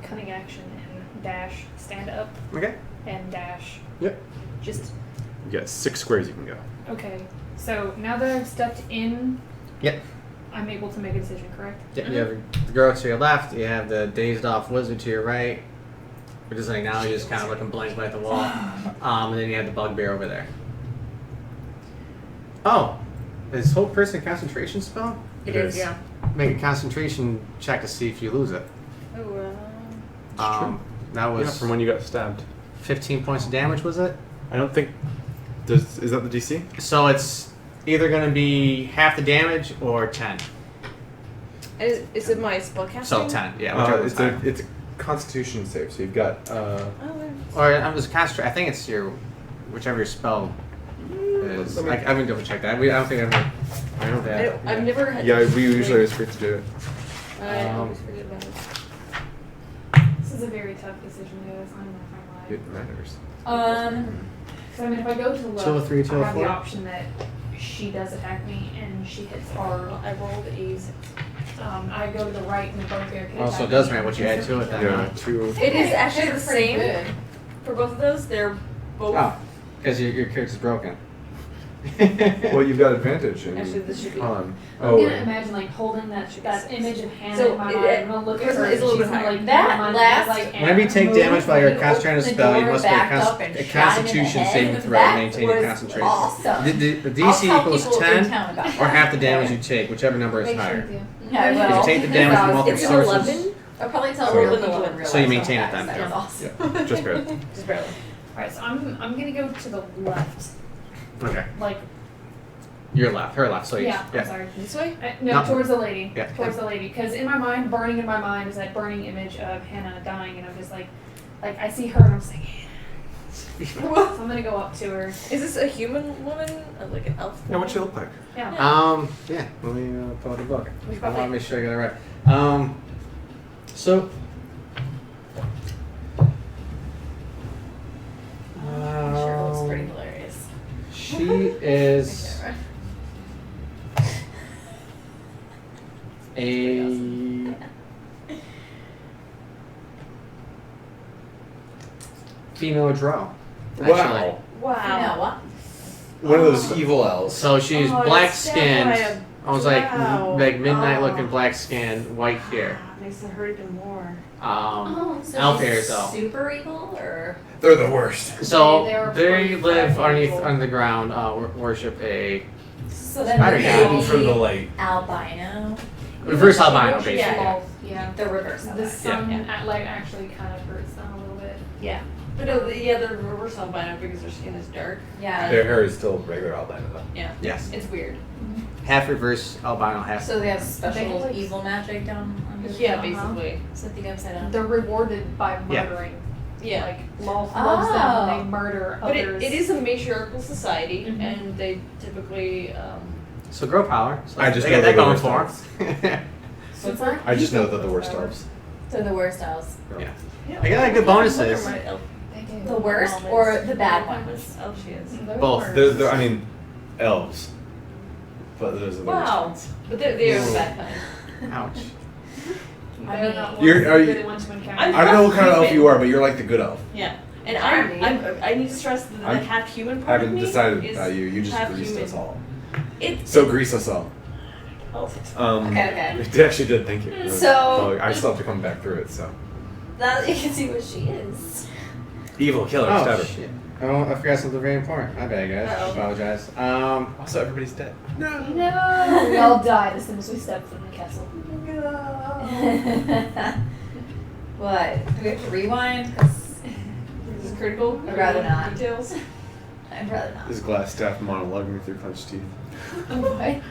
cunning action and dash, stand up Okay. and dash. Yep. Just You got 6 squares you can go. okay. So now that I've stepped in, Yep. I'm able to make a decision, correct? You have the girl to your left. You have the dazed off wizard to your right. which is like now you're just kind of looking blankly at the wall. And then you have the bugbear over there. Oh, is Hope Person a concentration spell? It is, yeah. Make a concentration check to see if you lose it. Oh, That was Yeah, from when you got stabbed. 15 points of damage, was it? I don't think. Is that the DC? So it's either going to be half the damage or 10. Is it my spellcasting? So 10, yeah. Whichever It's a Constitution save, so you've got. Or I was concentrate. I think it's whichever your spell is. I'm gonna double check that. I don't think I've never had. Yeah, we usually always forget to do it. I always forget about it. This is a very tough decision, guys. I'm not gonna It matters. lie. So I mean, if I go to the left, 203, I have the 204? option that she does attack me and she hits hard. I rolled a 6. I go to the right and the bugbear can Also, attack it does me. matter what you add to it then. Yeah, 2. It is actually the That's pretty same good. for both of those. They're both. Oh, because your character's broken. Well, you've got advantage. And Actually, this should be. on. I'm gonna imagine like holding that image of Hannah So in my it- mind. I'm gonna look at person her. is a little she's bit gonna, higher. like That my mind last- is like Whenever you take Anna. damage while you're Move, concentrating on a open the spell, you door, must make backed up, and a shot him in the Constitution head. saving throw to That maintain your was concentration. awesome. The I'll DC tell equals people in 10 town about or that. half the damage you take, whichever number is Make sure higher. you do. I will. If you take the damage from multiple It's an sources, 11. I'll probably tell So- real people in real So you life maintain it sometimes. then. That was awesome. Yeah, just barely. Just barely. Alright, so I'm gonna go to the left. okay, Like your left, her left. So you, yeah, I'm sorry. This way? No, No. towards the lady. Yeah. Towards the lady. Because in my mind, burning in my mind is that burning image of Hannah dying, and I'm just like I see her and I'm just like, Hannah. So I'm gonna go up to her. Is this a human woman? Like an elf? Yeah, what's she look like? Yeah. Yeah. Let me pull out the book. We I probably- want to make sure I get it right. So. I'm sure it looks pretty hilarious. She is a female drow. Actually. Wow. Wow. You know what? One of those evil elves. So she's Oh, black it's stabbed by skinned. a I was like drow. midnight looking Oh. black skin, white hair. Makes it hurt even more. So elf she's hairs though. super evil, or They're the worst. So They're they pretty live fragile. under the ground, worship a so then Spider maybe guy. Hidden from the light. albino, reverse albino, She basically. evolved, yeah. the reverse of The that. sun light actually kind of hurts them a little bit. Yeah, But no, they're reverse albino because their skin is dark. yeah. Their hair is still regular albino though. Yeah. Yes. It's weird. Half reverse albino, half. So they have special They- evil magic down under. Yeah, the- basically. So the upside down. They're rewarded by Yeah. murdering. Yeah. Like Lolth loves them Oh. and they murder But others. it is a matriarchal society, Mhm. and they typically. So grow power. So I just they know got that they're going the for worst 'em. What's that? I just know that the worst elves. So the worst elves. I got like good bonuses. They do. The worst or the bad ones? Oh, she is. They're Both. worse. I mean, elves. But those are the worst Wow. ones. But they are the bad kind. Ouch. They're not ones You're- are that you- really want to encounter. I'm- I don't know what kind of elf you are, but you're like the good elf. Yeah. And Alrighty. I need to stress that the I'm- half human I part of haven't me decided is about you. You just half greased human. us all. It's So grease us all. oh, Okay. It actually did. Thank you. So- I still have to come back through it. So Now that you can see what she is. evil killer. Oh stabber. shit. Oh, I forgot something very important. My bad, guys. Uh-oh. I apologize. Also, everybody's dead. No, we all died as soon as we stepped from the castle. What? Do we have to rewind? Because this is critical. I'd rather not. Details. I'd rather not. His glass staff monologuing through clenched teeth. What?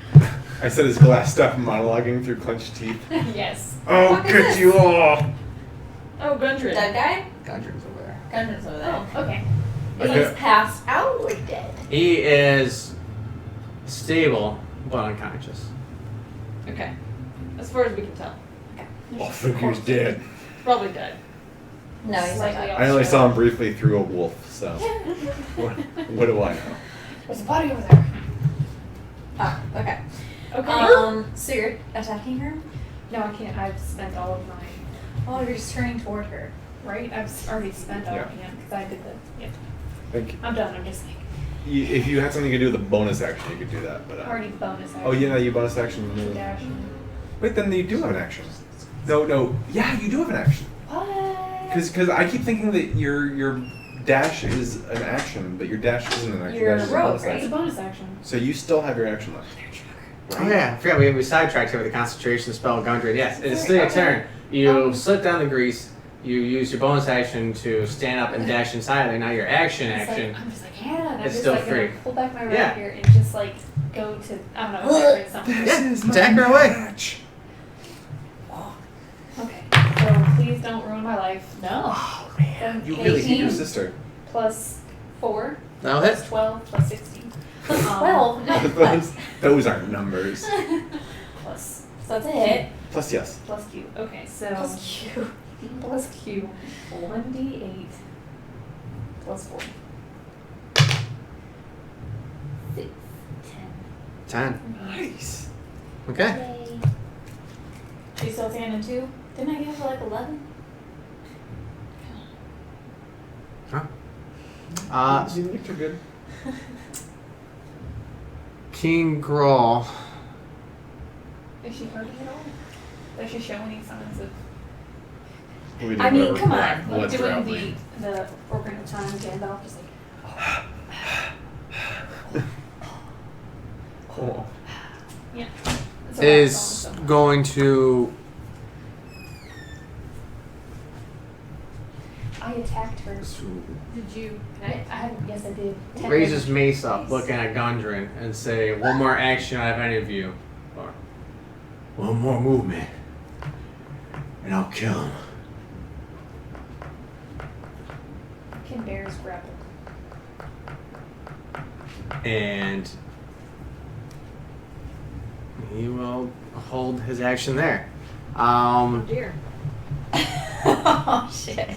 I said his glass staff monologuing through clenched teeth. Yes. I'll What is get this? you all. Oh, Gundren. That guy? Gundren's over there. Gundren's over there. Oh, okay. He's Okay. passed out or dead? He is stable but unconscious. Okay. As far as we can tell. I think he's dead. Probably dead. No, he's not Slightly dead. I only saw him briefly through a wolf, so what do I know? There's a body over there. Oh, okay. Okay. So you're attacking her? No, I can't. I've spent all of mine. Oh, you're just turning toward her. Right? I've already spent all of Yeah. mine because I did the. Yeah. Thank you. I'm done. I'm just like If you had something to do with a bonus action, you could do that. But already bonus action. oh yeah, you bonus action. Dash. Wait, then you do have an action. No. Yeah, you do have an action. What? Because I keep thinking that your dash is an action, but your dash isn't an action. You're Dash is a rogue, bonus right? It's a action. bonus action. So you still have your action left. Oh yeah, I forgot we sidetracked here with the concentration spell Gundren. Yes, it's still your turn. You slip down the grease. You use your bonus action to stand up and dash inside of there. Now your action It's action. Like, I'm just like, yeah, and I'm It's just still like free. gonna pull back my Yeah. rapier and just like go to, I don't know, separate something. Yeah, attack her away. Okay, so please don't ruin my life. No. Oh man, you really hate 18 your sister. plus 4 That'll plus hit. 12 plus 16. Well, Those aren't numbers. Plus so that's a hit. Plus yes. plus Q. Okay, so Plus Q. plus Q. 1d8 plus 4. 6, 10. 10. Nice. Okay. Yay. You still standing too? Didn't I give her like 11? You looked her good. King Grawl. Is she hurting at all? Does she show any signs of I mean, come on. like doing the Ocarina of Time Gandalf just like Oh. yeah. It's a rap song, Is so. going to I attacked her. Did you? Yes, I did. 10 raise his damage. mace up, looking at Gundren, and say, "One more action out of any of you, or one more movement, and I'll kill him." Can bears grapple? And he will hold his action there. Dear. Oh shit.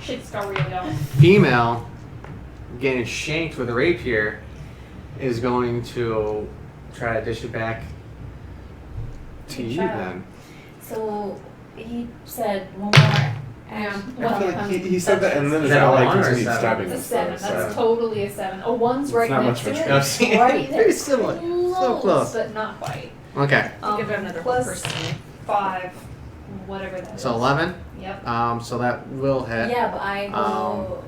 Shit's got really going. Female getting shanked with a rapier is going to try to dish it back to Good you job. then. So he said one more action. I feel like he said that, and then Is his that a ally one or continued seven? stabbing It's a him. 7. That's totally a 7. A 1's right not next much to of a it. I've seen it. Right, Very that's similar. So close. But not quite. Okay, Think of another plus person. 5, whatever that is. so 11. Yep. So that will hit. Yeah, but I go.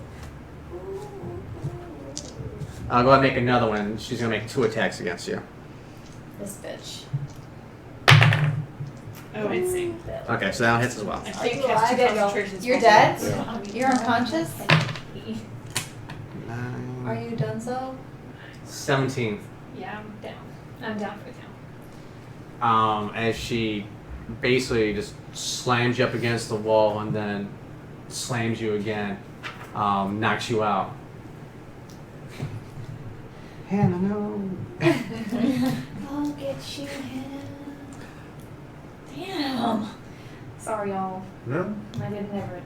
I'll go ahead and make another one. She's gonna make 2 attacks against you. This bitch. Oh, I see. Okay, so that hits as well. I I think think cast two concentration You're spells. dead? Yeah. You're unconscious? 9, Are you done so? 17. Yeah, I'm down. I'm down for the count. As she basically just slams you up against the wall and then slams you again, knocks you out. Hannah, no. I'll get you him. Damn. Sorry, y'all. No? I didn't ever.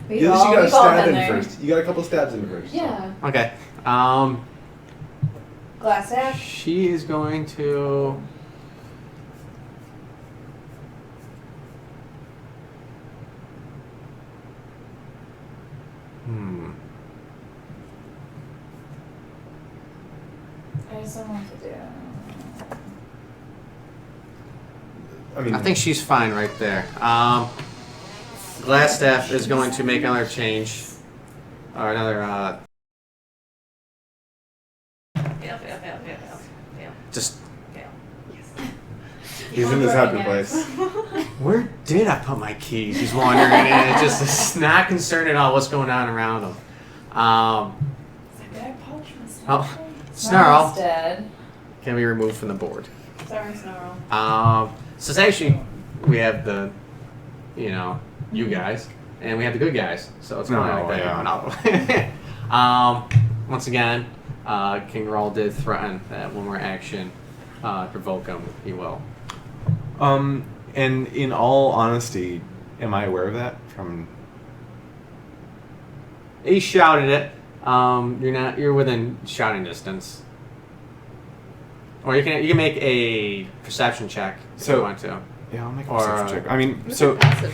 We've You all, got a we've all stab been in there. first. You got a couple stabs in first. Yeah. Okay. GlassStaff. She is going to. I just don't know what to do. I mean, I think she's fine right there. GlassStaff is going to make another change. Or another, Fail. just. he's in his happy place. Where did I put my keys? He's wondering, and it just is not concerned at all what's going on around him. Did I polish my stuff? Oh, Snarl dead. can be removed from the board. Sorry, Snarl. So it's actually, we have the, you guys, and we have the good guys. So it's No, kind of like yeah. that. Once again, King Rawl did threaten that one more action, provoke him, he will. And in all honesty, am I aware of that from? He shouted it. You're within shouting distance. Or you can make a perception check if you want to. Yeah, I'll make a Or, perception check. I mean, What's so your passive?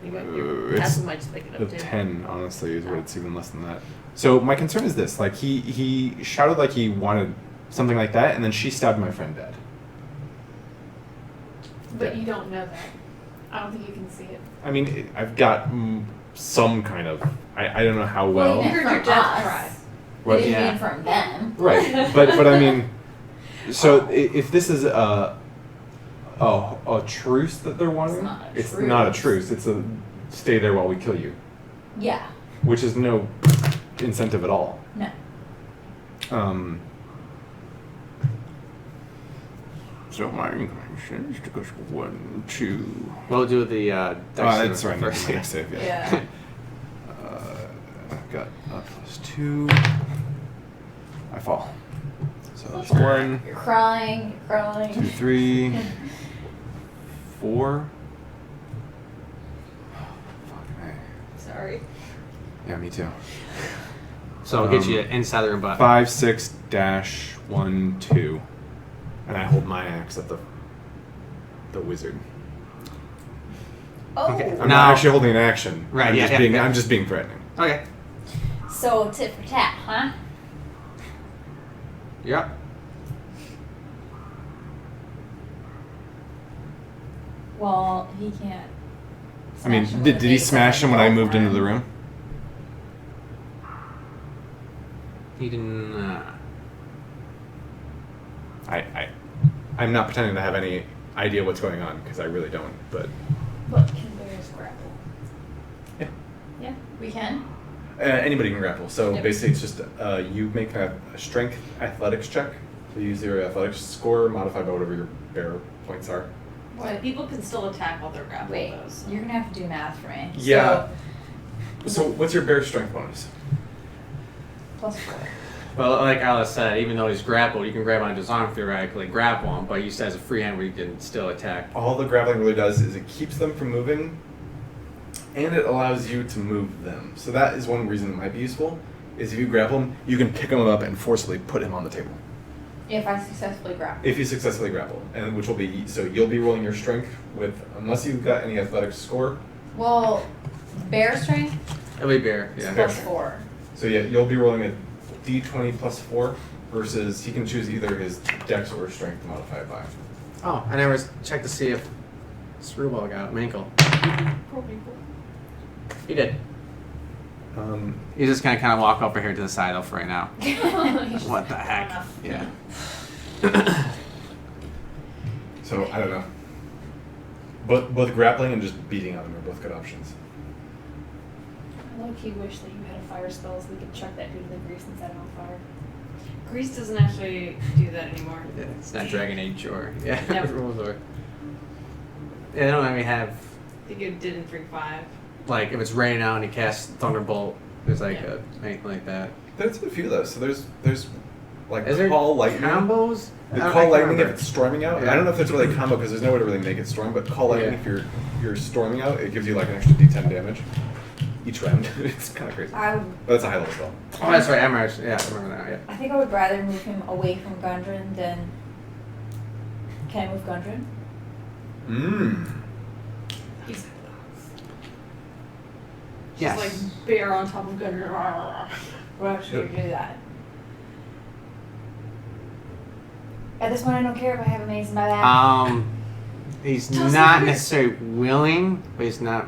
You got your it's passive might just pick it a up too. 10, honestly, is what it's even less than that. So my concern is this: like he shouted like he wanted something like that, and then she stabbed my friend dead. But you don't know that. I don't think you can see it. I mean, I've got some kind of. I don't know how well. you meant Heard from your death us. cry. You What? didn't Yeah. mean from them. Right, but I mean, so if this is a truce that they're wanting, It's not a it's not a truce. truce. It's a stay there while we kill you, Yeah. which is no incentive at all. No. So my inclinations took us 1, 2. We'll do the dex That's save right. first. Next save, yeah. Yeah. I've got a +2. I fall. So it's 1, You're crying. You're crying. 2, 3, 4. Fucking Sorry. A. Yeah, me too. So it'll get you inside the room, but 5, 6-1, 2, and I hold my axe at the wizard. Oh. Okay. I'm Now- not actually holding an action. Right, I'm yeah, just yeah, being. yeah. I'm just being threatening. Okay. So tit for tat, huh? Yep. Well, he can't. I mean, smash him did with he a base smash him and when I go moved for into him. the room? He didn't. I'm not pretending to have any idea what's going on because I really don't. But But can bears grapple? Yeah, we can. anybody can grapple. So Yep. basically, it's just you make a strength athletics check. So you use your athletics score modified by whatever your bear points are. What? People can still attack while they're grappled, Wait, though. So. you're gonna have to do math for me. Yeah. So what's your bear strength bonus? So, +4. Well, like Alice said, even though he's grappled, you can grab onto his arm theoretically, grapple him, but you said as a free hand where you can still attack. All the grappling really does is it keeps them from moving, and it allows you to move them. So that is one reason it might be useful. Is if you grapple him, you can pick him up and forcibly put him on the table. If I successfully grapple. If you successfully grapple, and which will be so you'll be rolling your strength with unless you've got any athletics score. Well, bear strength It'll be bear, is yeah. +4. So yeah, you'll be rolling a d20 +4 versus he can choose either his dex or strength to modify it by. Oh, I never checked to see if Screwball got Mankle. He did. He's just gonna kind of walk over here to the side off right now. What the heck? Yeah. So I don't know. Both grappling and just beating on him are both good options. I low-key wish that you had a fire spell so we could chuck that dude in the grease and set him on fire. Grease doesn't actually do that anymore. Yeah, it's not Dragon Age or yeah, Yep. rules or. Yeah, they don't let me have I think it did in 3.5. like if it's raining out and he casts Thunderbolt. There's like Yeah. anything like that. There's a few though. So there's like Is there call lightning. combos? The I call can't lightning remember. if it's storming out. Yeah. I don't know if it's really a combo because there's no way to really make it storm. But call lightning Yeah. if you're storming out, it gives you like an extra d10 damage each round. It's kind of crazy. I But it's a high level spell. Oh, that's right. I remember that. Yeah. I think I would rather move him away from Gundren than. Can I move Gundren? He's Yes. just like bear on top of Gundren. We'll actually do that. At this point, I don't care if I have a mace in my back. He's Doesn't not hurt. necessarily willing, but he's not.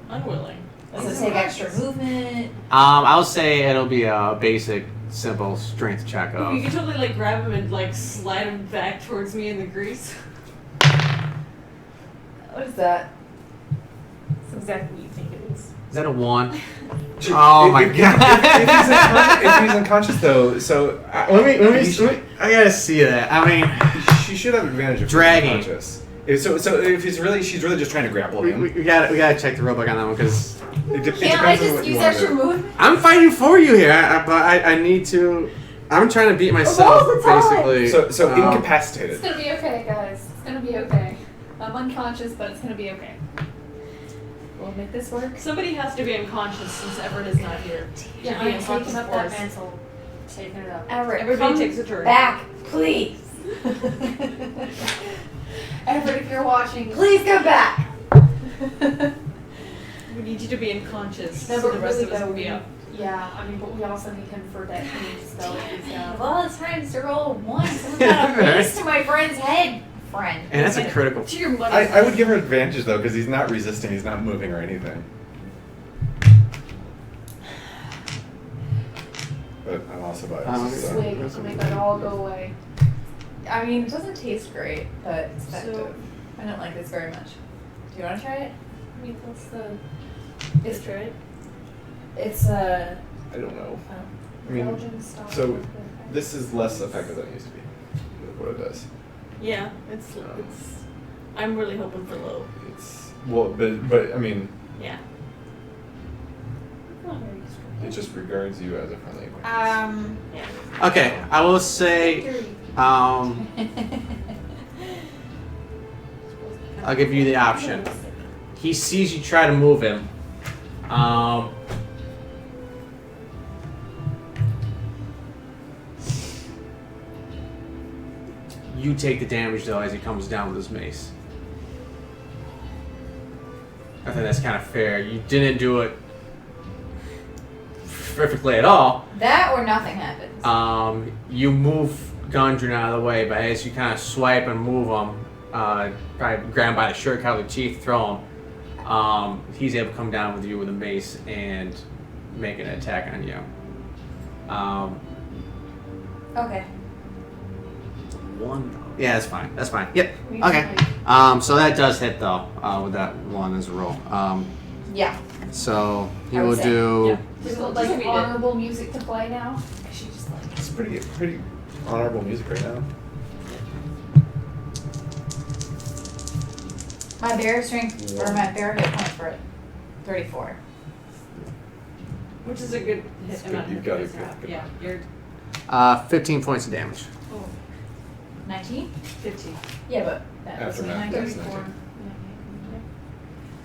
Unwilling. Does it take extra movement? I'll say it'll be a basic, simple strength check You of. can totally like grab him and like slide him back towards me in the grease. What is that? That's exactly what you think it is. Is that a 1? Oh my god! If he's unconscious though, so let me. I gotta see that. I mean, she should have advantage if Dragging. he's unconscious. So if she's really just trying to grapple we him. gotta check the rulebook on that one because It Can't I depends on just what you use want to extra do. movement? I'm fighting for you here, but I need to. I'm trying to beat myself, all the time. basically. So It's incapacitated. gonna be okay, guys. It's gonna be okay. I'm unconscious, but it's gonna be okay. We'll make this work. Somebody has to be unconscious since Everett is not here. Yeah, Should be I'm unconscious taking up for that us. mantle. Taking it up. Everett, Everybody come takes a turn. back, please. Everett, if you're watching, Please come back. We need you to be unconscious No, so but the rest really of us though, can be up. yeah, I mean, but we also need him for that clean spell that he's got. Well, it's time to roll 1. Someone got a mace to my friend's head. friend. And that's a critical. To your money. I would give her advantage though, because he's not resisting, he's not moving or anything. But I'm also biased. So. Swig to make that all go away. I mean, it doesn't taste great, but it's effective. So- I don't like this very much. Do you want to try it? I mean, what's the It's right? It's I don't know. I mean, Belgian style? so this is less effective than it used to be. With what it does. Yeah, it's. I'm really hoping for low. It's well, but I mean, Yeah. Not very strong. it just regards you as a friendly acquaintance. Yeah. Okay, I will say. I'll give you the option. He sees you try to move him. You take the damage though as he comes down with his mace. I think that's kind of fair. You didn't do it perfectly at all. That or nothing happens. You move Gundren out of the way, but as you kind of swipe and move him, probably grab him by the shirt collar teeth, throw him, he's able to come down with you with a mace and make an attack on you. Okay. One. Yeah, that's fine. That's fine. Yep. We Okay. can, So that does hit though, with that one as a roll. Yeah. So he I would will say, do. Is it Just like read it. honorable music to play now? She just like. It's pretty honorable music right now. My bear strength or my bear hit points for 34. Which is a good It's hit good. amount. You've of got hits it. to have. Good. Yeah, you're 15 points of damage. 19? 15. Yeah, but that After was math, that's 34. 19.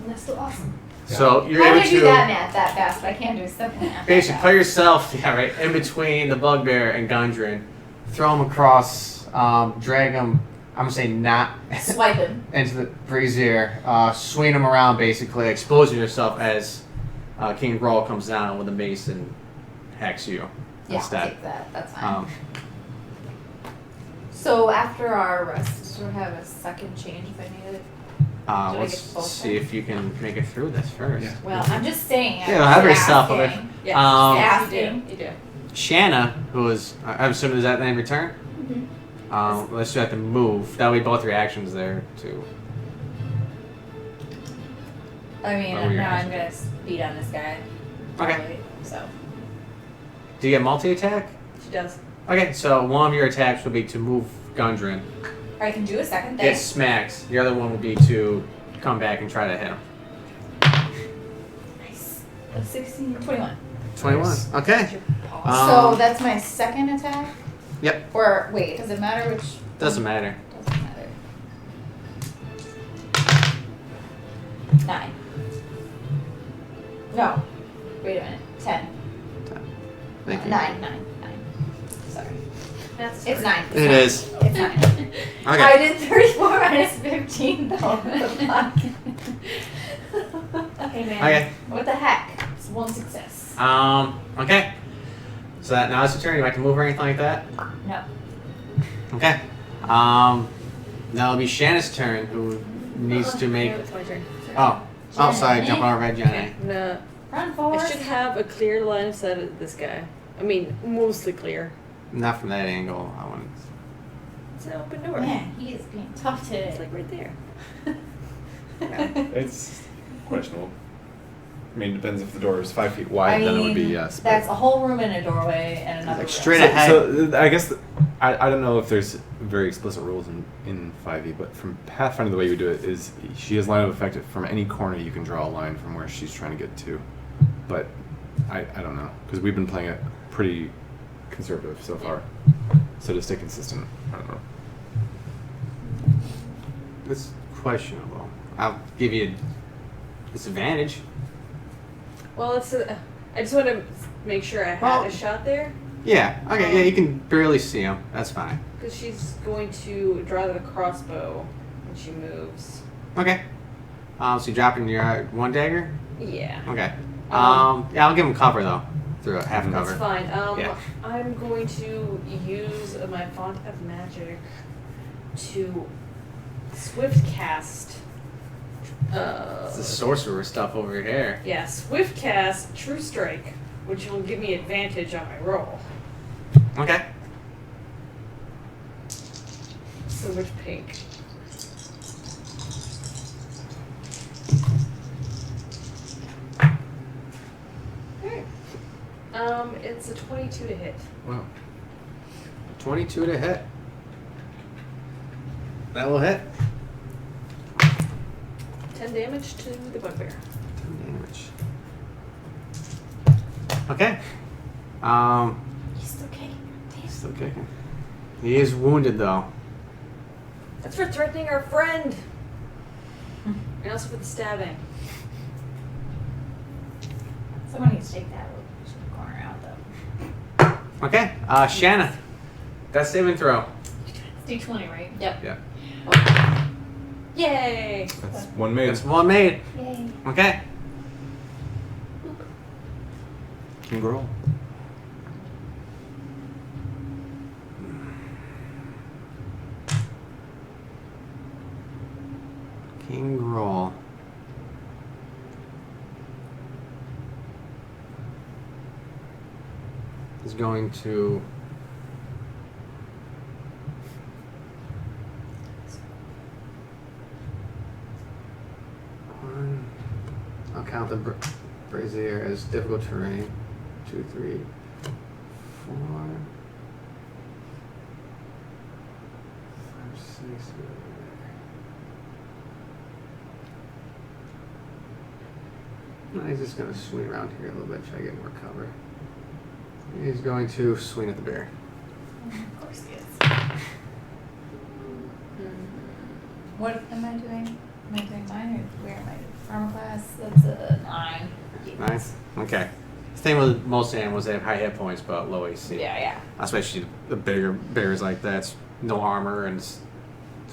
And that's still awesome. So you're How do able I do to that math that fast? But I can't do simple math. basically that put yourself, yeah, right, in between the bugbear and Gundren, throw him across, drag him. I'm gonna say not fast. Swipe him. into the brazier, swing him around, basically exposing yourself as King Brawl comes down with a mace and hacks you Yeah, I'll instead. take that. That's fine. Um, So after our rest, do I have a second change if I need it? I let's get both see if you can make it through this first. Yeah. Well, I'm just saying. I'm Yeah, have just yourself of it. asking. Yeah. Um, you do. Asking. You do. Shanna, who is, I'm assuming is that name return? Let's do have to move. That'll be both reactions there too. I mean, Oh, you're now I'm asking. gonna beat on this guy. Okay. Probably, so. Do you get multi-attack? She does. Okay, so one of your attacks will be to move Gundren. Or I can do a second thing. Get smacked. The other one will be to come back and try to hit him. Nice. 16, 21. 21. Okay. So that's my second attack? Yep. Or wait, does it matter which? Doesn't matter. Doesn't matter. 9. No. Wait a minute. 10. Thank you. 9. Sorry. That's It's 9. It is. It's 9. I Okay. did 34 minus 15 though. What the fuck? Hey man. Okay. What the heck? It's one success. Okay. So that now it's your turn. You like to move or anything like that? No. Okay. Now it'll be Shanna's turn, who needs to make. No, it's my turn. Oh. Oh, sorry. Jenny. Jump over red Jenny. No. Run I forward. should have a clear line of sight of this guy. I mean, mostly clear. Not from that angle. I want. It's an open door. Man, he is being tough It's today. like right there. It's questionable. I mean, it depends if the door is 5 feet I wide, mean, then it would be yes. but- that's a whole room and a doorway and another Like room. straight ahead. So I guess I don't know if there's very explicit rules in 5e, but from Pathfinder the way you do it is she has line of effect from any corner you can draw a line from where she's trying to get to. But I don't know because we've been playing it pretty conservative so far. So to stay consistent, I don't know. It's questionable. I'll give you a disadvantage. Well, it's. I just want to make sure I had Well- a shot there Yeah. Okay. Yeah. You can barely see him. That's fine. because she's going to draw the crossbow when she moves. Okay. So you dropping your one dagger? Yeah. Okay. Yeah, I'll give him cover though, through a half That's cover. fine. Yeah. I'm going to use my font of magic to Swift cast. It's the sorcerer stuff over here. Yeah, swift cast True Strike, which will give me advantage on my roll. Okay. So which pink? Okay. It's a 22 to hit. Wow. 22 to hit. That will hit. 10 damage to the bugbear. 10 damage. Okay. He's still kicking. Damn. Still kicking. He is wounded though. That's for threatening our friend. And also for the stabbing. Someone needs to take that little corner out though. Okay. Shanna. Death saving throw. It's D20, right? Yep. Yeah. Yay! That's one made. That's one made. Yay. Okay. King roll. King roll. Is going to one. I'll count the brazier as difficult terrain. 2, 3, 4, 5, 6. No, he's just going to swing around here a little bit, try to get more cover. He's going to swing at the bear. Of course he is. What am I doing? Am I doing mine or where am I doing? Armor class, that's a 9. Nice. Okay. Same with most animals, they have high hit points but low AC. Yeah. Especially the bigger bears like that. It's no armor and it's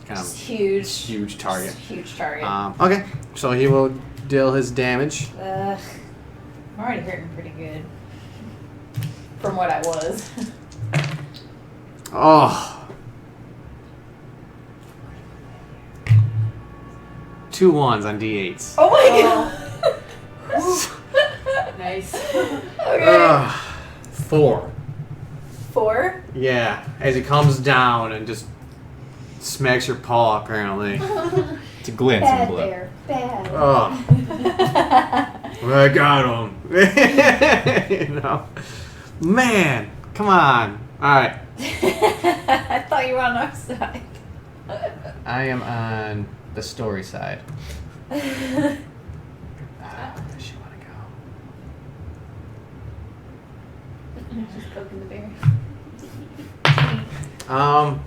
kind Just of huge. huge target. Just huge target. Okay, so he will deal his damage. I'm already hurting pretty good. From what I was. Oh. 2 1s on D8s. Oh my god! Nice. Okay. 4. 4? Yeah, as he comes down and just smacks your paw, apparently. It's a glance in Bad blood. bear. Bad. Oh, I got him. You know, man, come on. All right, I thought you were on our side. I am on the story side. Where does she want to Just poking the bear. go?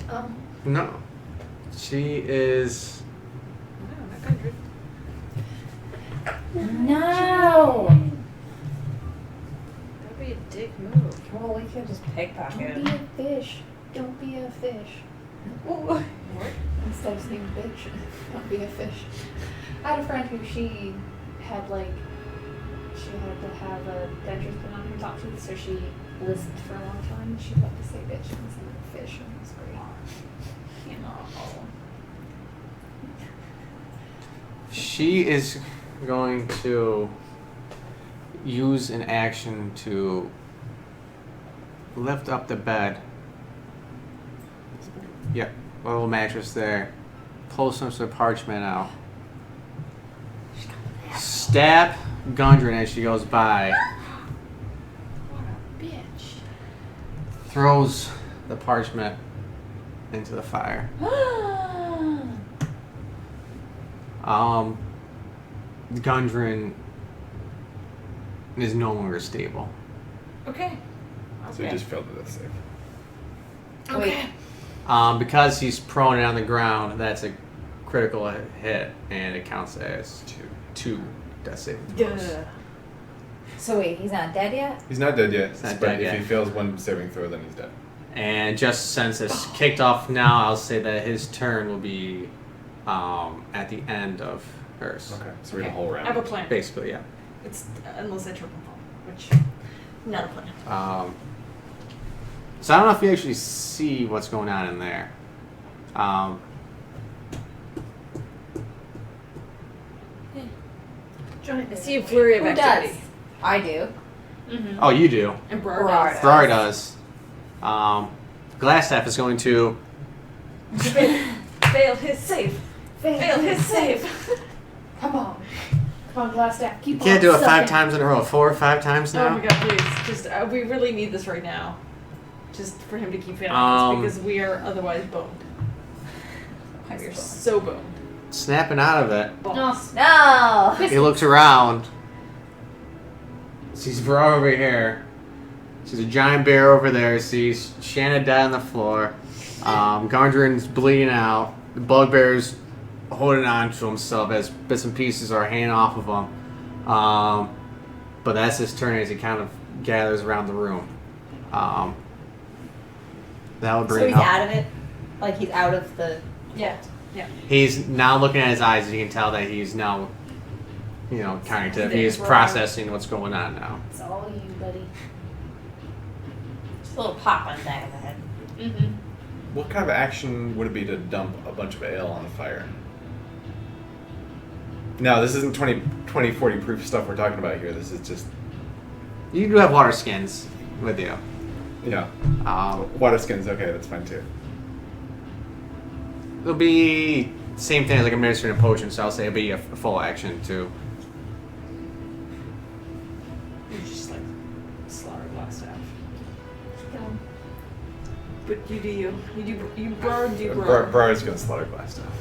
No, she is. No, not Gundren. No! That'd be a dick move. Well, we could just pickpocket him. Don't be a fish. Don't be a fish. What? Instead of saying bitch, don't be a fish. I had a friend who she had to have a dentures put on her top tooth, so she listened for a long time. She loved to say bitch instead of fish, and it was great. You know. She is going to use an action to lift up the bed. Yep, a little mattress there. Pull some sort of parchment out. Stab Gundren as she goes by. What a bitch. Throws the parchment into the fire. Gundren is no longer stable. Okay. So he just failed the death save. Okay. Because he's prone and on the ground, that's a critical hit, and it counts as two death saving throws. Duh. So wait, he's not dead yet? He's not dead yet, not but dead if yet. he fails one saving throw, then he's dead. And just since it's kicked off now, I'll say that his turn will be at the end of hers. Okay, so we're in a whole I have a round. plan. Basically, yeah. It's unless I triple fall, which not a plan. So I don't know if you actually see what's going on in there. I see a flurry of Who activity. does? I do. Mm-hmm. Oh, you do. And Berard Ferrari does. GlassStaff is going to. Fail his save. Fail his save. Come on. Come on, GlassStaff. Keep You can't do it 5 sucking. times in a row. 4 or 5 times Oh now. my god, please. Just, we really need this right now. Just for him to keep failing us because we are otherwise boned. We are so boned. Snapping out of it. Boss. No. He looks around. Sees Ferrari over here. Sees a giant bear over there. Sees Shanna dead on the floor. Gundren's bleeding out. The bugbear's holding on to himself as bits and pieces are hanging off of him. But that's his turn as he kind of gathers around the room. That would So bring he's up. out of it? Like he's out of the... Yeah. Yeah. He's now looking at his eyes. You can tell that he's now, cognitive. He's There. processing what's going on now. It's all you, buddy. Just a little pop on the back of the head. Mm-hmm. What kind of action would it be to dump a bunch of ale on the fire? No, this isn't 2040 proof stuff we're talking about here. This is just, You do have water skins with you. yeah. Um, Water skins, okay, that's fine too. It'll be same thing as like administering a potion, so I'll say it'll be a full action too. You just like slaughter GlassStaff. Kill him. But you do you. You Berard do Brar Berard. Brar's gonna slaughter GlassStaff.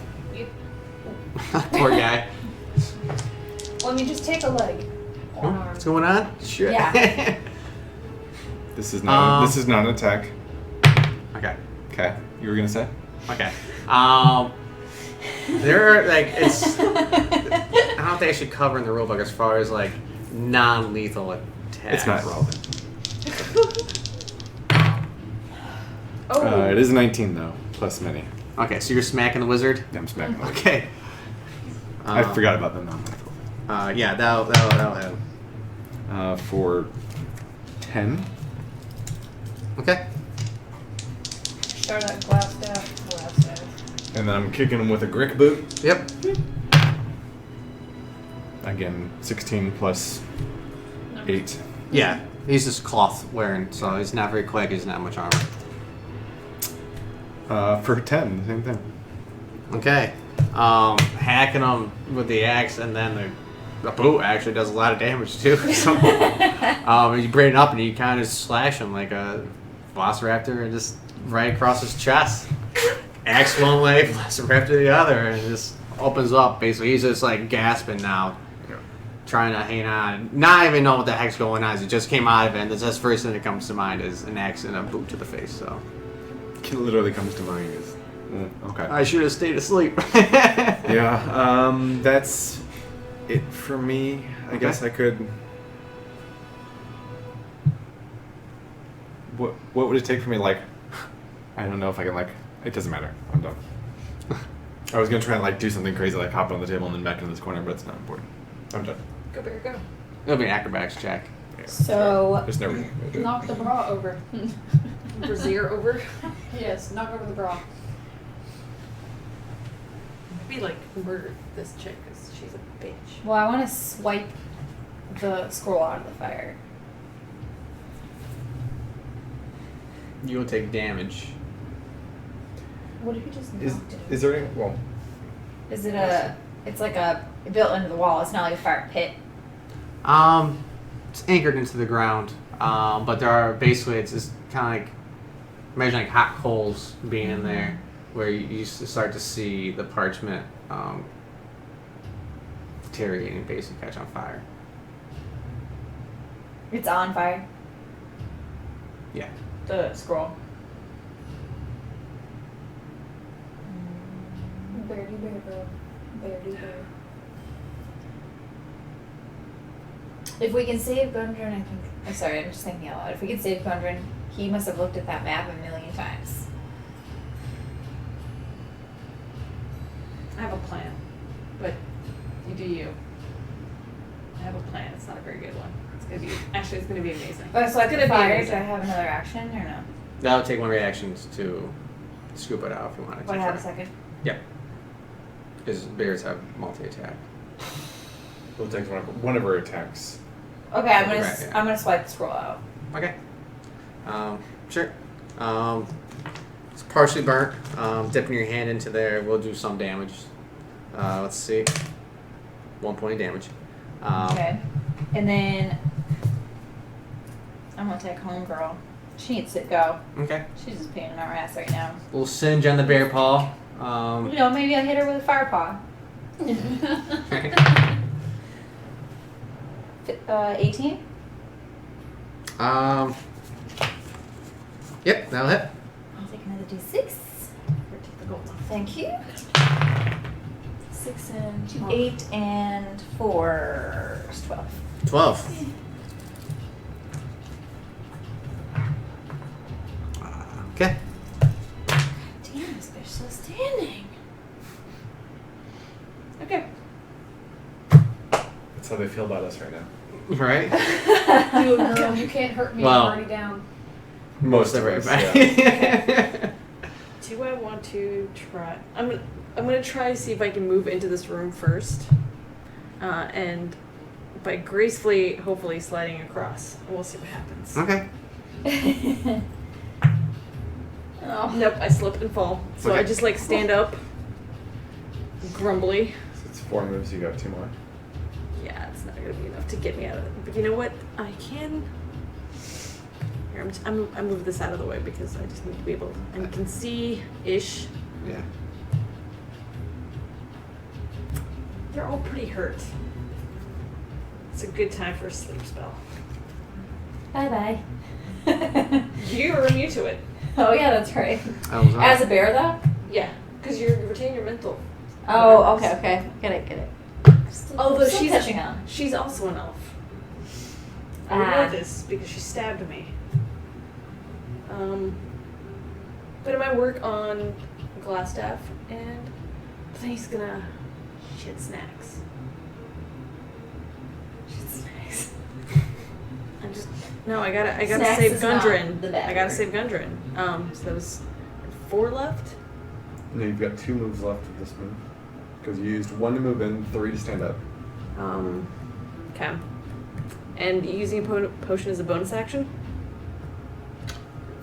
Poor guy. Well, I mean, just take a leg. One arm. What's going on? Sure. Yeah. This is not Um, this is not an attack. Okay. Okay. You were gonna say? Okay. There are like it's. I don't think I should cover in the rulebook as far as like non-lethal attacks. It's not relevant. Oh. It is 19 though, plus many. Okay, so you're smacking the wizard. Yeah, I'm smacking the Okay. I forgot about the non-lethal. Yeah, that'll hit. For 10. Okay. Start at GlassStaff. And then I'm kicking him with a Grick boot. Yep. Again, 16 plus 8. Yeah, he's just cloth wearing, so he's not very quick. He's not much armor. For 10, the same thing. Okay. Hacking him with the axe, and then the boot actually does a lot of damage too. So, you bring it up and you kind of slash him like a velociraptor, and just right across his chest. Axe one way, velociraptor the other, and it just opens up. Basically, he's just like gasping now, trying to hang on, not even know what the heck's going on. He just came out of it, and that's the first thing that comes to mind is an axe and a boot to the face. So It literally comes to mind is okay. I should have stayed asleep. Yeah, that's it for me. I guess I could. What would it take for me? Like, I don't know if I can. Like, it doesn't matter. I'm done. I was gonna try and like do something crazy, like hop on the table and then back into this corner, but it's not important. I'm done. Go bear, go. It'll be an acrobatics check. Yeah. So, There's no reason to do it. Knock the bra over. Brazier over. Yes, knock over the bra. Be like murder this chick because she's a bitch. well, I want to swipe the scroll out of the fire. You will take damage. What if you just knocked it? Is there any? Well, Is it a... It's like a... built into the wall. It's not like a fire pit. It's anchored into the ground. But there are basically it's just kind of like imagine like hot coals being in there, where you start to see the parchment deteriorating, basically catch on fire. It's on fire. Yeah. The scroll. Birdie bear, bro. Birdie bear. If we can save Gundren, I think... I'm sorry, I'm just thinking out loud. If we can save Gundren, he must have looked at that map a million times. I have a plan, but you do you. I have a plan. It's not a very good one. It's gonna be it's gonna be amazing. Oh, so I It's could gonna be fire. amazing. Do I have another action or no? That would take one reaction to scoop it out if you wanted to. Do I have a second? Yep. Because bears have multi-attack. We'll take one of her attacks. Okay, I'm gonna Right, yeah. I'm gonna swipe the scroll out. Okay. Sure. It's partially burnt. Dipping your hand into there will do some damage. Let's see. 1 point of damage. Okay. And then I'm gonna take homegirl. She needs to go. Okay. She's just pain in our ass right now. Little singe on the bear paw. You know, maybe I'll hit her with a fire paw. 18? Yep, that'll hit. I'll take another d6. Thank you. 6 and 8 and 4 is 12. 12. Okay. Damn, this bitch still standing. Okay. That's how they feel about us right now. Right? Do it, girl. You can't hurt me. Well- I'm already down. Most of us, yeah. Do I want to try? I'm gonna try to see if I can move into this room first, and by gracefully, hopefully, sliding across. And we'll see what happens. Okay. Oh. Nope, I slip and fall. So I Okay. just like stand up, grumbly. So it's 4 moves, you got 2 more. Yeah, it's not gonna be enough to get me out of it. But you know what? I can. Here, I move this out of the way because I just need to be able and can see-ish. Yeah. They're all pretty hurt. It's a good time for a sleep spell. Bye bye. You're immune to it. Oh yeah, that's right. Elves As are. a bear though? Yeah, because you retain your mental. Oh, okay. Get it. Although Still she's catching on. She's also an elf. I know this because she stabbed me. But I might work on GlassStaff, and then he's gonna shit snacks. I gotta Snacks save is not Gundren. the bad I gotta word. save Gundren. So that was 4 left. No, you've got 2 moves left of this move. Because you used 1 to move in, 3 to stand up. Okay. And using a potion as a bonus action?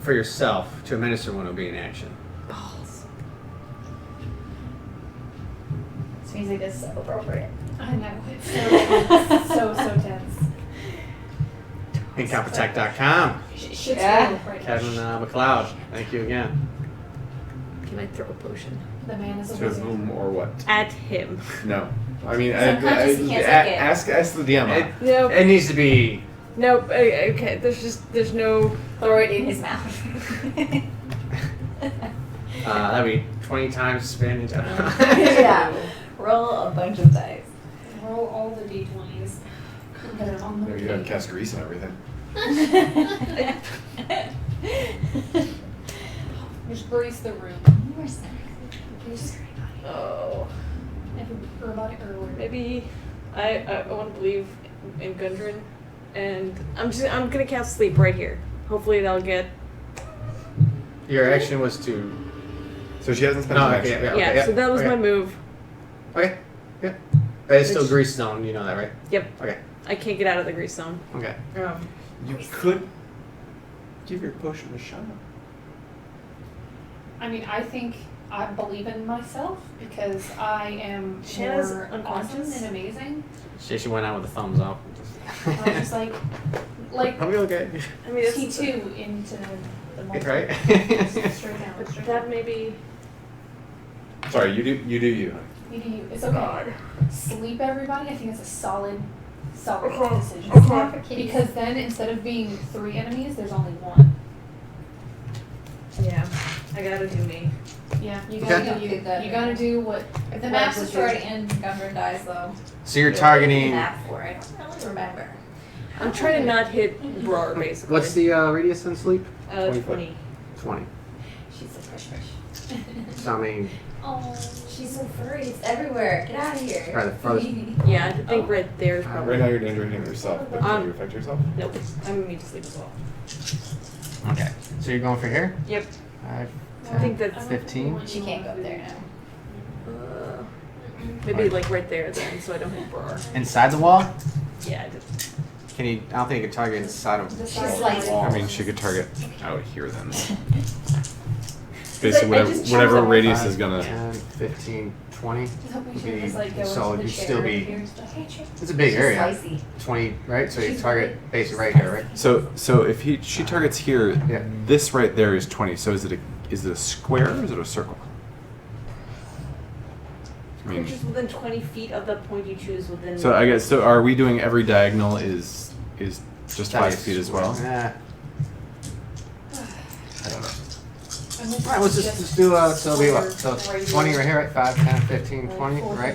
For yourself, to administer one will be an action. Balls. This music is so appropriate. I know. It's so tense. IncomProtect.com. Shit's Yeah. real right now. Kevin McLeod. Thank you again. Can I throw a potion? The man is a To wizard. whom or what? At him. No. I mean, He's unconscious, he can't take it. ask the DM. It, No. it needs to be. Nope. Okay. There's no. Throw it in his mouth. That'd be 20 times spin. Yeah. Roll a bunch of dice. Roll all the d20s. And get it on the No, you have page. cast grease and everything. Just grease the room. More snacks. Just Oh. robotic or Maybe I want to believe in Gundren, and I'm gonna cast sleep right here. Hopefully that'll get. Your action was to. So she hasn't spent No, an okay, action. yeah. Yeah. Okay, So that was okay. my move. Okay. Yeah. But it's still Which- grease zone. You know that, right? Yep. Okay. I can't get out of the grease zone. Okay. You could give your potion a shot. I mean, I believe in myself because I am Shanna's more unconscious? awesome and amazing. She went out with a thumbs up. I was just like I'll be okay. I mean, it's T2 into the multi. Right? Straight down. Straight that down. maybe. Sorry, you do you. You. It's okay. Sleep, everybody. I think it's a solid decision. It's not for kitties. Because then instead of being 3 enemies, there's only 1. Yeah. I gotta do me. Yeah, you Okay. gotta do you. You gotta do what If the map's destroyed and Gundren dies though. So you're the targeting. map for it. I don't really remember. I'm trying to not hit Brar, basically. What's the radius on sleep? 20? 20. She's so fresh. So I mean, Oh, she's so furry. It's everywhere. Get out of here. Right, the farthest- Yeah, I think right there is probably. Right now you're injuring yourself, but can you affect yourself? Nope. I'm immune to sleep as well. okay. So you're going for here? Yep. 5, I think that's 15. She can't go up there now. Maybe like right there then, so I don't hit Brar. Inside the wall? Yeah, I did. Can you? I don't think you can target inside of. She's like- wall. I mean, she could target out here then. I Basically, whatever, just chose whatever that radius 5, is gonna. 10, 15, 20. I hope we Would should be just like go solid. into the You'd still chair be. and here's the- hey, chick. It's a big She's area. spicy. 20, right? So you She's target basically right here, right? So if she targets here, Yeah. this right there is 20. So is it a square or is it a circle? I mean, Creatures within 20 feet of the point you choose within. so I guess are we doing every diagonal is just 5 feet as well? Yeah. I don't know. Alright, let's just do, so it'll be what? So 20 right here, right? 5, 10, 15, 20, right?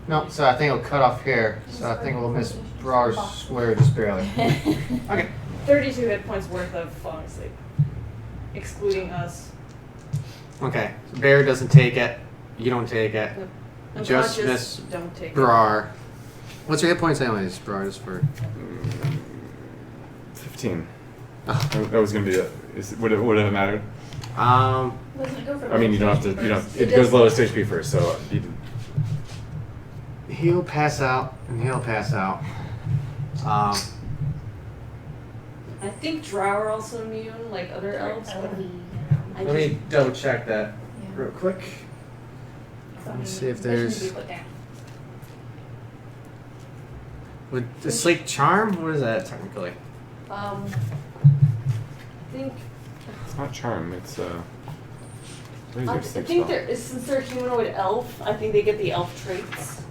No, so I think it'll cut off here. So I think we'll miss Brar's square just barely. Okay. 32 hit points worth of falling asleep, excluding us. Okay. So Bear doesn't take it. You don't take it. Just Unconscious, miss don't take it. Brar. What's your hit points anyways, Brar, just for... 15. Oh. That was gonna be it. Would it have mattered? Doesn't it go for I mean, you don't have to. You don't. It goes lowest HP first, so you, He'll pass out, and he'll pass out. I think Drow are also immune, like other elves. But I Let me double check that Yeah. real quick. Let me see if there's... Would the Sleep Charm? What is that technically? I think it's not charm. It's I think there is, since they're humanoid elf, I think they get the elf traits.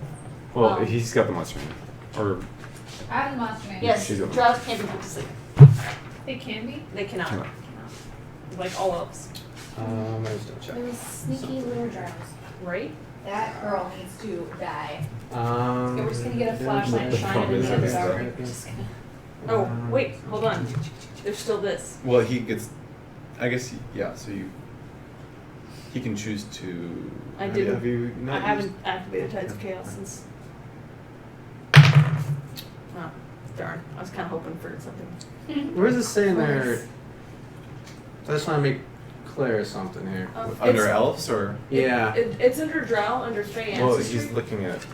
Well, he's got the monster name. Or I have the monster name. Yes, she's a- drows can't be put to sleep. It can be. They cannot. Cannot. Like all elves, I just double check. Those sneaky little drows. right? That girl needs to die. Okay, Okay, we're just gonna get a flashlight and the shine problem it is in the that dark. it's- Just gonna- Oh, wait, hold on. There's still this. Well, he gets. I guess. Yeah. So he can choose to. I didn't. Have you I not haven't used- activated Tides of Chaos since. Oh, darn. I was kind of hoping for something. Where does it say in there? I just want to make clear something here. Under It's- elves or? Yeah. It's under Drow, under Fey Well, Ancestry. he's looking at the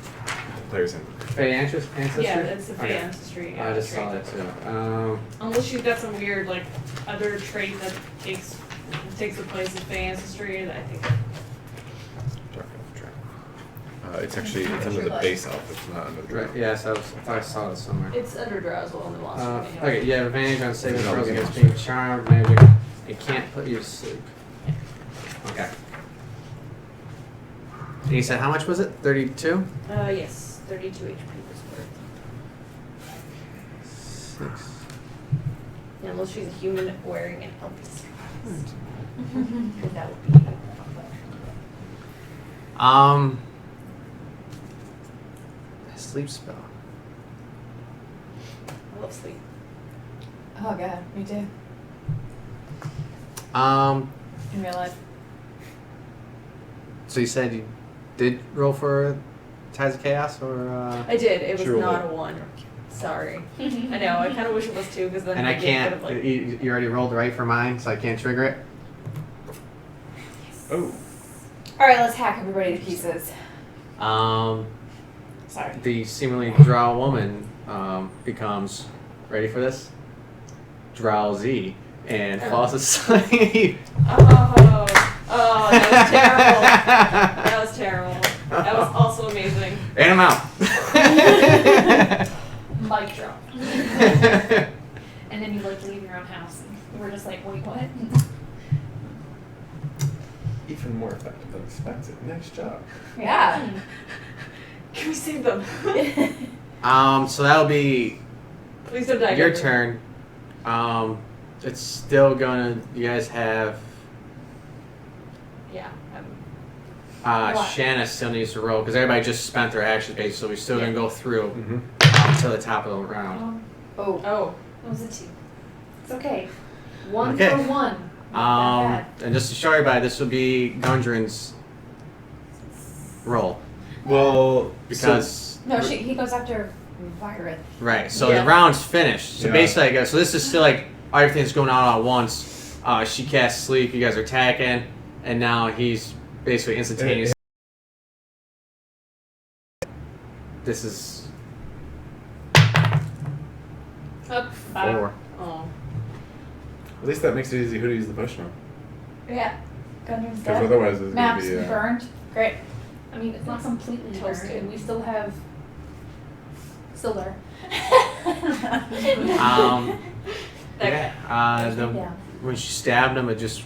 player's input. Fey Ancestry? Yeah, it's the Fey Okay. Ancestry. I just trait. saw that too. Unless you've got some weird, like, other trait that takes the place of Fey Ancestry, I think. Dark elf track. It's actually it's under the base elf. It's not under the Right. dragon. Yes, I thought I saw it somewhere. It's under Drow as well in the monster. Okay, you have advantage on saving No, throws it's against not. being charmed, magic. It can't put you to sleep. Okay. And you said how much was it? 32? Yes, 32 HP was worth. 6. Yeah, unless she's a human wearing an elf disguise. Because that would be. Sleep spell. I love sleep. Oh god, me too. In real life. So you said you did roll for Tides of Chaos, or I did. It was Sure. not a 1. Sorry. I know. I kind of wish it was 2 because then and I the game can't. could have, like, You already rolled right for mine, so I can't trigger it. Oh. Alright, let's hack everybody to pieces. Sorry. The seemingly drow woman becomes ready for this. Drowsy and falls asleep. Oh, that was terrible. That was terrible. That was also amazing. And I'm out. Mic drop. And then you like leave your own house and we're just like, wait, what? Even more effective than expected. Nice job. Yeah. Can we save them? So that'll be Please don't die. your Gundren. turn. It's still gonna. You guys have. Yeah. What? Shanna still needs to roll because everybody just spent their action base, so we're still gonna go through Mm-hmm. until the top of the round. Oh, Oh. it was a 2. It's okay. 1 Okay. for 1. Not that And just to show everybody, this will be Gundren's roll Well, because bad. No, he goes after Virus. right. So Yeah. the round's finished. So Yeah. basically, I guess so. This is still like everything's going on all at once. She casts sleep. You guys are attacking, and now he's basically instantaneous. This is Up 4. Oh. At least that makes it easy who to use the potion on. Yeah. Gundren's Because dead. otherwise it's Maps going to be... burned. Great. I mean, it's not completely Toasted. toasted. We still have silver. Yeah. When she stabbed him, it just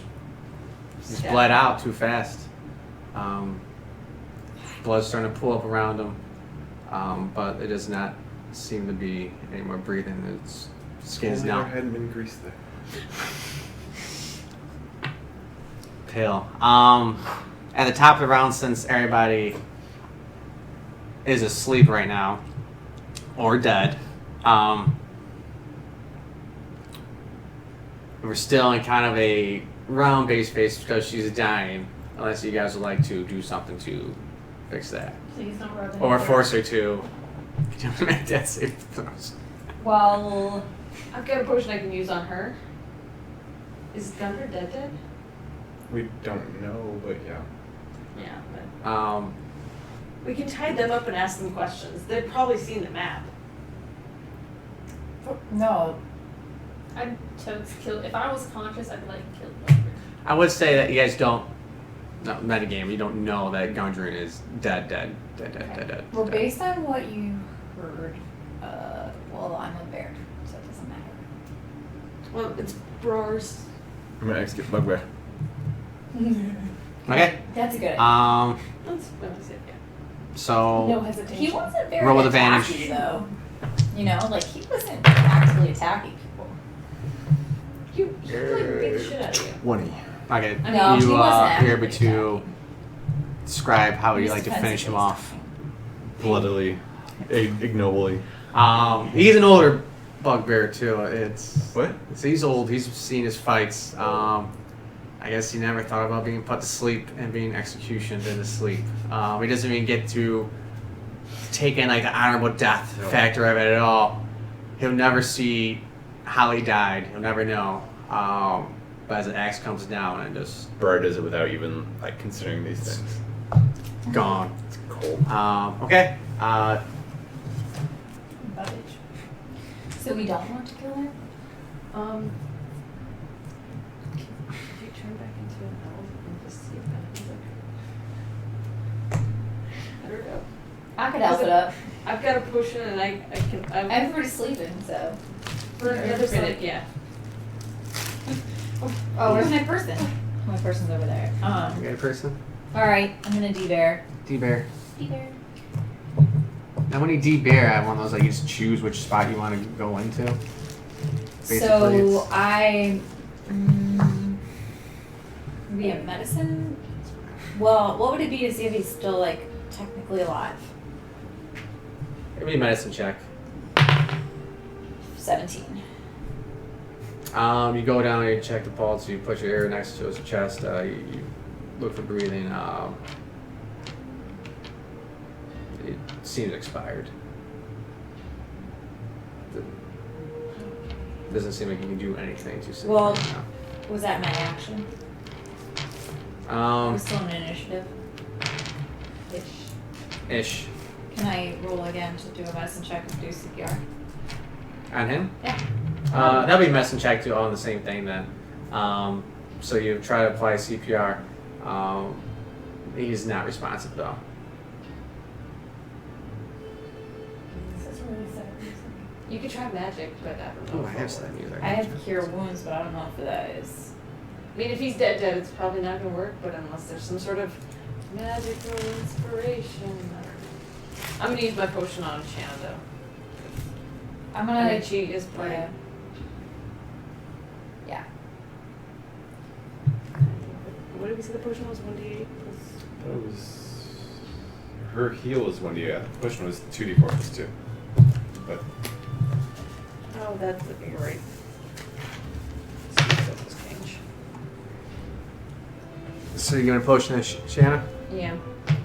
bled out too fast. Blood's starting to pool up around him, but it does not seem to be any more breathing. Its skin is Only there now hadn't been grease there. pale. At the top of the round, since everybody is asleep right now or dead, we're still in kind of a round-based phase because she's dying. Unless you guys would like to do something to fix that, Please don't rub it or in. force her to make that safe throws. Well, I've got a potion I can use on her. Is Gundren dead? We don't know, but yeah. Yeah, but we can tie them up and ask them questions. They've probably seen the map. no. I'd totes kill. If I was conscious, I'd like kill Gundren. I would say that you guys don't, no, metagame, you don't know that Gundren is dead. Well, based on what you heard, well, I'm a bear, so it doesn't matter. Well, it's Brars. I'm going to execute Bugbear. Okay. That's a good idea. That's what I said, yeah. So No hesitation. He wasn't very Roll with attacky, advantage. though. You know, like, he wasn't actively attacking people. He like beat the shit out of you. 20. okay, No, he you wasn't you're able actively to describe how He you was like to finish him defensively off. attacking. Bloodily, ignobly. He's an older bugbear too. It's What? So he's old. He's seen his fights. I guess he never thought about being put to sleep and being executioned in his sleep. He doesn't even get to take in like the honorable death factor of it at all. He'll never see how he died. He'll never know. But as an axe comes down and just Bird does it without even like considering these things. gone. It's cold. Okay. So we don't want to kill her? Can you turn back into an elf and just see if anything's okay? I don't know. I could elf it up. I've got a potion and I can. Everybody's sleeping, so. For another minute, yeah. Oh, where's my person? My person's over there. You got a person? Alright, I'm gonna D-bear. D-bear. D-bear. Now when you D-bear, I have one of those like you just choose which spot you want to go into. Basically, So it's- I be a medicine. Well, what would it be to see if he's still like technically alive? Give me a medicine check. 17. You go down and you check the pulse. You put your ear next to his chest. You look for breathing. It seems expired. Doesn't seem like you can do anything to save Well, it Was that my action? now. We're still in initiative. Ish. Can I roll again to do a medicine check and do CPR? On him? Yeah. That'll be a medicine check too, all in the same thing then. So you try to apply CPR. He's not responsive though. You could try magic, but I don't know. Oh, I have sad music. I have cure wounds, but I don't know if that is. I mean, if he's dead, it's probably not going to work, but unless there's some sort of magical inspiration. I don't know. I'm going to use my potion on Shanna, though. I'm I gonna. mean, she is pretty. Yeah. Yeah. What did we say the potion was? 1d8 plus. That was... Her heal was 1d8. The potion was 2d4 plus 2. But... Oh, that's the you're right. Let's see if that was change. So you're gonna potion this, Shanna? Yeah. 5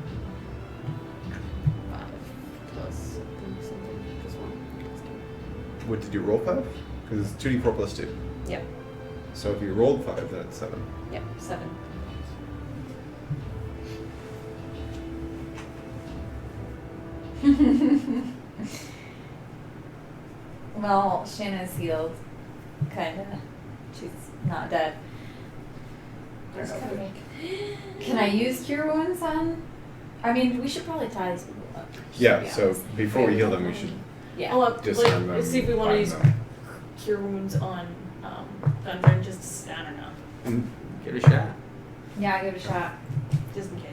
plus something plus 1. What did you roll 5? Because it's 2d4 plus 2. Yep. So if you rolled 5, then it's 7. Yep. 7. Well, Shannon's healed. Kinda. She's not dead. There's gotta make. Can I use cure wounds on? I mean, we should probably tie these people up. Yeah, to be so honest. before we heal them, we should Yeah. I'll up, disarm them. let's see if we want to bind use them. cure wounds on Gundren. Just I don't know, Give it a shot. Yeah, give it a shot. just in case.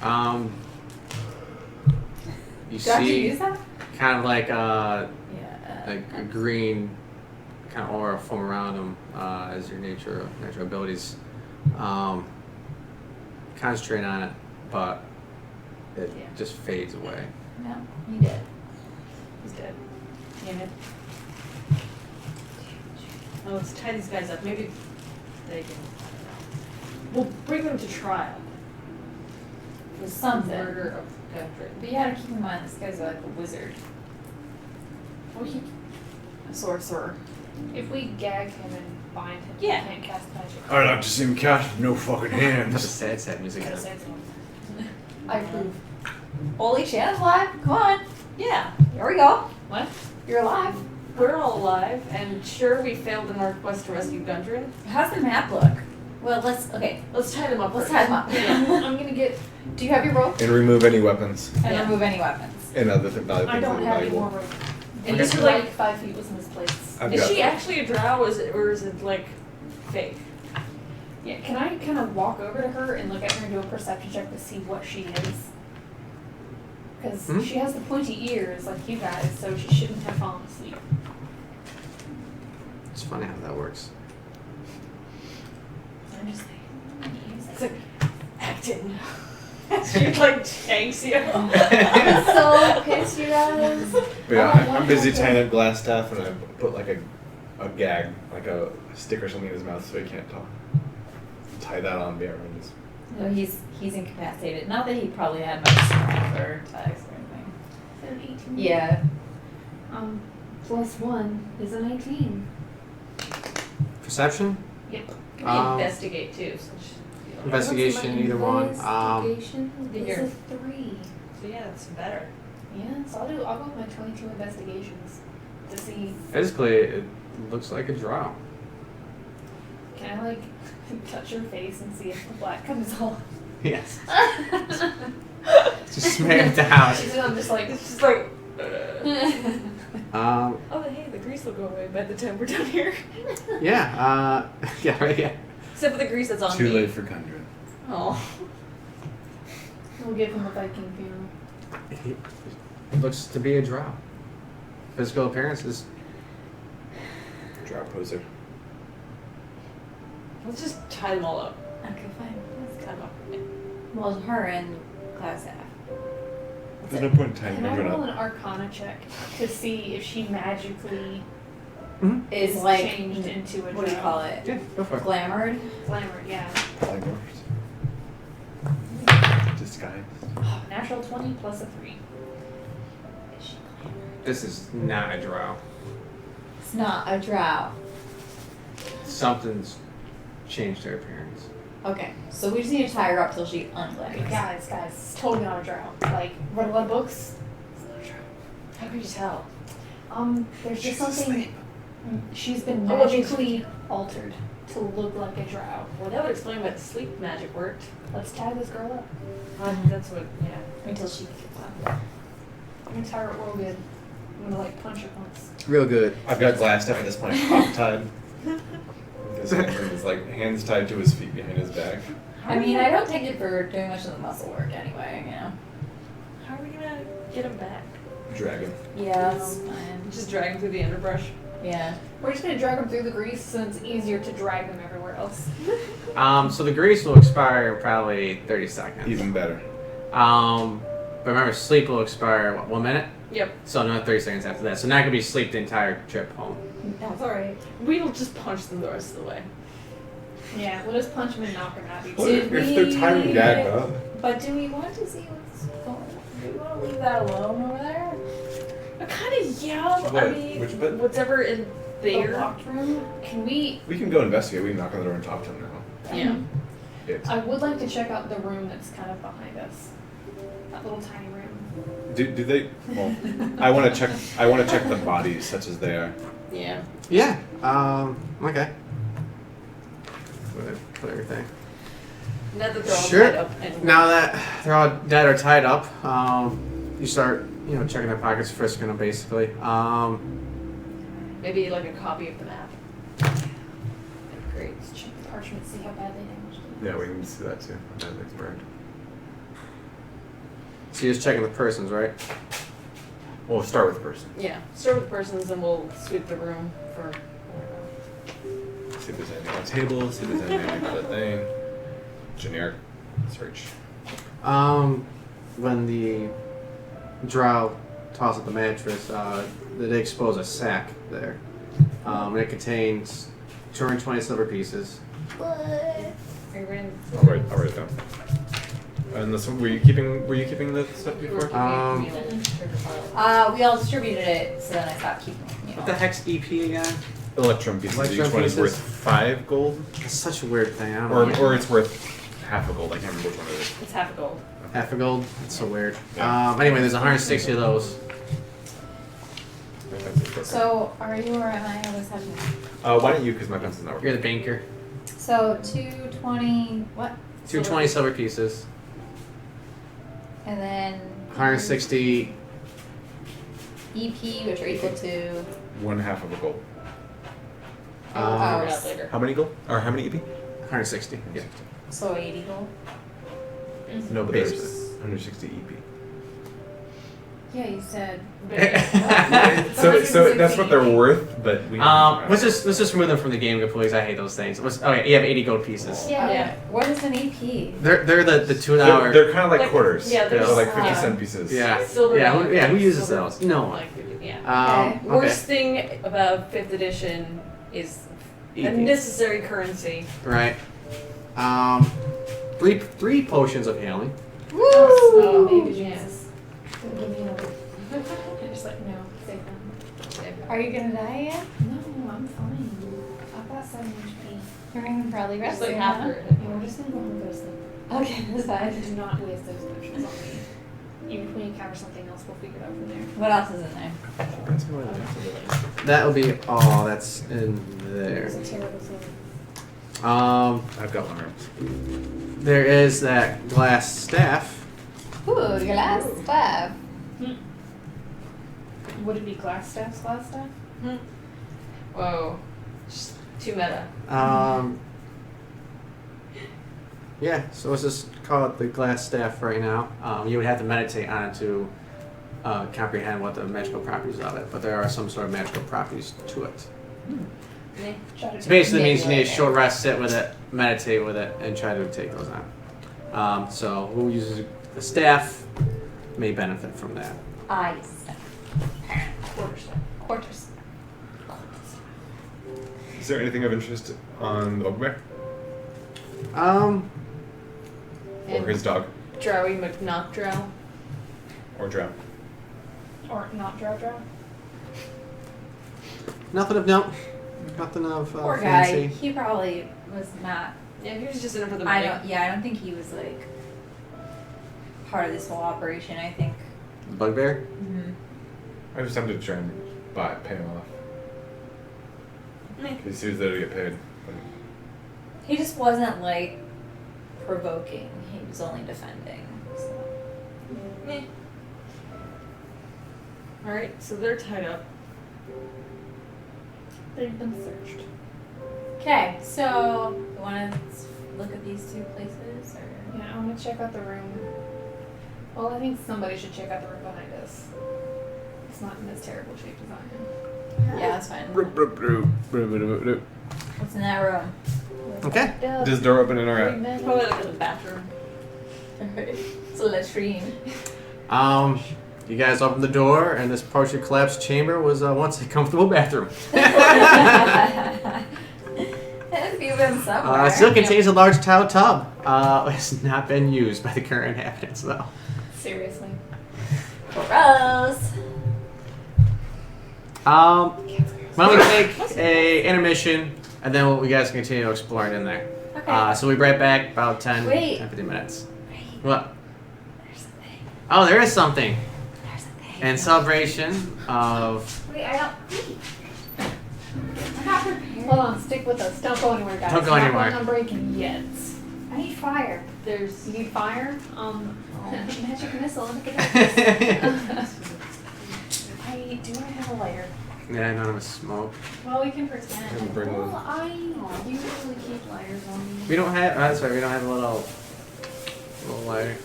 You Did you see use that? kind of like Yeah. a green kind of aura form around him as your natural abilities. Concentrate on it, but it Yeah. just fades away. No, you did. He's dead. You did. Oh, let's tie these guys up. Maybe they can. We'll bring them to trial For something. murder of Gundren. But you gotta keep in mind, this guy's like a wizard. Oh, he. A sorcerer. If we gag him and bind him, Yeah. he can't cast magic. I'd like to see him cast with no fucking Just hands. sad music. Gotta say something. I approve. Holy Shannon's alive. Come on. Yeah, Here we go. What? You're alive. we're all alive, and sure, we failed in our quest to rescue Gundren. How's the map look? Well, let's Let's tie them up. let's first. tie them up. I'm gonna get. Do you have your rope? And remove any weapons And Yeah. remove any weapons. and other valuable I things that don't are have any valuable. more room. And This just is like, like 5 feet was misplaced. I've is got she actually a drow, or is it like fake? Yeah, can I kind of walk over to her and look at her and do a perception check to see what she is? Because Hmm? she has the pointy ears like you guys, so she shouldn't have fallen asleep. It's funny how that works. I'm just like, It's like acting. She like janks you. I'm so pissed, you guys. But yeah, I'm busy tying up GlassStaff, and I put like a gag, like a stick or something in his mouth so he can't talk. Tie that on, yeah, right. Just- No, he's incapacitated. Not that he probably had much strength or attacks or anything. An 18. Yeah. Plus 1 is an 18. Perception, Can we Um, investigate too? Since investigation, either one. Investigation is Here. a 3. so yeah, that's better. Yeah, so I'll go with my 22 investigations to see. Physically, it looks like a drow. Can I like touch her face and see if the black comes off? Yes. Just smear it down. I'm just like. It's just like. Um, Oh, hey, the grease will go away by the time we're done here. yeah. Yeah. Right. Yeah. Except for the grease that's on Too me. late for Gundren. Oh. We'll give him a Viking funeral. He looks to be a drow. Physical appearance is. Drow poser. Let's just tie them all up. Okay, fine. Let's tie them up. Well, her and GlassStaff. There's no point in tying Can I Gundren roll up. an Arcana check to see if she magically Is like changed into a what do you drow? call it? Yeah. Go for it. Glamored. Glamour, yeah. Disguise. Oh, natural 20 plus a 3. Is she glamored? This is not a drow. It's not a drow. Something's changed her appearance. Okay, so we just need to tie her up till she Okay, unglamors. guys, it's totally not a drow. Like, read a lot of books. It's not a drow. How can you tell? There's just something. She's been Oh, well, she's- magically altered to look like a drow. Well, that would explain why the sleep magic worked. Let's tie this girl up. That's what. Yeah. Until she gets up. I'm gonna tie her real good. I'm gonna like punch her once. Real good. I've got GlassStaff at this point hog-tied. His hands tied to his feet behind his back. I mean, I don't take it for doing much of the muscle work anyway, you know. How are we gonna get him back? Dragon. Yeah, that's fine. Just drag him through the underbrush. Yeah. We're just gonna drag them through the grease so it's easier to drag them everywhere else. So the grease will expire in probably 30 seconds. Even better. But remember, sleep will expire, what, 1 minute? Yep. So another 30 seconds after that. So not gonna be sleep the entire trip home. That's alright. We'll just punch them the rest of the way. Yeah, we'll just punch them and knock them out. What if they're tied and gagged up? But do we want to see what's going on? Do we want to leave that alone over there? Kind of, yeah. I What? mean, Which bit? whatever in The there. locked room. Can we? We can go investigate. We can knock on the door and talk to him now. Yeah. It. I would like to check out the room that's kind of behind us. That little tiny room. Do they? Well, I want to check. I want to check the bodies, such as they are. Yeah. Yeah. Okay. Put everything. Now that they're all Sure. tied up. And Now that they're all dead or tied up, you start, checking their pockets, frisking them, basically. maybe like a copy of the map. Great. Let's check the parchment, see how badly damaged it is. Yeah, we can see that too. That looks burned. So you're just checking the persons, right? We'll start with the person. Yeah. Start with persons and we'll sweep the room for. See if there's anything on the table. See if there's anything like that thing. Generic search. When the drow toss at the mattress, they expose a sack there. And it contains 220 silver pieces. Are you ready? I'll write it down. And this one, were you keeping the stuff before? We all distributed it, so then I stopped keeping it. What the heck's EP again? Electrum pieces. Electrum Each one is pieces? worth 5 gold, That's such a weird thing. I don't know. or it's worth half a gold. I can't remember which one it is. It's half a gold. Half a gold? That's so weird. Yeah. Anyway, there's 160 of those. So, are you or am I? What's happening? Why don't you? Because my pencil's not You're working. the banker. So, 220, what? 220 silver pieces. And then 160. EP, which are equal to. 1/2 of a gold. I'll figure it Um, out later. How many gold? Or how many EP? 160. Yeah. So 80 gold. No, but Basically. there's 160 EP. Yeah, you said. So that's what they're worth, but we. Let's just remove them from the game completely. I hate those things. Okay, you have 80 gold pieces. Yeah. Yeah. What is an EP? They're the $2. They're kind of like Like- quarters. yeah, they're they're like just- 50-cent pieces. Yeah. Silver Yeah. dollar Who coins, uses silver- those? No one. Like, yeah. Okay. Okay. Worst thing about 5th edition is a EP. necessary currency. Right. Three potions of healing. Woo! Oh, baby Yes. Jesus. Give me another. I just like, no, save them. Are you gonna die yet? No, I'm fine. I've got 7 HP. You're gonna probably Just rest like soon, half huh? her. Yeah, we're just gonna go and go to sleep. Okay, that's fine. Do not waste those potions on me. Even if we encounter something else, we'll figure it out from there. What else is in there? That will be all that's in there. It's a terrible thing. I've got one arms. There is that glass staff. Ooh, GlassStaff. Would it be GlassStaff's GlassStaff? Whoa. Just too meta. Yeah, so let's just call it the glass staff right now. You would have to meditate on it to comprehend what the magical properties of it, but there are some sort of magical properties to it. So basically means you need a short rest, sit with it, meditate with it, and try to take those on. So who uses the staff may benefit from that. Eyes. Quarterstaff. Quarters. Is there anything of interest on the bugbear or his dog Drowy McNockdrow. or drow? Or not Drow? Nothing of note. Nothing of Poor guy. fancy. He probably was not. Yeah, he was just in it for the I money. don't think he was like part of this whole operation. I think. Bugbear? I was tempted to try and pay him off. Because he was there to get paid. But He just wasn't like provoking. He was only defending. So. Meh. Alright, so they're tied up. They've been searched. Okay, so you want to look at these two places, or Yeah, I want to check out the room. Well, I think somebody should check out the room behind us. It's not in as terrible shape as I am. yeah, that's fine. What's in that room? Okay. does the door open in our Probably like in the bathroom. It's a latrine. You guys opened the door, and this partially collapsed chamber was once a comfortable bathroom. If you've been somewhere. Still contains a large tile tub. It has not been used by the current inhabitants, though. Seriously. Gross. Why don't we take a intermission, and then we guys continue exploring in there. Okay. So we'll be right back about 10, Wait. 10 15 minutes. Wait, What? there's something. Oh, there is something. There's a thing. In celebration of. Wait, I don't. I'm not prepared. Hold on, stick with us. Don't go anywhere, guys. Don't go Not anywhere. going on break yet. I need fire. There's you need fire. Magic missile. Look at that. Do I have a lighter? Yeah, none of us smoke. Well, we can pretend. Bring Well, the- I usually keep lighters on me. We don't have. That's right. We don't have a little lighter.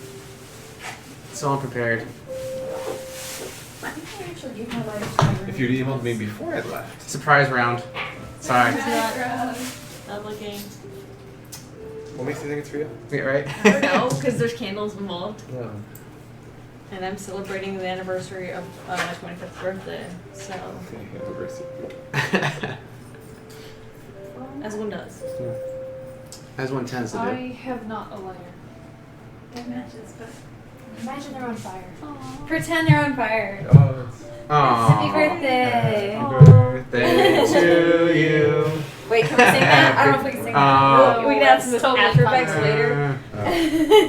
So unprepared. I think I actually do have lighters. If you'd emailed me before I left. Surprise round. Sorry. I'm looking. What makes you think it's for you? Yeah, right. I don't know, because there's candles involved. No. And I'm celebrating the anniversary of my 25th birthday, so as one does. As one tends to I do. have not a lighter. It matches, but imagine they're on fire. Aww. Pretend they're on fire. Oh, Happy Aww. birthday. Happy Birthday to you. Wait, can we sing that? I don't know if we can sing that. Oh. We can add some It's totally after fine. effects later.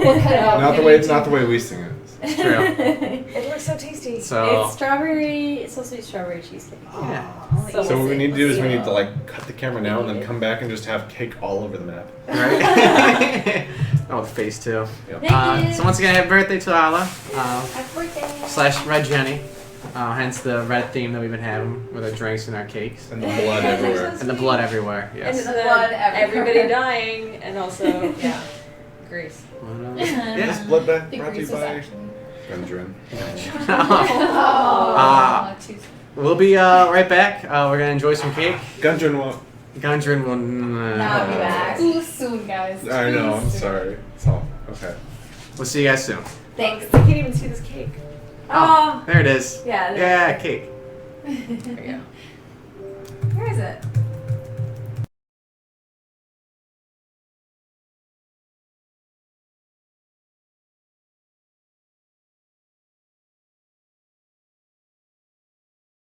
We'll cut it out. not the way we sing it. It's true. It looks so tasty. So. It's strawberry. It's supposed to be strawberry cheesecake. Yeah. So what we need to do is we need to like cut the camera now and then come back and just have cake all over the map. Right? Oh, the face too. Yep. So once again, happy birthday to Ala. Happy birthday. / Red Jenny. Hence the red theme that we've been having with our drinks and our cakes. And the blood everywhere. And the blood everywhere, And yes. the blood everywhere. everybody dying, and also Grease. Yeah. This blood bath The brought to you grease was by actually. Gundren. We'll be right back. We're gonna enjoy some cake. Gundren won't. Gundren will. Now be back. Too soon, guys. I know, I'm Too soon. sorry. It's all okay. We'll see you guys soon. Thanks. I can't even see this cake. Oh, There it is. yeah. Yeah, cake. There we go. Where is it?